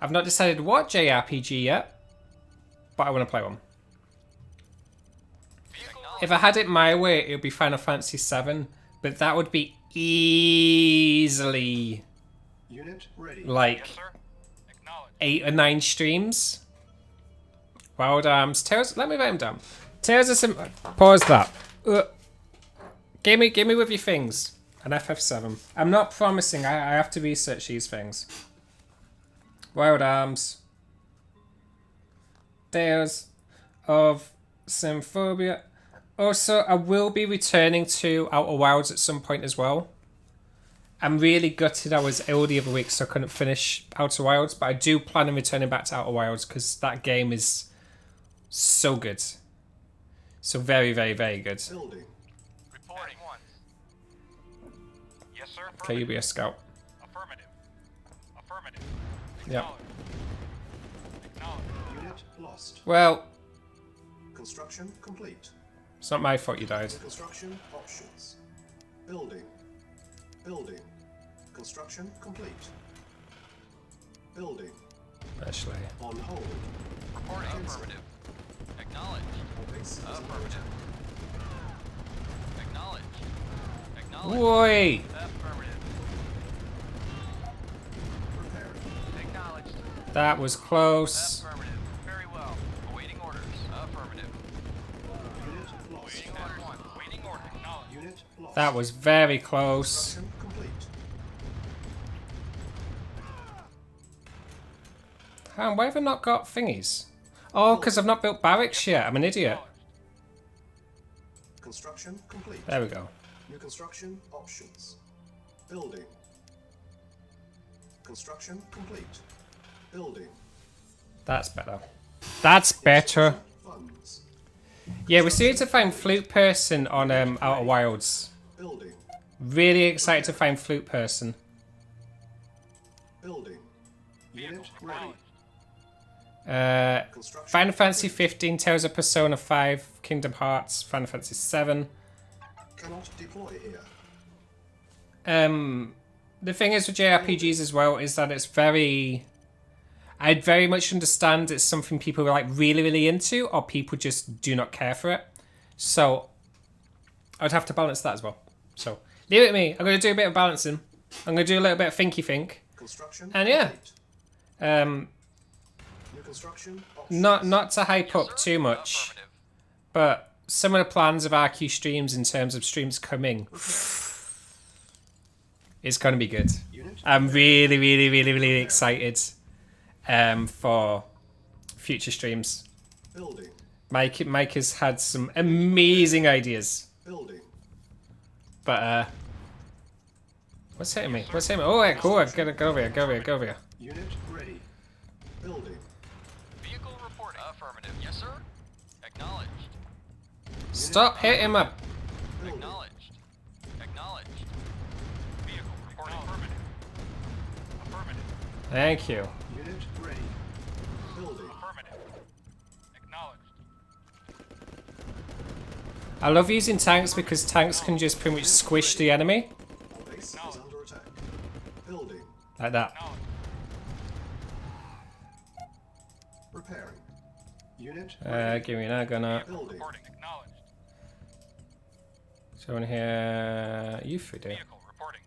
I've not decided what JRPG yet, but I want to play one. If I had it my way, it would be Final Fantasy VII, but that would be easily Unit ready. like Yes, sir. Acknowledged. 8 or 9 streams. Wild Arms. Tales. Let me write them down. Tales of some. Pause that. Give me with your things. An FF7. I'm not promising. I have to research these things. Wild Arms. Tales of Symphoria. Also, I will be returning to Outer Wilds at some point as well. I'm really gutted I was ill the other week, so I couldn't finish Outer Wilds, but I do plan on returning back to Outer Wilds because that game is so good. So very, very, very good. Building. Reporting. At once. Yes, sir. Okay, you be a scout. Affirmative. Affirmative. Yep. Acknowledged. Unit lost. Well, Construction complete. it's not my fault you died. New construction options. Building. Building. Construction complete. Building. Actually. On hold. Reporting. Affirmative. Acknowledged. Our base is under Affirmative. attack. Acknowledged. Acknowledged. Wait. Affirmative. Preparing. Acknowledged. That was close. Affirmative. Very well. Awaiting orders. Affirmative. Unit lost. Waiting orders. Waiting order. Acknowledged. Unit lost. That was very close. Construction complete. Why have I not got thingies? Oh, because I've not built barracks yet. I'm an idiot. Construction complete. There we go. New construction options. Building. Construction complete. Building. That's better. That's better. Funds. Yeah, we still need to find Flute Person on Outer Wilds. Building. Really excited to find Flute Person. Building. Unit ready. Construction. Final Fantasy 15, Tales of Persona 5, Kingdom Hearts, Final Fantasy 7. Cannot deploy here. The thing is with JRPGs as well is that it's very... I very much understand it's something people are like really, really into, or people just do not care for it. So I'd have to balance that as well. So leave it to me. I'm going to do a bit of balancing. I'm going to do a little bit of thinky think. Construction And yeah. complete. New construction options. Not to hype up too much, Affirmative. but some of the plans of RQ streams in terms of streams coming, it's going to be good. Unit I'm really, really, really, really excited for future streams. building. Mike has had some amazing ideas, Building. but what's hitting me? What's hitting me? Oh, yeah, cool. Go over here. Go over here. Go over here. Unit ready. Building. Vehicle reporting. Affirmative. Yes, sir. Acknowledged. Stop hitting me. Building. Acknowledged. Acknowledged. Vehicle reporting. Affirmative. Affirmative. Thank you. Unit ready. Building. Affirmative. Acknowledged. I love using tanks because tanks can just pretty much squish the enemy. Our base is under attack. Building. Like that. Acknowledged. Repairing. Unit Give me an gonna. building. Reporting. Acknowledged. So in here, you three do. Vehicle reporting.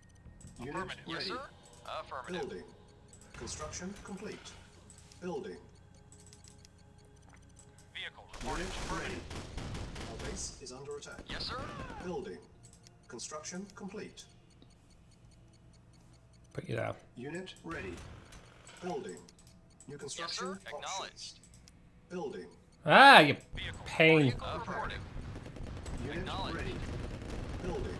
Unit Affirmative. Yes, ready. sir. Affirmative. Building. Construction complete. Building. Vehicle reporting. Unit ready. Affirmative. Our base is under attack. Yes, sir. Building. Construction complete. Put you down. Unit ready. Building. New Yes, construction sir. options. Acknowledged. Building. Ah, you Vehicle pain. reporting. Affirmative. Unit Acknowledged. ready. Building.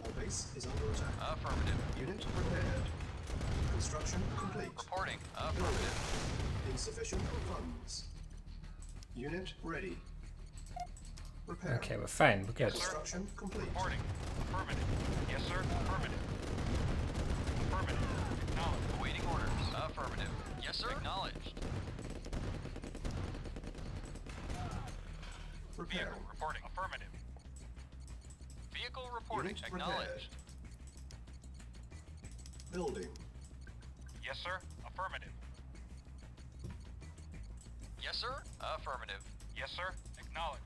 Our base is under attack. Affirmative. Unit repaired. Construction complete. Reporting. Building. Affirmative. Insufficient funds. Unit ready. Repair. Okay, we're fine. We're good. Construction complete. Reporting. Affirmative. Yes, sir. Affirmative. Affirmative. Acknowledged. Awaiting orders. Affirmative. Yes, sir. Acknowledged. Repair. Vehicle reporting. Affirmative. Vehicle reporting. Unit Acknowledged. Building. Yes, sir. Affirmative. Yes, sir. Affirmative. Yes, sir. Acknowledged.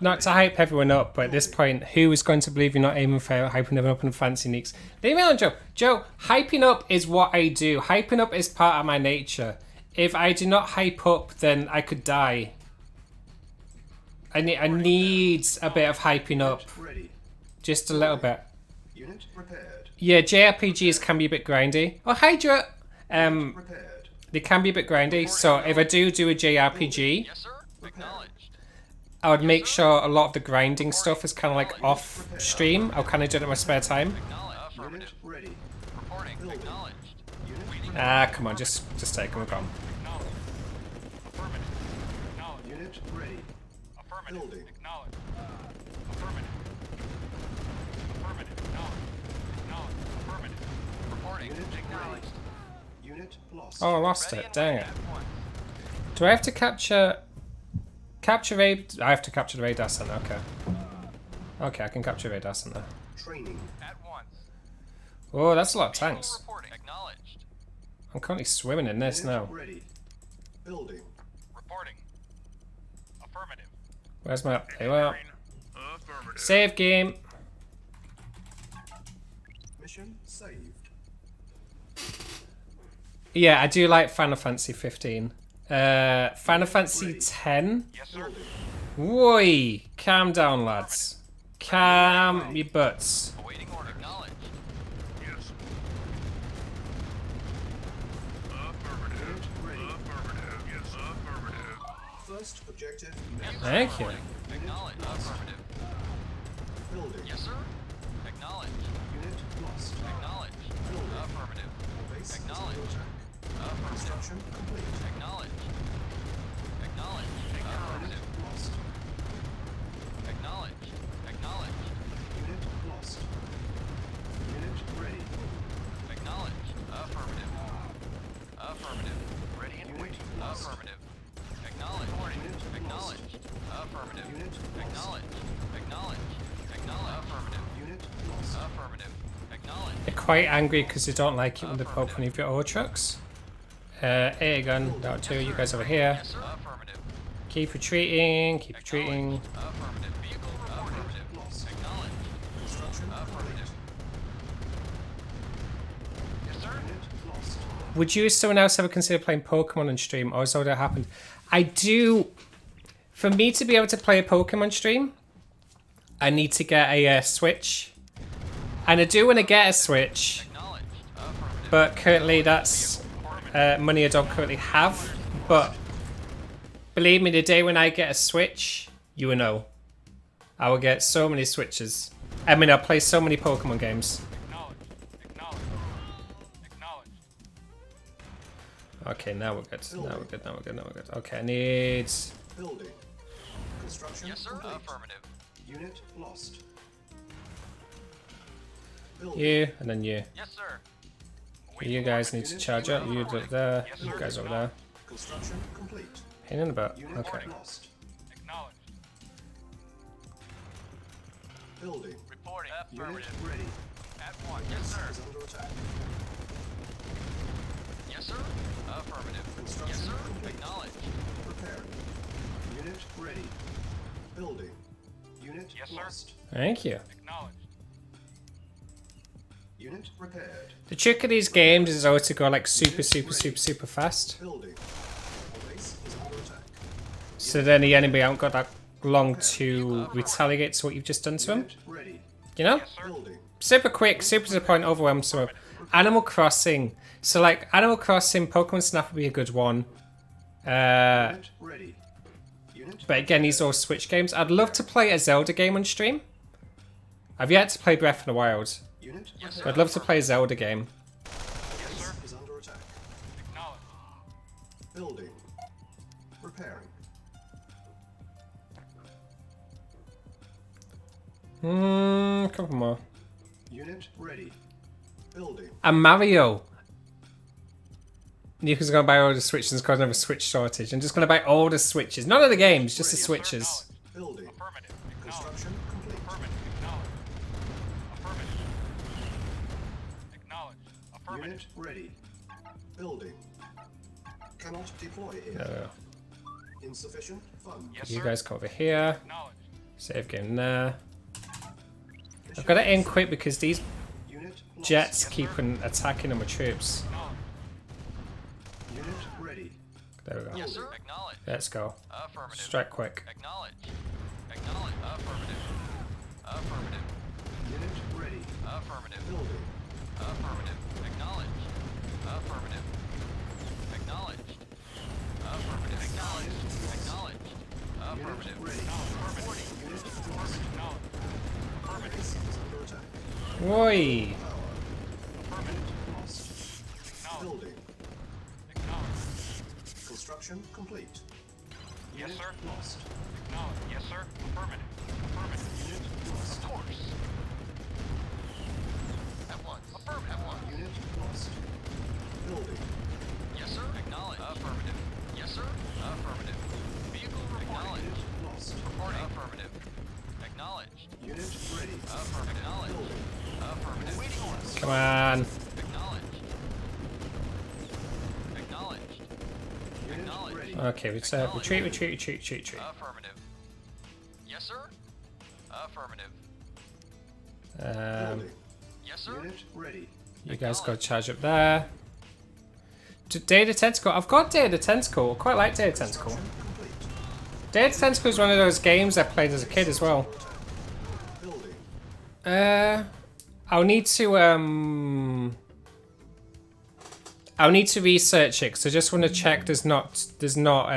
Not to hype everyone up, but at this point, who is going to believe you're not aiming for hyping everyone up in fancy nicks? Leave me alone, Joe. Joe, hyping up is what I do. Hyping up is part of my nature. If I do not hype up, then I could die. I need a bit of hyping up. Ready. Just a little bit. Unit repaired. Yeah, JRPGs can be a bit grindy. Oh, Hydra! Repaired. They can be a bit grindy, so if I do a JRPG, Yes, sir. Acknowledged. I would make sure a lot of the grinding stuff is kind of like off stream. I'll kind of do it in my spare time. Acknowledged. Unit Affirmative. ready. Reporting. Acknowledged. Unit Ah, come on, just take them, we're gone. Acknowledged. Affirmative. Acknowledged. unit ready. Affirmative. Building. Acknowledged. Affirmative. Affirmative. Acknowledged. Acknowledged. Affirmative. Reporting. Unit Acknowledged. Unit lost. Oh, I lost Ready it, and dang waiting it. at once. Do I have to capture raid? I have to capture the radar center, okay. Okay, I can capture the radar center. Training. At once. Oh, that's a lot of Vehicle tanks. reporting. Acknowledged. I'm currently swimming in this Unit now. ready. Building. Reporting. Affirmative. Where's my... There you are. Affirmative. Save game. Mission saved. Yeah, I do like Final Fantasy 15. Final Fantasy 10. Yes, sir. Woi, calm down, lads. Calm your butts. Awaiting order. Acknowledged. Yes. Affirmative. Unit ready. Affirmative. Yes. Affirmative. First objective. Thank you. Acknowledged. Affirmative. Building. Yes, sir. Acknowledged. Unit lost. Acknowledged. Building. Affirmative. Our base is under Acknowledged. attack. Affirmative. Construction complete. Acknowledged. Acknowledged. Affirmative. Unit lost. Acknowledged. Acknowledged. Unit lost. Unit ready. Acknowledged. Affirmative. Affirmative. Ready and Unit waiting. lost. Affirmative. Acknowledged. Unit Acknowledged. Affirmative. Unit lost. Acknowledged. Acknowledged. Acknowledged. Affirmative. Unit lost. Affirmative. Acknowledged. They're quite angry because they don't like it when they poke one of your ore trucks. A gun, down two, you guys over here. Yes, sir. Affirmative. Keep retreating, keep retreating. Affirmative. Vehicle affirmative. Lost. Acknowledged. Construction Affirmative. complete. Yes, sir. Unit lost. Would you or someone else ever consider playing Pokemon on stream, or has that happened? I do. For me to be able to play a Pokemon stream, I need to get a Switch. And I do want to get a Switch, Acknowledged. Affirmative. but currently that's money I don't currently have. But believe me, the day when I get a Switch, you will know. I will get so many Switches. I mean, I'll play so many Pokemon games. Acknowledged. Acknowledged. Acknowledged. Okay, now we're good. Now we're good. Now we're good. Now we're good. Okay, I need Building. Construction Yes, sir. complete. Affirmative. Unit lost. Building. you and then you. Yes, sir. You guys need to charge up. You do it there. You guys over there. Construction complete. Pain in the butt. Unit Okay. lost. Acknowledged. Building. Reporting. Unit Affirmative. ready. At once. Yes, sir. Is under attack. Acknowledged. Repairing. Unit ready. Building. Unit Yes, sir. lost. Thank you. Acknowledged. Unit repaired. The trick of these games is always to go like super fast. Building. Our base is under attack. So then the enemy haven't got that long to retaliate to what you've just done to them. Unit ready. You know? Yes, sir. Building. Super quick, super to the point, overwhelmed. So Animal Crossing. So like Animal Crossing, Pokemon Snap would be a good one. Unit ready. Unit But again, these are all Switch games. I'd love to play a Zelda game on stream. I've yet to play Breath of the Wild. Unit Yes, But sir. I'd love to play a Zelda game. Yes, sir. is under attack. Acknowledged. Building. Repairing. Couple more. Unit ready. Building. And Mario. Nico's gonna buy all the Switches and cause another Switch shortage. I'm just gonna buy all the Switches. None of the games, just the Yes, sir. Switches. Acknowledged. Building. Affirmative. Acknowledged. Construction complete. Affirmative. Acknowledged. Affirmative. Acknowledged. Affirmative. Unit ready. Building. Cannot deploy here. No. Insufficient funds. Yes, You sir. guys come over here. Acknowledged. Save game there. I've got to aim quick because these Unit lost. jets keep on attacking them with troops. Acknowledged. Unit ready. There we go. Yes, sir. Acknowledged. Let's go. Affirmative. Strike quick. Acknowledged. Acknowledged. Affirmative. Affirmative. Unit ready. Affirmative. Building. Affirmative. Acknowledged. Affirmative. Acknowledged. Affirmative. Acknowledged. Acknowledged. Affirmative. Unit ready. Reporting. Unit lost. Acknowledged. Affirmative. Base is under attack. Oi! Power. Affirmative. Lost. Acknowledged. Building. Acknowledged. Construction complete. Yes, Unit sir. lost. Acknowledged. Yes, sir. Affirmative. Affirmative. Unit lost. Of course. At once. Affirmative. At once. Unit lost. Building. Yes, sir. Acknowledged. Affirmative. Yes, sir. Affirmative. Vehicle reporting. Unit lost. Reporting. Affirmative. Acknowledged. Unit ready. Affirmative. Acknowledged. Building. Affirmative. Waiting orders. Come on. Acknowledged. Acknowledged. Unit Acknowledged. ready. Okay, retreat. Affirmative. Yes, sir. Affirmative. Building. Yes, sir. Unit ready. You guys go charge up there. Day of the Tentacle. I've got Day of the Tentacle. I quite like Day of the Tentacle. Complete. Day of the Tentacle is one of those games I played as a kid as well. Building. I'll need to research it because I just want to check there's not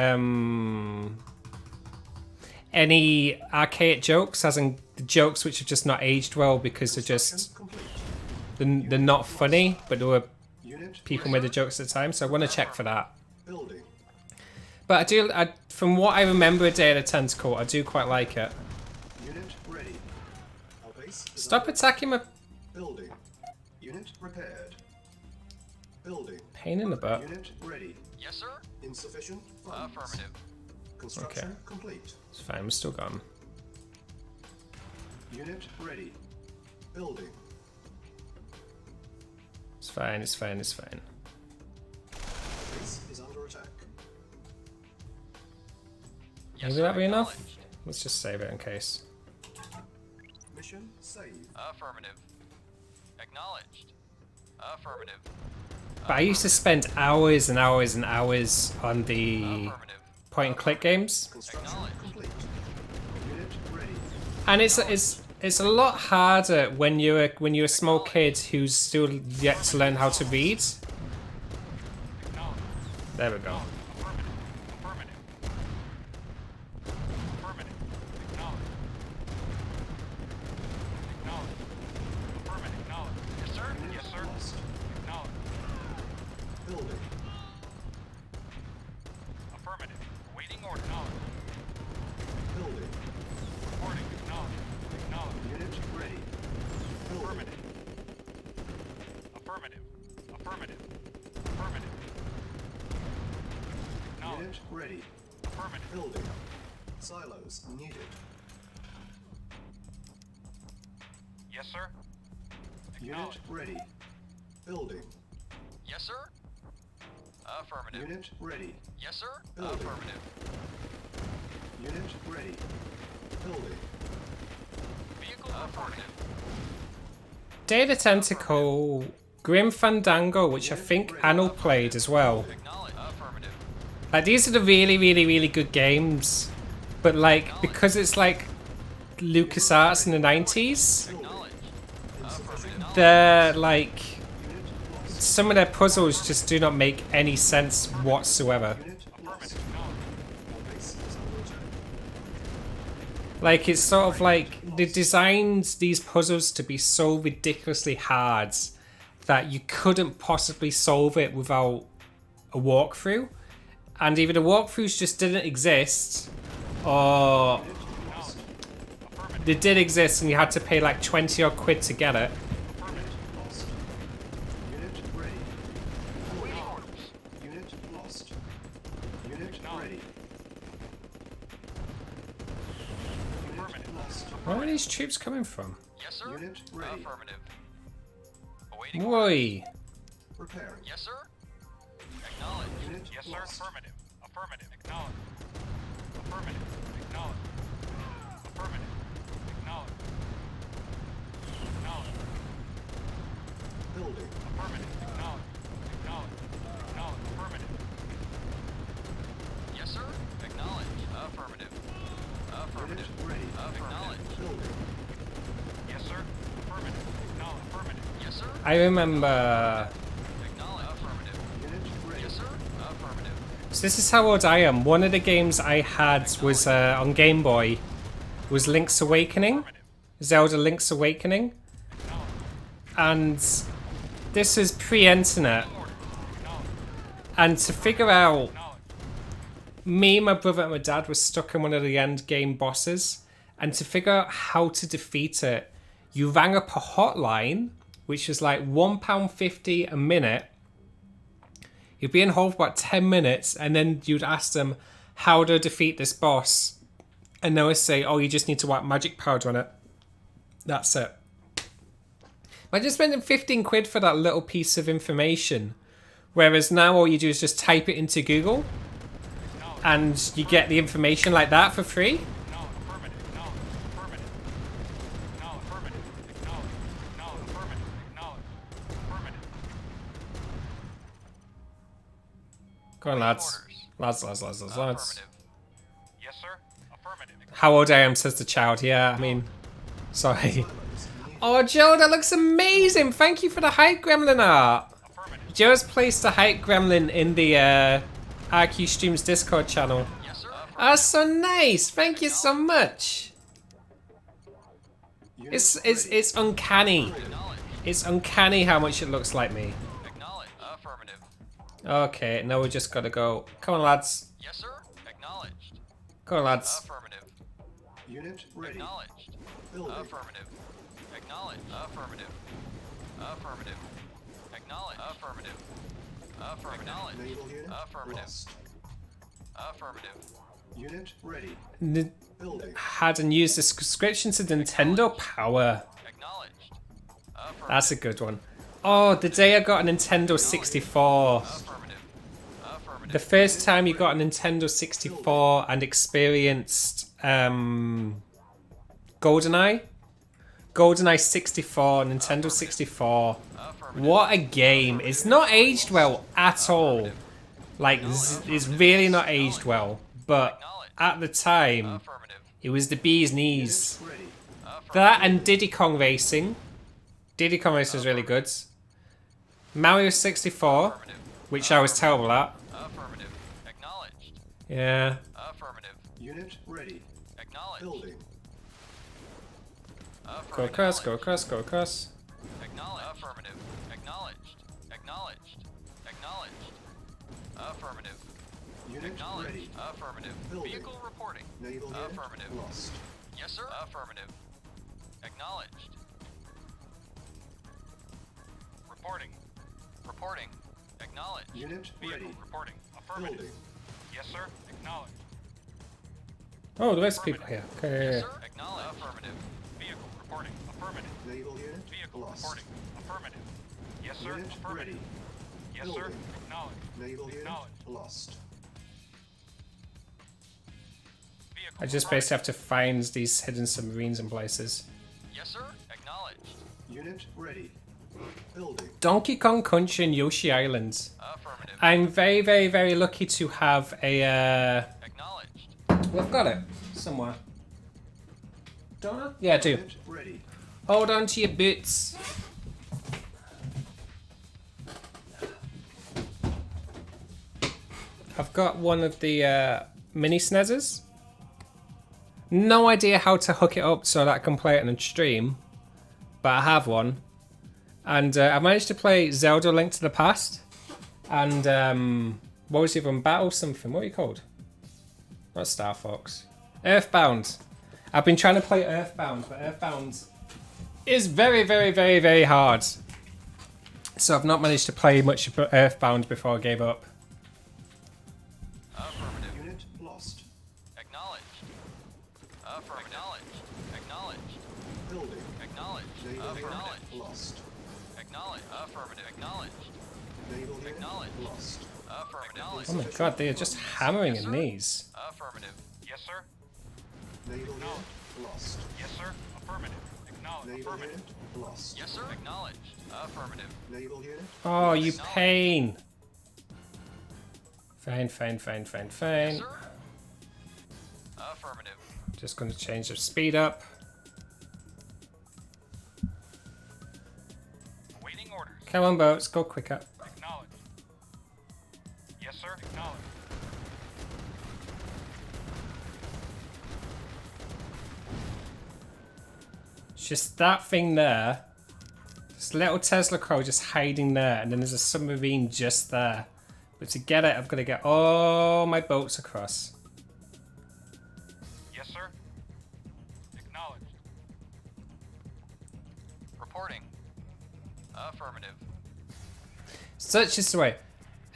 any archaic jokes, as in the jokes which have just not aged well because they're just Complete. they're not funny, but there were Unit people made the jokes at the time, so I want to check for that. building. But from what I remember of Day of the Tentacle, I do quite like it. Unit ready. Our base is Stop attacking my building. Unit repaired. Building. pain in the butt. Unit ready. Yes, sir. Insufficient funds. Affirmative. Construction Okay. complete. It's fine, I'm still gone. Unit ready. Building. It's fine. Base is under attack. Yes, Maybe sir. that'll be enough. Acknowledged. Let's just save it in case. Mission saved. Affirmative. Acknowledged. Affirmative. But I used to spend hours and hours and hours on the Affirmative. point and click games, Construction Acknowledged. complete. Unit ready. and it's a lot harder when you're a small kid who's still yet to learn how to read. Acknowledged. There we go. Affirmative. Affirmative. Affirmative. Acknowledged. Acknowledged. Affirmative. Acknowledged. Yes, sir. Yes, sir. Lost. Acknowledged. Building. Affirmative. Waiting order. Acknowledged. Building. Reporting. Acknowledged. Acknowledged. Unit ready. Building. Affirmative. Affirmative. Affirmative. Affirmative. Acknowledged. Unit ready. Affirmative. Building. Silos needed. Yes, sir. Unit Acknowledged. ready. Building. Yes, sir. Affirmative. Unit ready. Yes, sir. Building. Affirmative. Unit ready. Building. Vehicle affirmative. Data Tentacle, Grim Fandango, which I think Anil played as well. Acknowledge. Affirmative. Like, these are the really, really, really good games. But, like, because it's, like, LucasArts in the 90s, Acknowledge. Affirmative. they're, like, some of their puzzles just do not make any sense whatsoever. Unit lost. All base is under attack. Like, it's sort of like, they designed these puzzles to be so ridiculously hard that you couldn't possibly solve it without a walkthrough. And either the walkthroughs just didn't exist, or they did exist and you had to pay like 20 odd quid to get it. Unit lost. Unit ready. Awaiting orders. Unit lost. Unit ready. Unit lost. Where are these troops coming from? Yes, sir. Unit ready. Affirmative. Awaiting orders. Woi. Repairing. Yes, sir. Acknowledge. Unit Yes, sir. lost. Affirmative. Affirmative. Acknowledge. Affirmative. Acknowledge. Affirmative. Acknowledge. Acknowledge. Building. Affirmative. Acknowledge. Acknowledge. Acknowledge. Affirmative. Yes, sir. Acknowledge. Affirmative. Affirmative. Unit ready. Acknowledge. Building. Yes, sir. Affirmative. Acknowledge. Affirmative. Yes, sir. I remember. Acknowledge. Affirmative. Unit ready. Yes, sir. Affirmative. So this is how old I am. One of the games I had was on Game Boy. Was Link's Awakening. Affirmative. Zelda Link's Awakening. Acknowledge. And this is pre-internet. Order. Acknowledge. And to figure out, Acknowledge. me, my brother, and my dad were stuck in one of the end game bosses. And to figure out how to defeat it, you rang up a hotline, which was like £1.50 a minute. You'd be in hold for about 10 minutes, and then you'd ask them how to defeat this boss. And they would say, oh, you just need to whack magic powder on it. That's it. Imagine spending 15 quid for that little piece of information. Whereas now all you do is just type it into Google, and you get the information like that for free. Acknowledge. Affirmative. Acknowledge. Affirmative. Acknowledge. Affirmative. Acknowledge. Acknowledge. Affirmative. Acknowledge. Affirmative. Come on, lads. Orders. Lads. Affirmative. Yes, sir. Affirmative. How old I am, says the child. Yeah, I mean, sorry. Oh, Joe, that looks amazing. Thank you for the hype gremlin art. Affirmative. Joe's placed the hype gremlin in the RQ Streams Discord channel. Yes, sir. That's so nice. Thank you so much. It's uncanny. Acknowledge. It's uncanny how much it looks like me. Acknowledge. Affirmative. Okay, now we just gotta go. Come on, lads. Yes, sir. Acknowledged. Come on, lads. Affirmative. Unit ready. Acknowledged. Building. Affirmative. Acknowledge. Affirmative. Affirmative. Acknowledge. Affirmative. Affirmative. Acknowledge. Naval unit Affirmative. lost. Affirmative. Unit ready. Building. Had and used the subscription to Nintendo Power. Acknowledged. Affirmative. That's a good one. Oh, the day I got a Nintendo 64. Affirmative. Affirmative. The first time you got a Nintendo 64 and experienced GoldenEye? GoldenEye 64, Nintendo 64. What a game. It's not aged well at all. Like, it's really not aged well. But at the time, Affirmative. it was the bee's knees. Ready. That and Diddy Kong Racing. Diddy Kong Racing was really good. Mario 64, Affirmative. which I was terrible at. Affirmative. Acknowledged. Yeah. Affirmative. Unit ready. Acknowledged. Building. Go across, go across, go across. Acknowledged. Affirmative. Acknowledged. Acknowledged. Acknowledged. Affirmative. Unit Acknowledged. ready. Affirmative. Building. Vehicle reporting. Naval unit Affirmative. lost. Yes, sir. Affirmative. Acknowledged. Reporting. Reporting. Acknowledged. Unit Vehicle ready. reporting. Affirmative. Building. Yes, sir. Acknowledged. Oh, the rest of people here. Yes, Okay. sir. Acknowledged. Affirmative. Vehicle reporting. Affirmative. Naval unit Vehicle lost. reporting. Affirmative. Yes, sir. Unit Affirmative. ready. Yes, sir. Building. Acknowledged. Naval unit Acknowledged. lost. Vehicle I just basically have to find these hidden submarines in places. Yes, sir. Acknowledged. Unit ready. Building. Donkey Kong Country and Yoshi Island. Affirmative. I'm very, very, very lucky to have a. Acknowledged. Well, I've got it somewhere. Don't I? Yeah, I do. Unit ready. Hold on to your boots. I've got one of the mini SNESes. No idea how to hook it up so that I can play it on a stream, but I have one. And I managed to play Zelda Link to the Past. And what was the other one? Battle something. What are you called? Not Star Fox. Earthbound. I've been trying to play Earthbound, but Earthbound is very, very, very, very hard. So I've not managed to play much of Earthbound before I gave up. Affirmative. Unit lost. Acknowledged. Affirmative. Acknowledged. Acknowledged. Building. Acknowledged. Naval Acknowledged. unit lost. Acknowledged. Affirmative. Acknowledged. Naval unit Acknowledged. lost. Affirmative. Oh my god, they are just hammering in these. Affirmative. Yes, sir. Naval unit lost. Yes, sir. Affirmative. Acknowledged. Naval Affirmative. unit lost. Yes, sir. Acknowledged. Affirmative. Naval unit Oh, you pain. Fine, fine, fine, fine, fine. Sir. Affirmative. Just going to change the speed up. Awaiting orders. Come on, boats, go quicker. Acknowledged. Yes, sir. Acknowledged. It's just that thing there. This little Tesla coil just hiding there, and then there's a submarine just there. But to get it, I've got to get all my boats across. Yes, sir. Acknowledged. Reporting. Affirmative. Such is the way.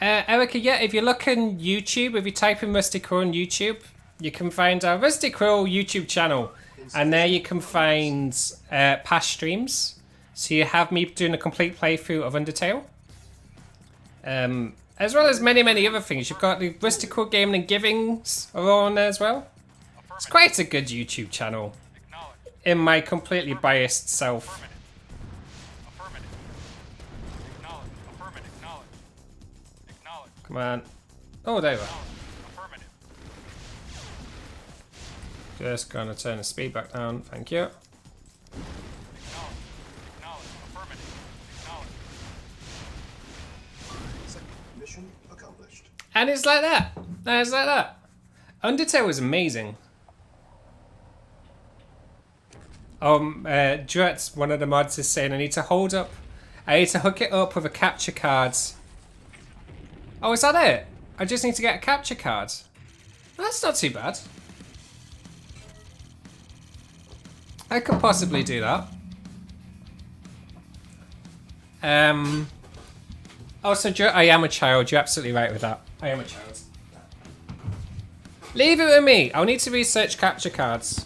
Erica, yeah, if you look on YouTube, if you type in Rusty Quill on YouTube, you can find our Rusty Quill YouTube channel. And there you can find past streams. So you have me doing a complete playthrough of Undertale. As well as many, many other things. You've got the Rusty Quill Gaming and Givings are on there as well. It's quite a good YouTube channel. Acknowledged. In my completely biased self. Affirmative. Affirmative. Acknowledged. Affirmative. Acknowledged. Acknowledged. Come on. Oh, there we are. Affirmative. Just gonna turn the speed back down. Thank you. Acknowledged. Acknowledged. Affirmative. Acknowledged. second. Mission accomplished. And it's like that. And it's like that. Undertale was amazing. Dretz, one of the mods, is saying I need to hook it up with a capture card. Oh, is that it? I just need to get a capture card. That's not too bad. I could possibly do that. Also, I am a child. You're absolutely right with that. I am a child. Leave it with me. I'll need to research capture cards.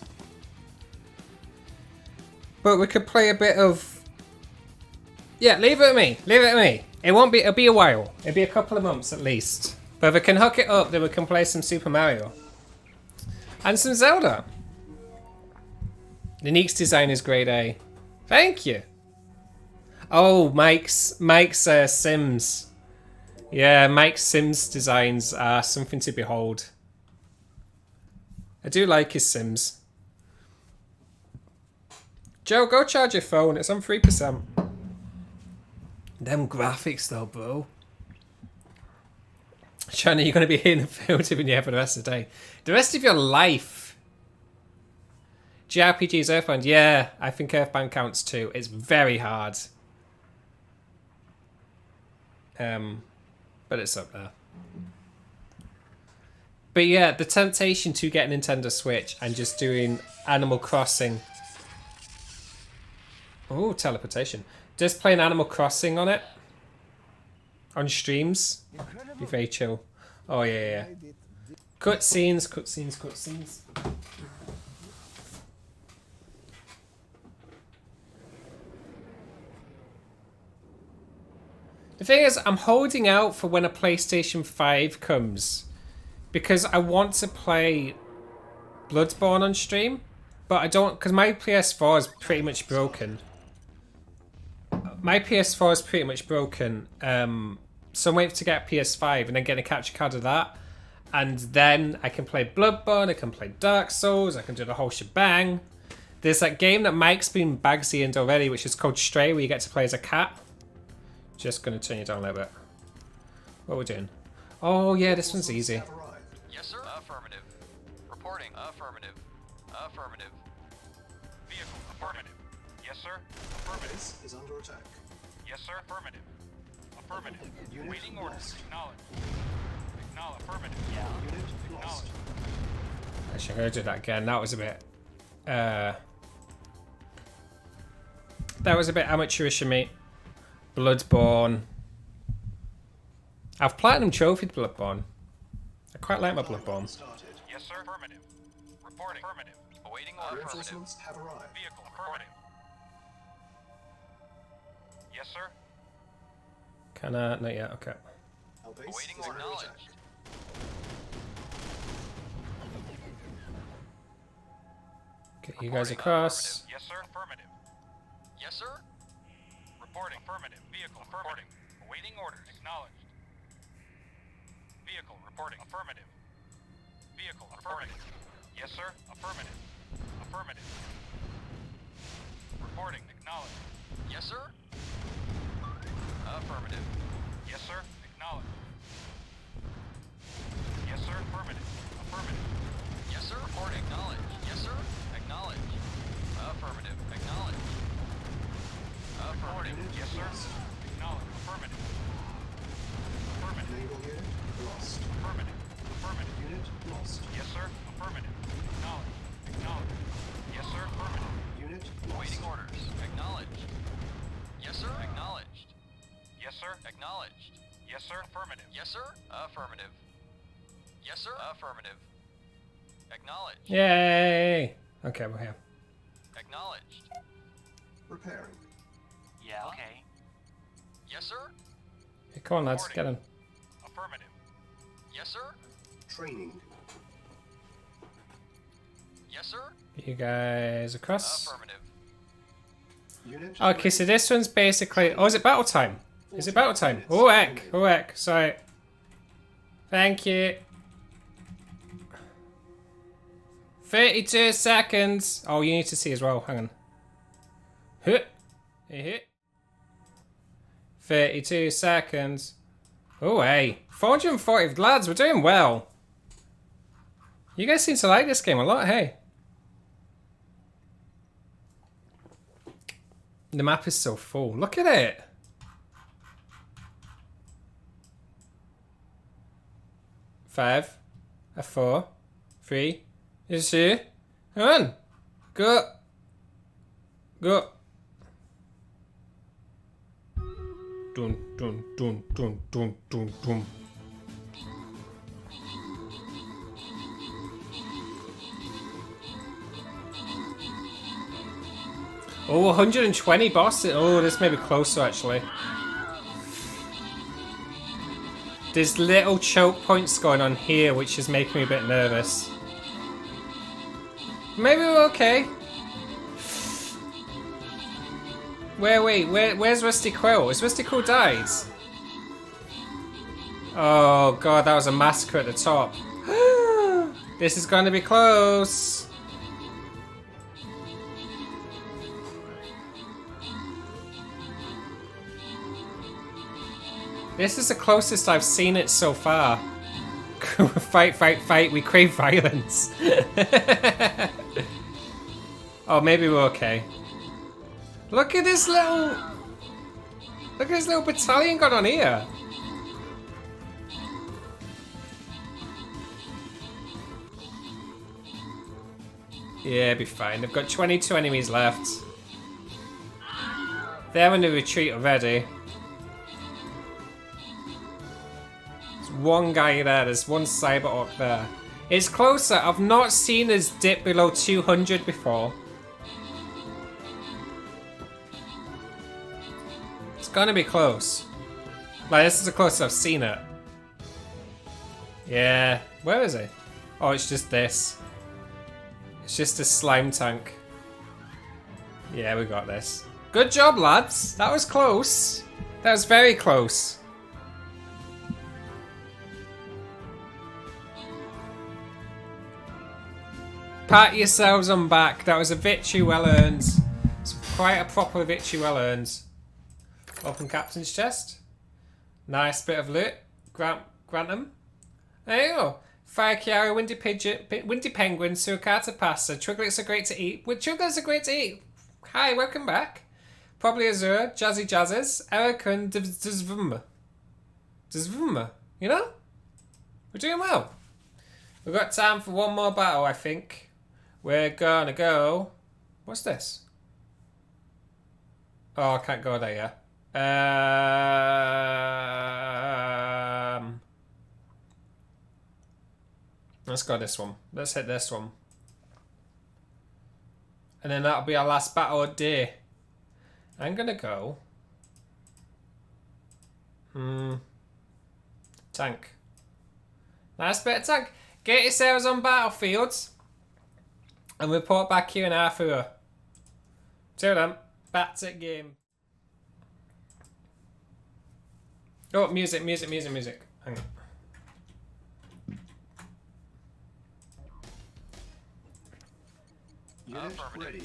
But we could play a bit of... Yeah, leave it with me. Leave it with me. It won't be... It'll be a while. It'll be a couple of months at least. But if we can hook it up, then we can play some Super Mario. And some Zelda. The Neeks design is grade A. Thank you. Oh, Mike's Sims. Yeah, Mike's Sims designs are something to behold. I do like his Sims. Joe, go charge your phone. It's on 3%. Them graphics though, bro. Shanna, you're going to be hitting the filter in your head for the rest of the day. The rest of your life. JRPG's Earthbound. Yeah, I think Earthbound counts too. It's very hard. But it's up there. But yeah, the temptation to get a Nintendo Switch and just doing Animal Crossing. Oh, teleportation. Just playing Animal Crossing on it. On streams. Be very chill. Oh, yeah. Cutscenes. The thing is, I'm holding out for when a PlayStation 5 comes. Because I want to play Bloodborne on stream. But I don't, because my PS4 is pretty much broken. My PS4 is pretty much broken. So I'm waiting to get a PS5 and then get a capture card of that. And then I can play Bloodborne, I can play Dark Souls, I can do the whole shebang. There's that game that Mike's been bagsy into already, which is called Stray, where you get to play as a cat. Just gonna turn you down a little bit. What are we doing? Oh yeah, this one's easy. Have arrived. Yes, sir. Affirmative. Reporting. Affirmative. Affirmative. Vehicle. Affirmative. Yes, sir. Affirmative. Base is under attack. Yes, sir. Affirmative. Affirmative. Unit Waiting orders. lost. Acknowledge. Acknowledge. Affirmative. Unit lost. Acknowledge. Actually, I'm gonna do that again. That was a bit amateurish of me. Bloodborne. I've platinum trophied Bloodborne. I quite like my Bloodborne. Started. Yes, sir. Affirmative. Reporting. Affirmative. Awaiting orders. Affirmative. Reinforcements have arrived. Vehicle. Affirmative. Yes, sir. Can I? Not yet. Okay. Our base Awaiting is under acknowledged. attack. Get you guys Reporting. across. Affirmative. Yes, sir. Affirmative. Yes, sir. Reporting. Affirmative. Vehicle. Affirmative. Awaiting orders. Acknowledged. Vehicle. Reporting. Affirmative. Vehicle. Affirmative. Yes, sir. Affirmative. Affirmative. Reporting. Acknowledged. Yes, sir. Affirmative. Yes, sir. Acknowledged. Yes, sir. Affirmative. Affirmative. Yes, sir. Reporting. Acknowledged. Yes, sir. Acknowledged. Affirmative. Acknowledged. Affirmative. Yes, sir. Acknowledged. Affirmative. Affirmative. Naval unit lost. Affirmative. Affirmative. Unit lost. Yes, sir. Affirmative. Acknowledged. Acknowledged. Yes, sir. Affirmative. Unit lost. Awaiting orders. Acknowledged. Yes, sir. Acknowledged. Yes, sir. Acknowledged. Yes, sir. Affirmative. Yes, sir. Affirmative. Yes, sir. Affirmative. Acknowledged. Yay! Okay, we're here. Acknowledged. Repairing. Yeah, okay. Yes, sir. Hey, come on, lads, get him. Affirmative. Yes, sir. Training. Yes, sir. Get you guys across. Affirmative. Unit Okay, so this one's basically. Oh, is it battle time? Is it battle time? Oh, heck. Oh, heck. Sorry. Thank you. 32 seconds. Oh, you need to see as well. Hang on. Hit. Hit. 32 seconds. Oh, hey. 440 lads. We're doing well. You guys seem to like this game a lot, hey. The map is so full. Look at it. Five, a 4, 3, is 2, 1. Go. Go. Dun dun dun dun dun dun dun. Oh, 120 bosses. Oh, this may be closer actually. There's little choke points going on here, which is making me a bit nervous. Maybe we're okay. Where's Rusty Quill? Is Rusty Quill died? Oh god, that was a massacre at the top. This is going to be close. This is the closest I've seen it so far. Fight, fight, fight, we crave violence. Oh, maybe we're okay. Look at this little battalion got on here. Yeah, be fine. They've got 22 enemies left. They're in the retreat already. There's one guy there. There's one cyber orc there. It's closer. I've not seen us dip below 200 before. It's gonna be close. Like, this is the closest I've seen it. Yeah. Where is he? Oh, it's just this. It's just a slime tank. Yeah, we got this. Good job, lads. That was close. That was very close. Pat yourselves on back. That was a victory well earned. It's quite a proper victory well earned. Open captain's chest. Nice bit of loot. Grant them. There you go. Fire Chiara, Windy Pigeon, Windy Penguin, Suricata Pasta. Triglets are great to eat. Well, Triglets are great to eat. Hi, welcome back. Probably Azura, Jazzy Jazzes, Eric and Dzvm. You know? We're doing well. We've got time for one more battle, I think. We're gonna go... What's this? Oh, I can't go there yet. Let's go this one. Let's hit this one. And then that'll be our last battle of the day. I'm gonna go... Tank. Nice bit of tank. Get yourselves on battlefields. And report back here in half hour. Till then, back to the game. Oh, music. Hang on. Unit ready.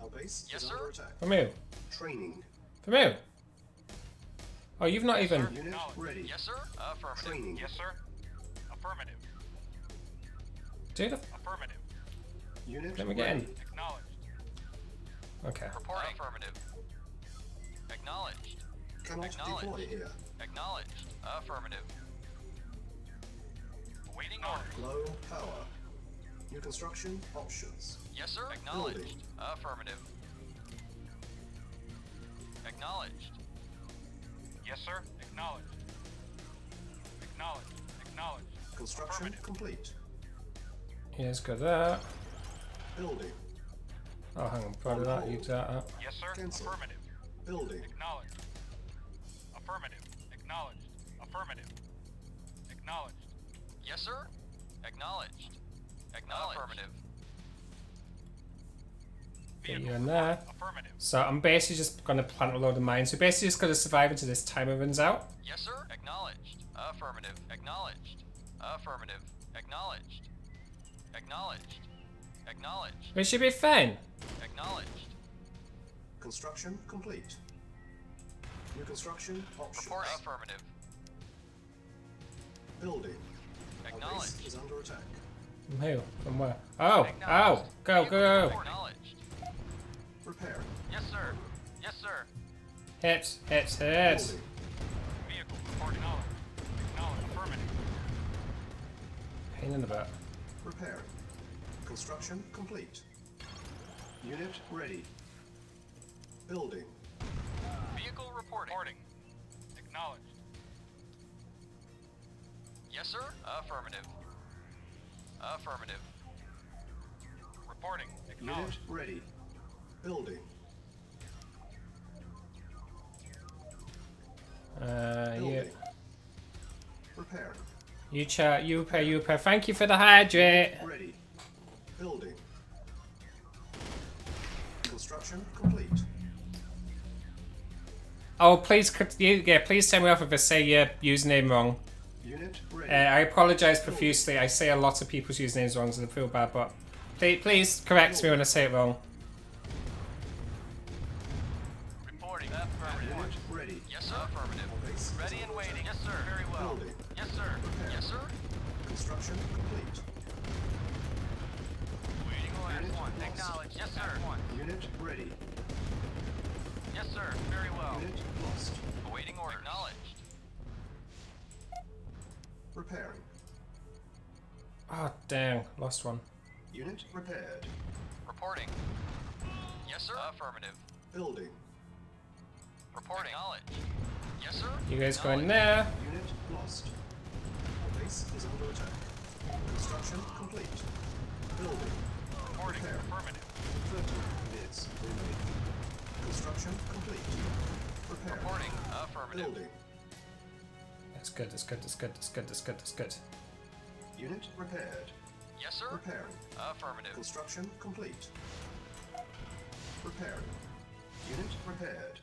Our base Yes, is sir. under attack. From who? Training. From who? Oh, you've not even... Unit ready. Yes, sir. Affirmative. Training. Yes, sir. Affirmative. Dude, Affirmative. Unit let me get in. ready. Acknowledged. Okay. Reporting. Affirmative. Acknowledged. Cannot Acknowledged. deploy here. Acknowledged. Affirmative. Awaiting order. Low power. New construction options. Yes, sir. Acknowledged. Affirmative. Acknowledged. Yes, sir. Acknowledged. Acknowledged. Acknowledged. Construction complete. Here's got that. Building. Oh, hang on. Part of that. Use that up. Yes, sir. Cancel. Affirmative. Building. Acknowledged. Affirmative. Acknowledged. Affirmative. Acknowledged. Yes, sir. Acknowledged. Acknowledged. Affirmative. Get you in there. Affirmative. So I'm basically just going to plant a load of mines. So basically just going to survive until this timer runs out. Yes, sir. Acknowledged. Affirmative. Acknowledged. Affirmative. Acknowledged. Acknowledged. Acknowledged. We should be fine. Acknowledged. Construction complete. New construction options. Reporting. Affirmative. Building. Our Acknowledged. base is under attack. From who? From where? Oh! Oh! Go, go, go! Acknowledged. Repairing. Yes, sir. Yes, sir. Hits. Building. Vehicle reporting. Acknowledged. Affirmative. Pain in the butt. Repairing. Construction complete. Unit ready. Building. Vehicle reporting. Acknowledged. Yes, sir. Affirmative. Affirmative. Reporting. Unit Acknowledged. ready. Building. You, Building. Repairing. you chat, you repair. Thank you for the hydrate. Ready. Building. Construction complete. Oh, please, please tell me off if I say your username wrong. Unit ready. I apologise profusely. I say a lot of people's usernames wrong, so I feel bad, but please correct me when I say it wrong. Reporting. Unit ready. Yes, sir. Affirmative. Base is Ready and under waiting. attack. Yes, sir. Very well. Building. Yes, sir. Yes, sir. Construction complete. Waiting order. Unit One. lost. Acknowledged. Yes, sir. One. Unit ready. Yes, sir. Very well. Unit lost. Awaiting order. Acknowledged. Repairing. Oh, dang. Lost one. Unit repaired. Reporting. Yes, sir. Affirmative. Building. Reporting. Acknowledged. Yes, sir. You guys go in Acknowledged. there. Unit lost. Our base is under attack. Construction complete. Building. Reporting. Repair. Affirmative. 30 minutes remaining. Construction complete. Repair. Reporting. Affirmative. Building. good, it's good, it's good, it's good, it's good, it's good. Unit repaired. Yes, sir. Repairing. Affirmative. Construction complete. Repairing. Unit repaired.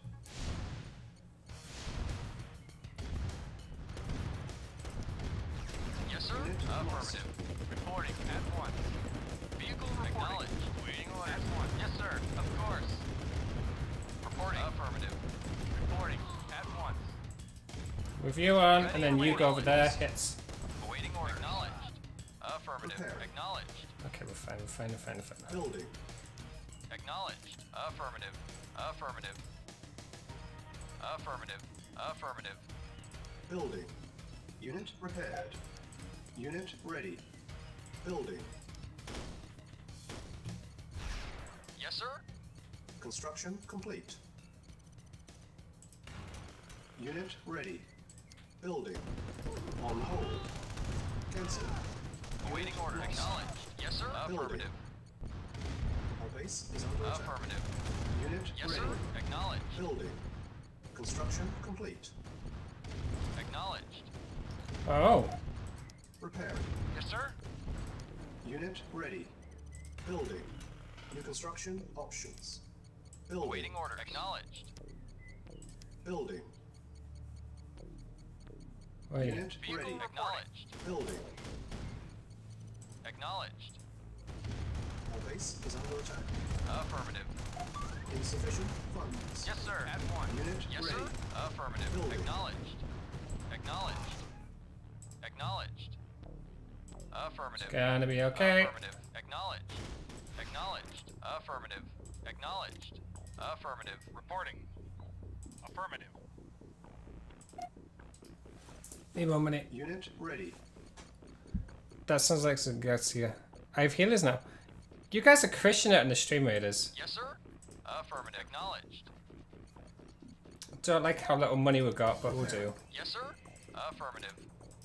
Yes, sir. Unit lost. Affirmative. Reporting at once. Vehicle acknowledged. Waiting order. At once. Yes, sir. Of course. Reporting. Affirmative. Reporting at once. With you on, and then you go over there, hits. Awaiting order. Acknowledged. Affirmative. Repair. Acknowledged. Okay, we're fine, we're fine, we're fine, we're fine. Building. Acknowledged. Affirmative. Affirmative. Affirmative. Affirmative. Building. Unit repaired. Unit ready. Building. Yes, sir. Construction complete. Unit ready. Building. On hold. Cancel. Awaiting Unit order. lost. Acknowledged. Yes, sir. Building. Affirmative. Our base is under attack. Affirmative. Unit Yes, ready. sir. Acknowledged. Building. Construction complete. Acknowledged. Oh, Repairing. Yes, sir. Unit ready. Building. New construction options. Building. Awaiting order. Acknowledged. Building. wait. Unit Vehicle ready. acknowledged. Building. Acknowledged. Our base is under attack. Affirmative. Insufficient funds. Yes, sir. At one. Unit Yes, ready. sir. Affirmative. Building. Acknowledged. Acknowledged. Acknowledged. Affirmative. Gonna be okay. Affirmative. Acknowledged. Acknowledged. Affirmative. Acknowledged. Affirmative. Reporting. Affirmative. Need 1 minute. Unit ready. That sounds like some guts here. I have healers now. You guys are crushing it on the stream raiders. Yes, sir. Affirmative. Acknowledged. Don't like how little money we got, but we'll do. Yes, sir. Affirmative.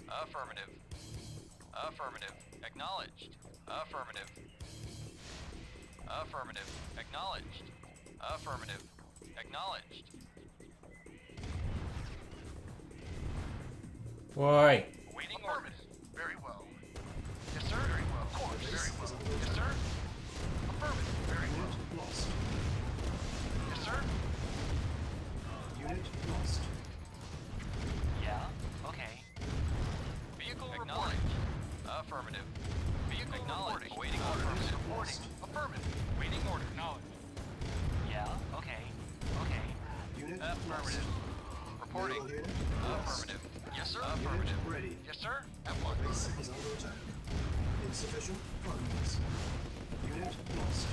Affirmative. Affirmative. Acknowledged. Affirmative. Affirmative. Acknowledged. Affirmative. Acknowledged. Boy. Waiting orders. Very well. Yes, sir. Very well. Of course. Very well. Yes, sir. Affirmative. Very well. Unit lost. Yes, sir. Unit lost. Yeah. Okay. Vehicle acknowledged. Affirmative. Vehicle acknowledged. Waiting order. Reporting. Affirmative. Waiting order. Acknowledged. Yeah. Okay. Okay. Unit Affirmative. Reporting. Naval unit Affirmative. Yes, sir. lost. Affirmative. Unit ready. Yes, sir. At Our once. base is under attack. Insufficient funds. Unit lost.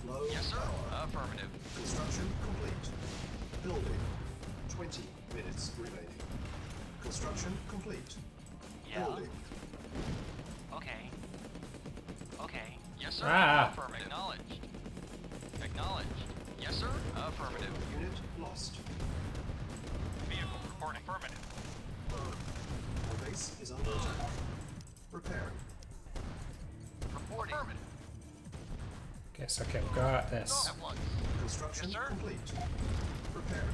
Low Yes, sir. power. Affirmative. Construction complete. Building. 20 minutes remaining. Construction complete. Building. Okay. Okay. Yes, sir. Ah. Affirmative. Acknowledged. Acknowledged. Yes, sir. Affirmative. Unit lost. Vehicle reporting. Affirmative. Our base is under attack. Repairing. Reporting. Affirmative. Guess okay, we got this. At once. Construction Yes, sir. complete. Repairing.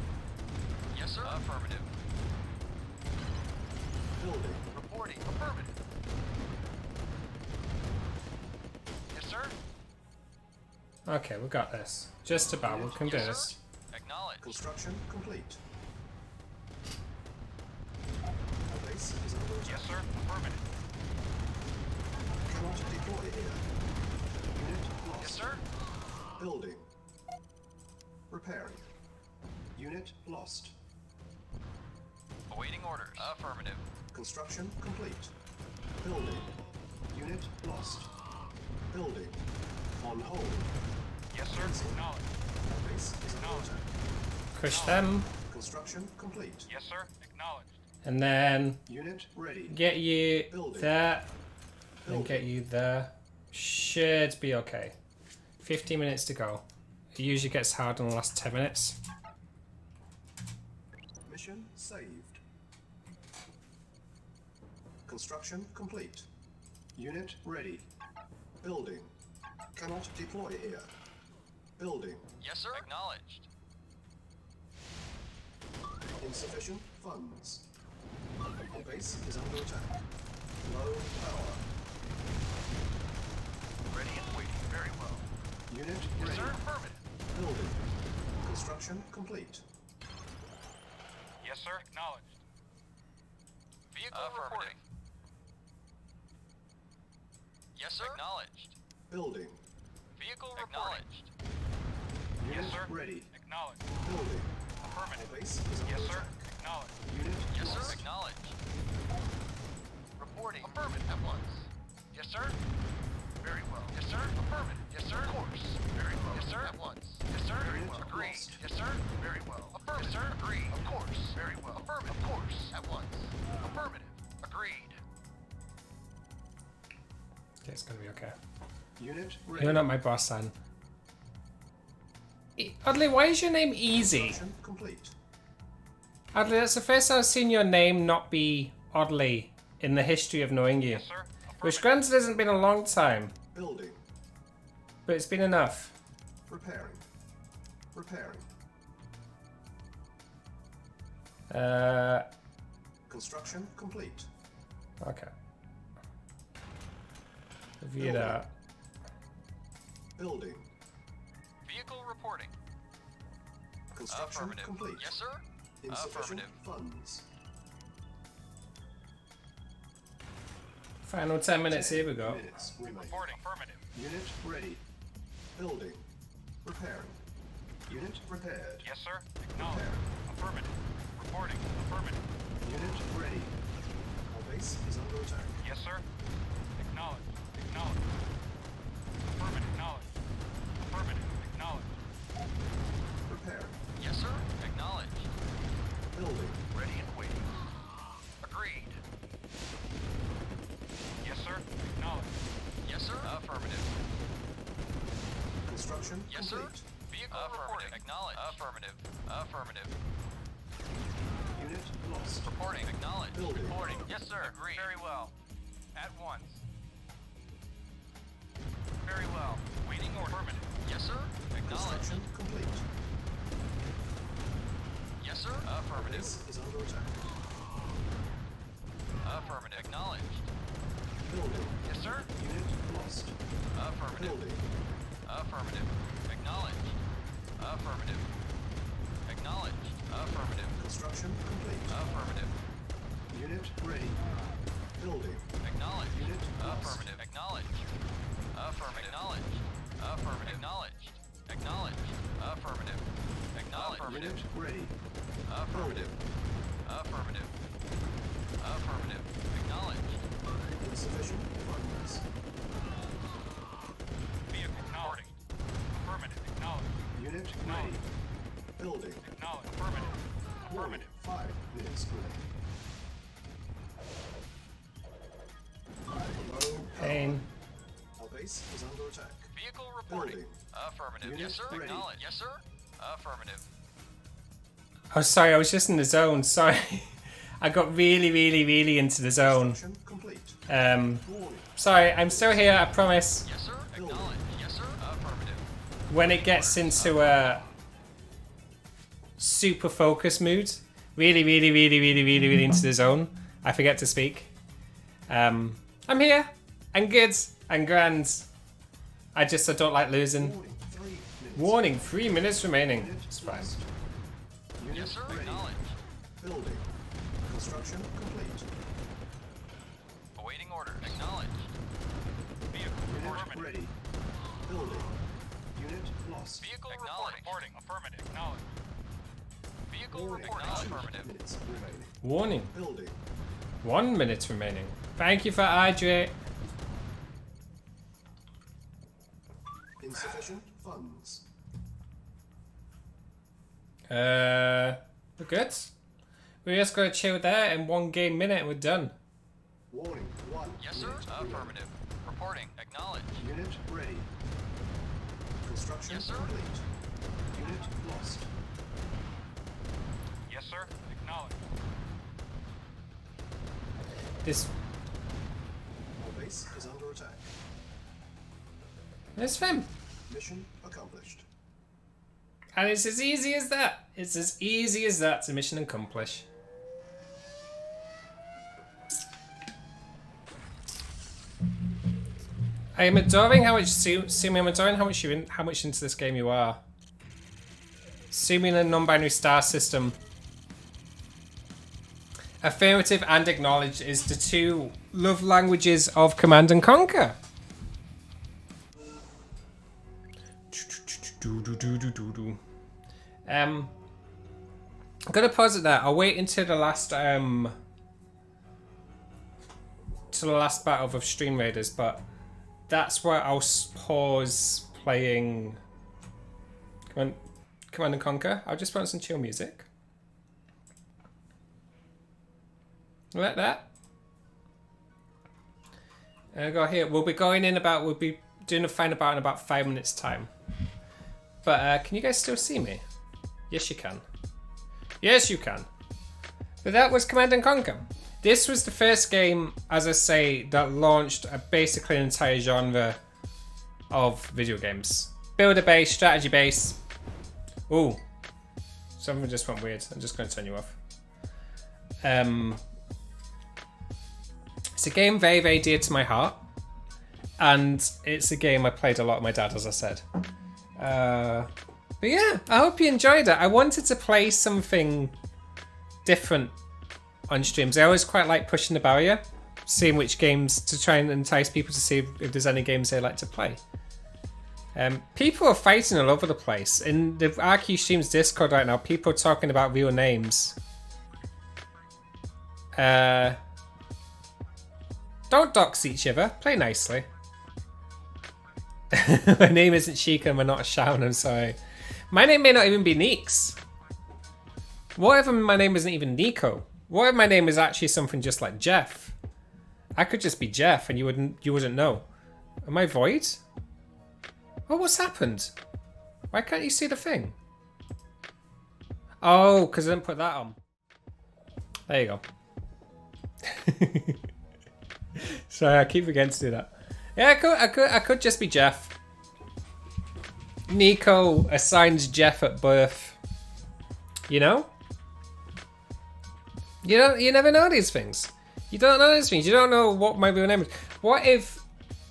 Yes, sir. Affirmative. Building. Reporting. Affirmative. Yes, sir. Okay, we got this. Just about, we can do Yes, this. sir. Acknowledged. Construction complete. Our base is under attack. Yes, sir. Affirmative. Cannot deploy here. Unit lost. Yes, sir. Building. Repairing. Unit lost. Awaiting orders. Affirmative. Construction complete. Building. Unit lost. Building. On hold. Yes, sir. Acknowledged. Our base is under attack. Crush them, Construction complete. Yes, sir. Acknowledged. and then Unit ready. get you Building. there, and Building. get you there. Should be okay. 15 minutes to go. It usually gets hard in the last 10 minutes. Mission saved. Construction complete. Unit ready. Building. Cannot deploy here. Building. Yes, sir. Acknowledged. Insufficient funds. Our base is under attack. Low power. Ready and waiting. Very well. Unit Yes, ready. sir. Affirmative. Building. Construction complete. Yes, sir. Acknowledged. Vehicle reporting. Yes, sir. Acknowledged. Building. Vehicle acknowledged. Unit Yes, sir. ready. Acknowledged. Building. Our Affirmative. base is under Yes, sir. attack. Acknowledged. Unit Yes, lost. sir. Acknowledged. Reporting. Affirmative. At once. Yes, sir. Very well. Yes, sir. Affirmative. Yes, sir. Of course. Very well. Yes, sir. At once. Yes, sir. Very well. Agreed. Lost. Yes, sir. Very well. Affirmative. Yes, sir. Agreed. Of course. Very well. Affirmative. Of course. At once. Affirmative. Agreed. Okay, it's gonna be okay. Unit ready. You're not my boss, son. Oddly, why is your name Easy? Construction complete. Oddly, that's the first time I've seen your name not be Oddly in the history of knowing you. Yes, sir. Which, Affirmative. granted, hasn't been a long time, Building. but it's been enough. Repairing. Repairing. Construction complete. Okay. Review that. Building. Vehicle reporting. Construction Affirmative. complete. Yes, sir. Insufficient Affirmative. funds. Final 10 minutes, here we go. Minutes remaining. Reporting. Affirmative. Unit ready. Building. Repairing. Unit repaired. Yes, sir. Acknowledged. Affirmative. Reporting. Affirmative. Unit ready. Our base is under attack. Yes, sir. Acknowledged. Acknowledged. Affirmative. Acknowledged. Affirmative. Acknowledged. Repairing. Yes, sir. Acknowledged. Building. Ready and waiting. Agreed. Yes, sir. Acknowledged. Yes, sir. Affirmative. Construction Yes, sir. complete. Vehicle reporting. Acknowledged. Affirmative. Affirmative. Unit lost. Reporting. Acknowledged. Building. Reporting. Yes, sir. Agreed. Very well. At once. Very well. Waiting order. Affirmative. Yes, sir. Acknowledged. Construction complete. Yes, sir. Affirmative. Base is under attack. Affirmative. Acknowledged. Building. Yes, sir. Unit lost. Affirmative. Building. Affirmative. Acknowledged. Affirmative. Acknowledged. Affirmative. Construction complete. Affirmative. Unit ready. Building. Acknowledged. Unit lost. Affirmative. Acknowledged. Affirmative. Acknowledged. Affirmative. Acknowledged. Acknowledged. Affirmative. Acknowledged. Unit ready. Affirmative. Affirmative. Affirmative. Acknowledged. Insufficient funds. Vehicle acknowledged. Affirmative. Acknowledged. Unit ready. Building. Acknowledged. Affirmative. Warning. 5 minutes remaining. Low Pain. Our base is under attack. Vehicle reporting. Building. Affirmative. Unit Yes, sir. ready. Acknowledged. Yes, sir. Affirmative. Oh, sorry, I was just in the zone. Sorry. I got really into the zone. Construction complete. Um, Warning. sorry, I'm still here, I promise. Yes, sir. Acknowledged. Yes, sir. Affirmative. When it gets into a super focus mood, really into the zone, I forget to speak. I'm here. I'm good. I'm grand. I don't like losing. Warning. 3 minutes. Warning, 3 minutes remaining. Unit It's fine. lost. Unit Yes, sir. ready. Acknowledged. Building. Construction complete. Awaiting order. Acknowledged. Vehicle Unit affirmative. ready. Building. Unit lost. Vehicle reporting. Affirmative. Acknowledged. Vehicle Warning. reporting. 2 Affirmative. minutes remaining. Warning, Building. 1 minute remaining. Thank you for hydrate. Insufficient funds. We're good. We just gotta chill there in 1 game minute and we're done. Warning. 1 Yes, sir. minute remaining. Affirmative. Reporting. Acknowledged. Unit ready. Construction Yes, sir. complete. Unit lost. Yes, sir. Acknowledged. This Our base is under attack. it's fun. Mission accomplished. And it's as easy as that. It's as easy as that to mission accomplish. I am adoring how much Sumi. I'm adoring how much how much into this game you are. Sumi in a non-binary star system. Affirmative and acknowledge is the two love languages of Command and Conquer. I'm gonna pause it there. I'll wait until the last battle of Stream Raiders, but that's where I'll pause playing Command and Conquer. I'll just put on some chill music. Like that. And I'll go here. We'll be doing a fine about in about 5 minutes time. But can you guys still see me? Yes, you can. Yes, you can. But that was Command and Conquer. This was the first game, as I say, that launched basically an entire genre of video games. Builder-based, strategy-based. Ooh. Something just went weird. I'm just going to turn you off. It's a game very, very dear to my heart. And it's a game I played a lot with my dad, as I said. But yeah, I hope you enjoyed it. I wanted to play something different on streams. I always quite like pushing the barrier, seeing which games to try and entice people to see if there's any games they like to play. People are fighting all over the place. In the RQ Streams Discord right now, people are talking about real names. Don't dox each other. Play nicely. My name isn't Sheikah and we're not a Shaun, I'm sorry. My name may not even be Neeks. What if my name isn't even Nico? What if my name is actually something just like Jeff? I could just be Jeff and you wouldn't know. Am I void? Oh, what's happened? Why can't you see the thing? Oh, because I didn't put that on. There you go. Sorry, I keep forgetting to do that. Yeah, I could just be Jeff. Nico assigns Jeff at birth. You know? You never know these things. You don't know these things. You don't know what my real name is. What if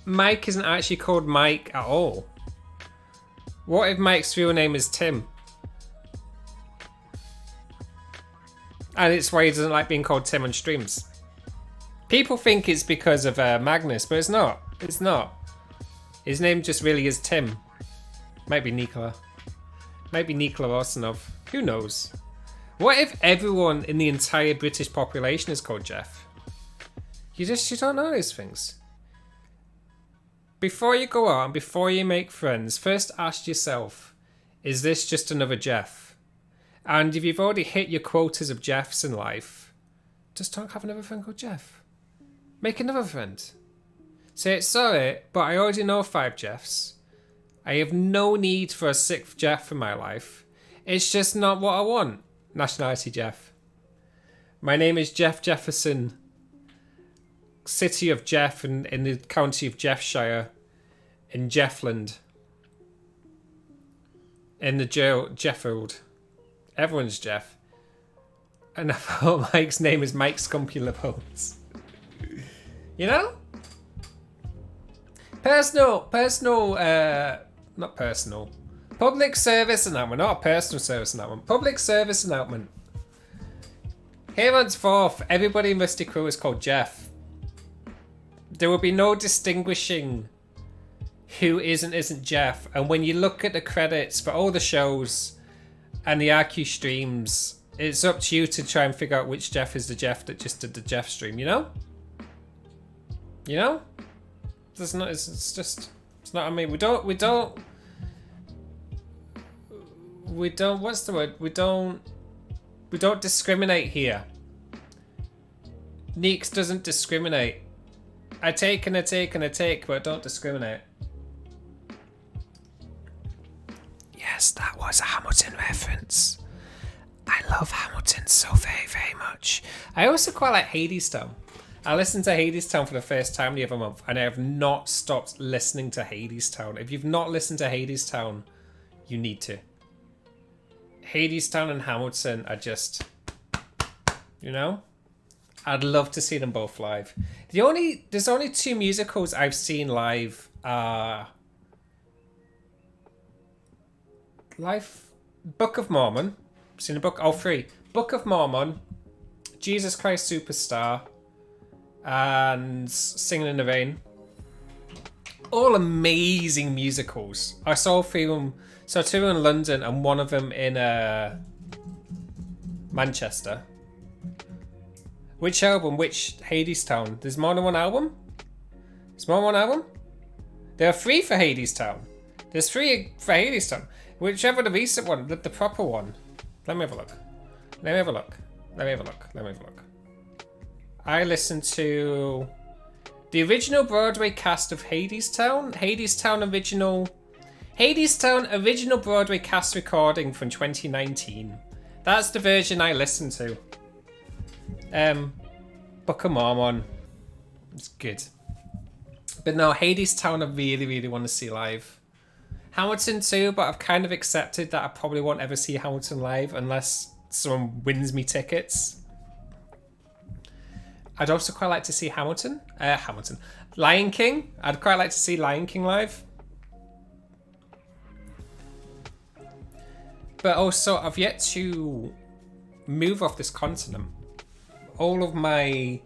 Mike isn't actually called Mike at all? What if Mike's real name is Tim? And it's why he doesn't like being called Tim on streams. People think it's because of Magnus, but it's not. It's not. His name just really is Tim. Might be Nikola. Might be Nikola Orsanov. Who knows? What if everyone in the entire British population is called Jeff? You don't know these things. Before you go out and before you make friends, first ask yourself, is this just another Jeff? And if you've already hit your quotas of Jeffs in life, just don't have another friend called Jeff. Make another friend. Say, sorry, but I already know 5 Jeffs. I have no need for a 6th Jeff in my life. It's just not what I want. Nationality Jeff. My name is Jeff Jefferson. City of Jeff in the county of Jeffshire. In Jeffland. In the jail, Jeffield. Everyone's Jeff. And I thought Mike's name is Mike Scumpular Bones. You know? Not personal. Public service announcement, not a personal service announcement. Public service announcement. Here henceforth, everybody in Rusty Quill is called Jeff. There will be no distinguishing who isn't Jeff. And when you look at the credits for all the shows and the RQ streams, it's up to you to try and figure out which Jeff is the Jeff that just did the Jeff stream, you know? You know? It's not, I mean, we don't, what's the word? We don't discriminate here. Neeks doesn't discriminate. I take, but I don't discriminate. Yes, that was a Hamilton reference. I love Hamilton so very, very much. I also quite like Hadestown. I listened to Hadestown for the first time the other month, and I have not stopped listening to Hadestown. If you've not listened to Hadestown, you need to. Hadestown and Hamilton are just, you know? I'd love to see them both live. There's only 2 musicals I've seen live. Book of Mormon. I've seen a book. 3. Book of Mormon, Jesus Christ Superstar, and Singing in the Rain. All amazing musicals. I saw 3 of them. So 2 in London and 1 of them in Manchester. Which album? Which Hadestown? There's more than 1 album? There's more than 1 album? There are 3 for Hadestown. There's 3 for Hadestown. Whichever the recent one, the proper one. Let me have a look. I listened to the original Broadway cast of Hadestown. Hadestown original Broadway cast recording from 2019. That's the version I listened to. Book of Mormon. It's good. But no, Hadestown I really, really want to see live. Hamilton too, but I've kind of accepted that I probably won't ever see Hamilton live unless someone wins me tickets. I'd also quite like to see Lion King. I'd quite like to see Lion King live. But also, I've yet to move off this continent. All of my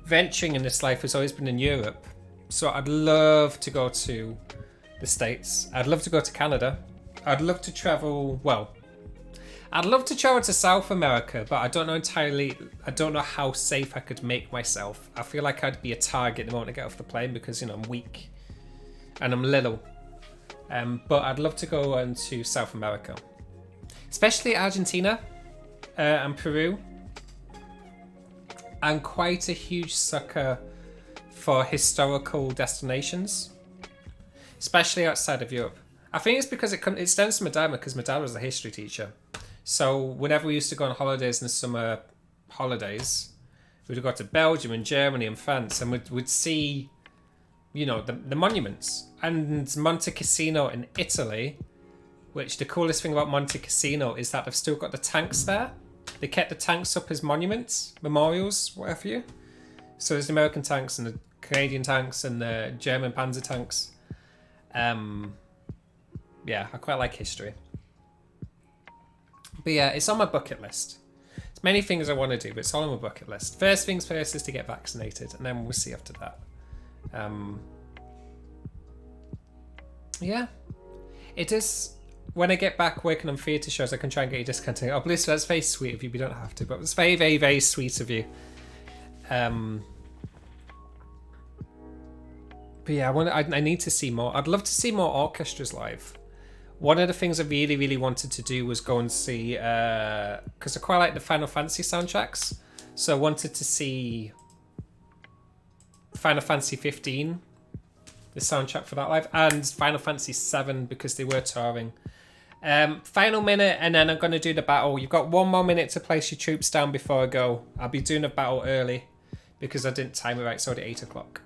venturing in this life has always been in Europe. So I'd love to go to the States. I'd love to go to Canada. I'd love to travel, I'd love to travel to South America, but I don't know how safe I could make myself. I feel like I'd be a target the moment I get off the plane because, I'm weak and I'm little. But I'd love to go into South America, especially Argentina and Peru. I'm quite a huge sucker for historical destinations, especially outside of Europe. I think it's because it stems from my dad, because my dad was a history teacher. So whenever we used to go on holidays in the summer holidays, we'd go to Belgium and Germany and France, and we'd see, the monuments. And Monte Cassino in Italy, which the coolest thing about Monte Cassino is that they've still got the tanks there. They kept the tanks up as monuments, memorials, what have you. So there's the American tanks and the Canadian tanks and the German Panzer tanks. Yeah, I quite like history. But yeah, it's on my bucket list. There's many things I want to do, but it's all on my bucket list. First things first is to get vaccinated, and then we'll see after that. Yeah. It is... When I get back working on theatre shows, I can try and get you discounting. Oh, Bliss, that's very sweet of you, but you don't have to. But it's very, very, very sweet of you. But yeah, I need to see more. I'd love to see more orchestras live. One of the things I really, really wanted to do was go and see... Because I quite like the Final Fantasy soundtracks. So I wanted to see Final Fantasy 15, the soundtrack for that live, and Final Fantasy 7 because they were touring. Final minute, and then I'm going to do the battle. You've got 1 more minute to place your troops down before I go. I'll be doing a battle early because I didn't time it right. It's already 8 o'clock.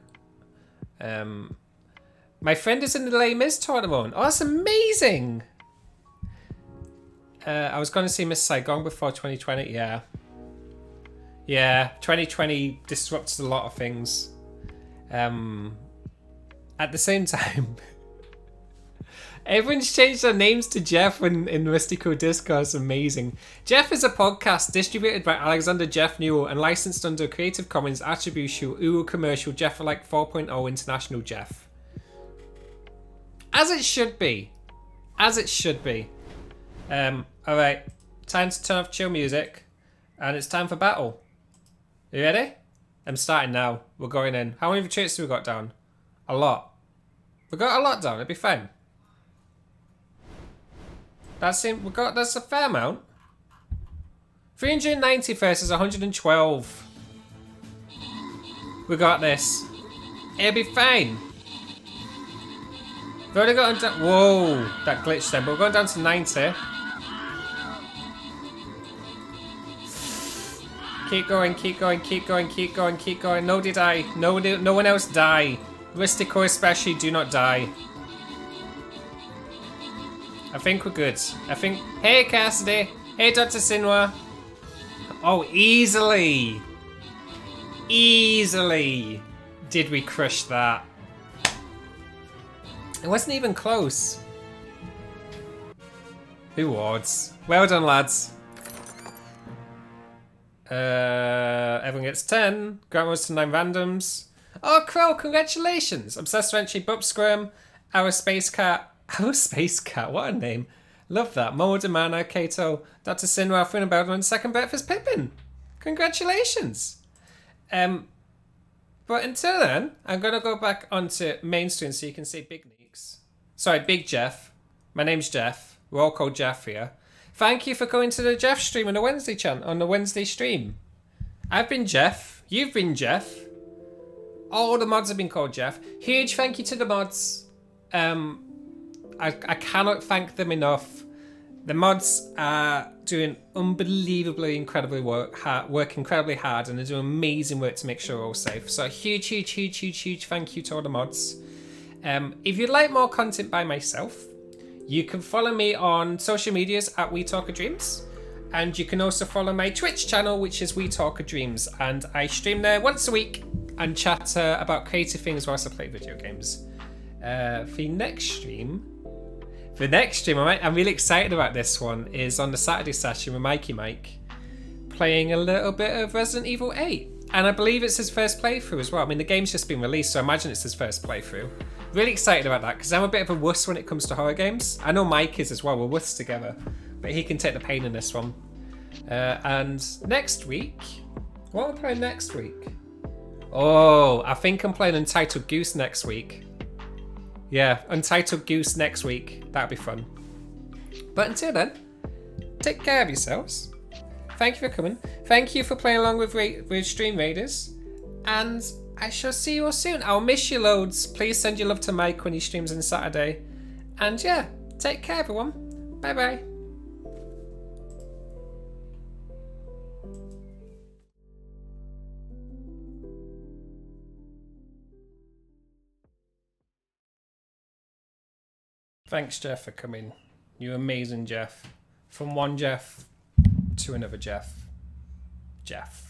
My friend is in the Les Mis tour at the moment. Oh, that's amazing! I was going to see Miss Saigon before 2020. Yeah. Yeah, 2020 disrupted a lot of things. At the same time... Everyone's changed their names to Jeff in Rusty Quill Discord. It's amazing. Jeff is a podcast distributed by Alexander Jeff Newell and licensed under Creative Commons Attribution Uru Commercial Jeff Alike 4.0 International Jeff. As it should be. As it should be. Alright. Time to turn off chill music. And it's time for battle. You ready? I'm starting now. We're going in. How many retreats have we got down? A lot. We got a lot down. It'll be fine. That's a fair amount. 390 versus 112. We got this. It'll be fine. We've already got down. Whoa, that glitched then, but we're going down to 90. Keep going, keep going, keep going, keep going, keep going. Nobody die. No one else die. Rusty Quill especially, do not die. I think we're good. Hey Cassidy. Hey Dr. Sinwa. Oh, easily. Easily did we crush that. It wasn't even close. Rewards. Well done, lads. Everyone gets 10. Grant was to 9 randoms. Oh, Crow, congratulations. Obsessed Frenchy, Bub Scrum, Our Space Cat. Our Space Cat, what a name. Love that. Momo Demana, Kato, Dr. Sinra, Finn and Belden, Second Breakfast Pippin. Congratulations. But until then, I'm going to go back onto mainstream so you can see Big Neeks. Sorry, Big Jeff. My name's Jeff. We're all called Jeff here. Thank you for going to the Jeff stream on the Wednesday stream. I've been Jeff. You've been Jeff. All the mods have been called Jeff. Huge thank you to the mods. I cannot thank them enough. The mods are doing unbelievably incredibly work incredibly hard, and they're doing amazing work to make sure we're all safe. So a huge thank you to all the mods. If you'd like more content by myself, you can follow me on social medias at We Talk of Dreams, and you can also follow my Twitch channel, which is We Talk of Dreams, and I stream there once a week and chat about creative things whilst I play video games. The next stream, I'm really excited about this one, is on the Saturday session with Mikey Mike, playing a little bit of Resident Evil 8. And I believe it's his first playthrough as well. I mean, the game's just been released, so I imagine it's his first playthrough. Really excited about that, because I'm a bit of a wuss when it comes to horror games. I know Mike is as well, we're wuss together. But he can take the pain in this one. And next week, what am I playing next week? Oh, I think I'm playing Untitled Goose next week. Yeah, Untitled Goose next week. That'll be fun. But until then, take care of yourselves. Thank you for coming. Thank you for playing along with Stream Raiders. And I shall see you all soon. I'll miss you loads. Please send your love to Mike when he streams on Saturday. And yeah, take care everyone. Bye bye. Thanks, Jeff, for coming. You're amazing, Jeff. From one Jeff to another Jeff. Jeff.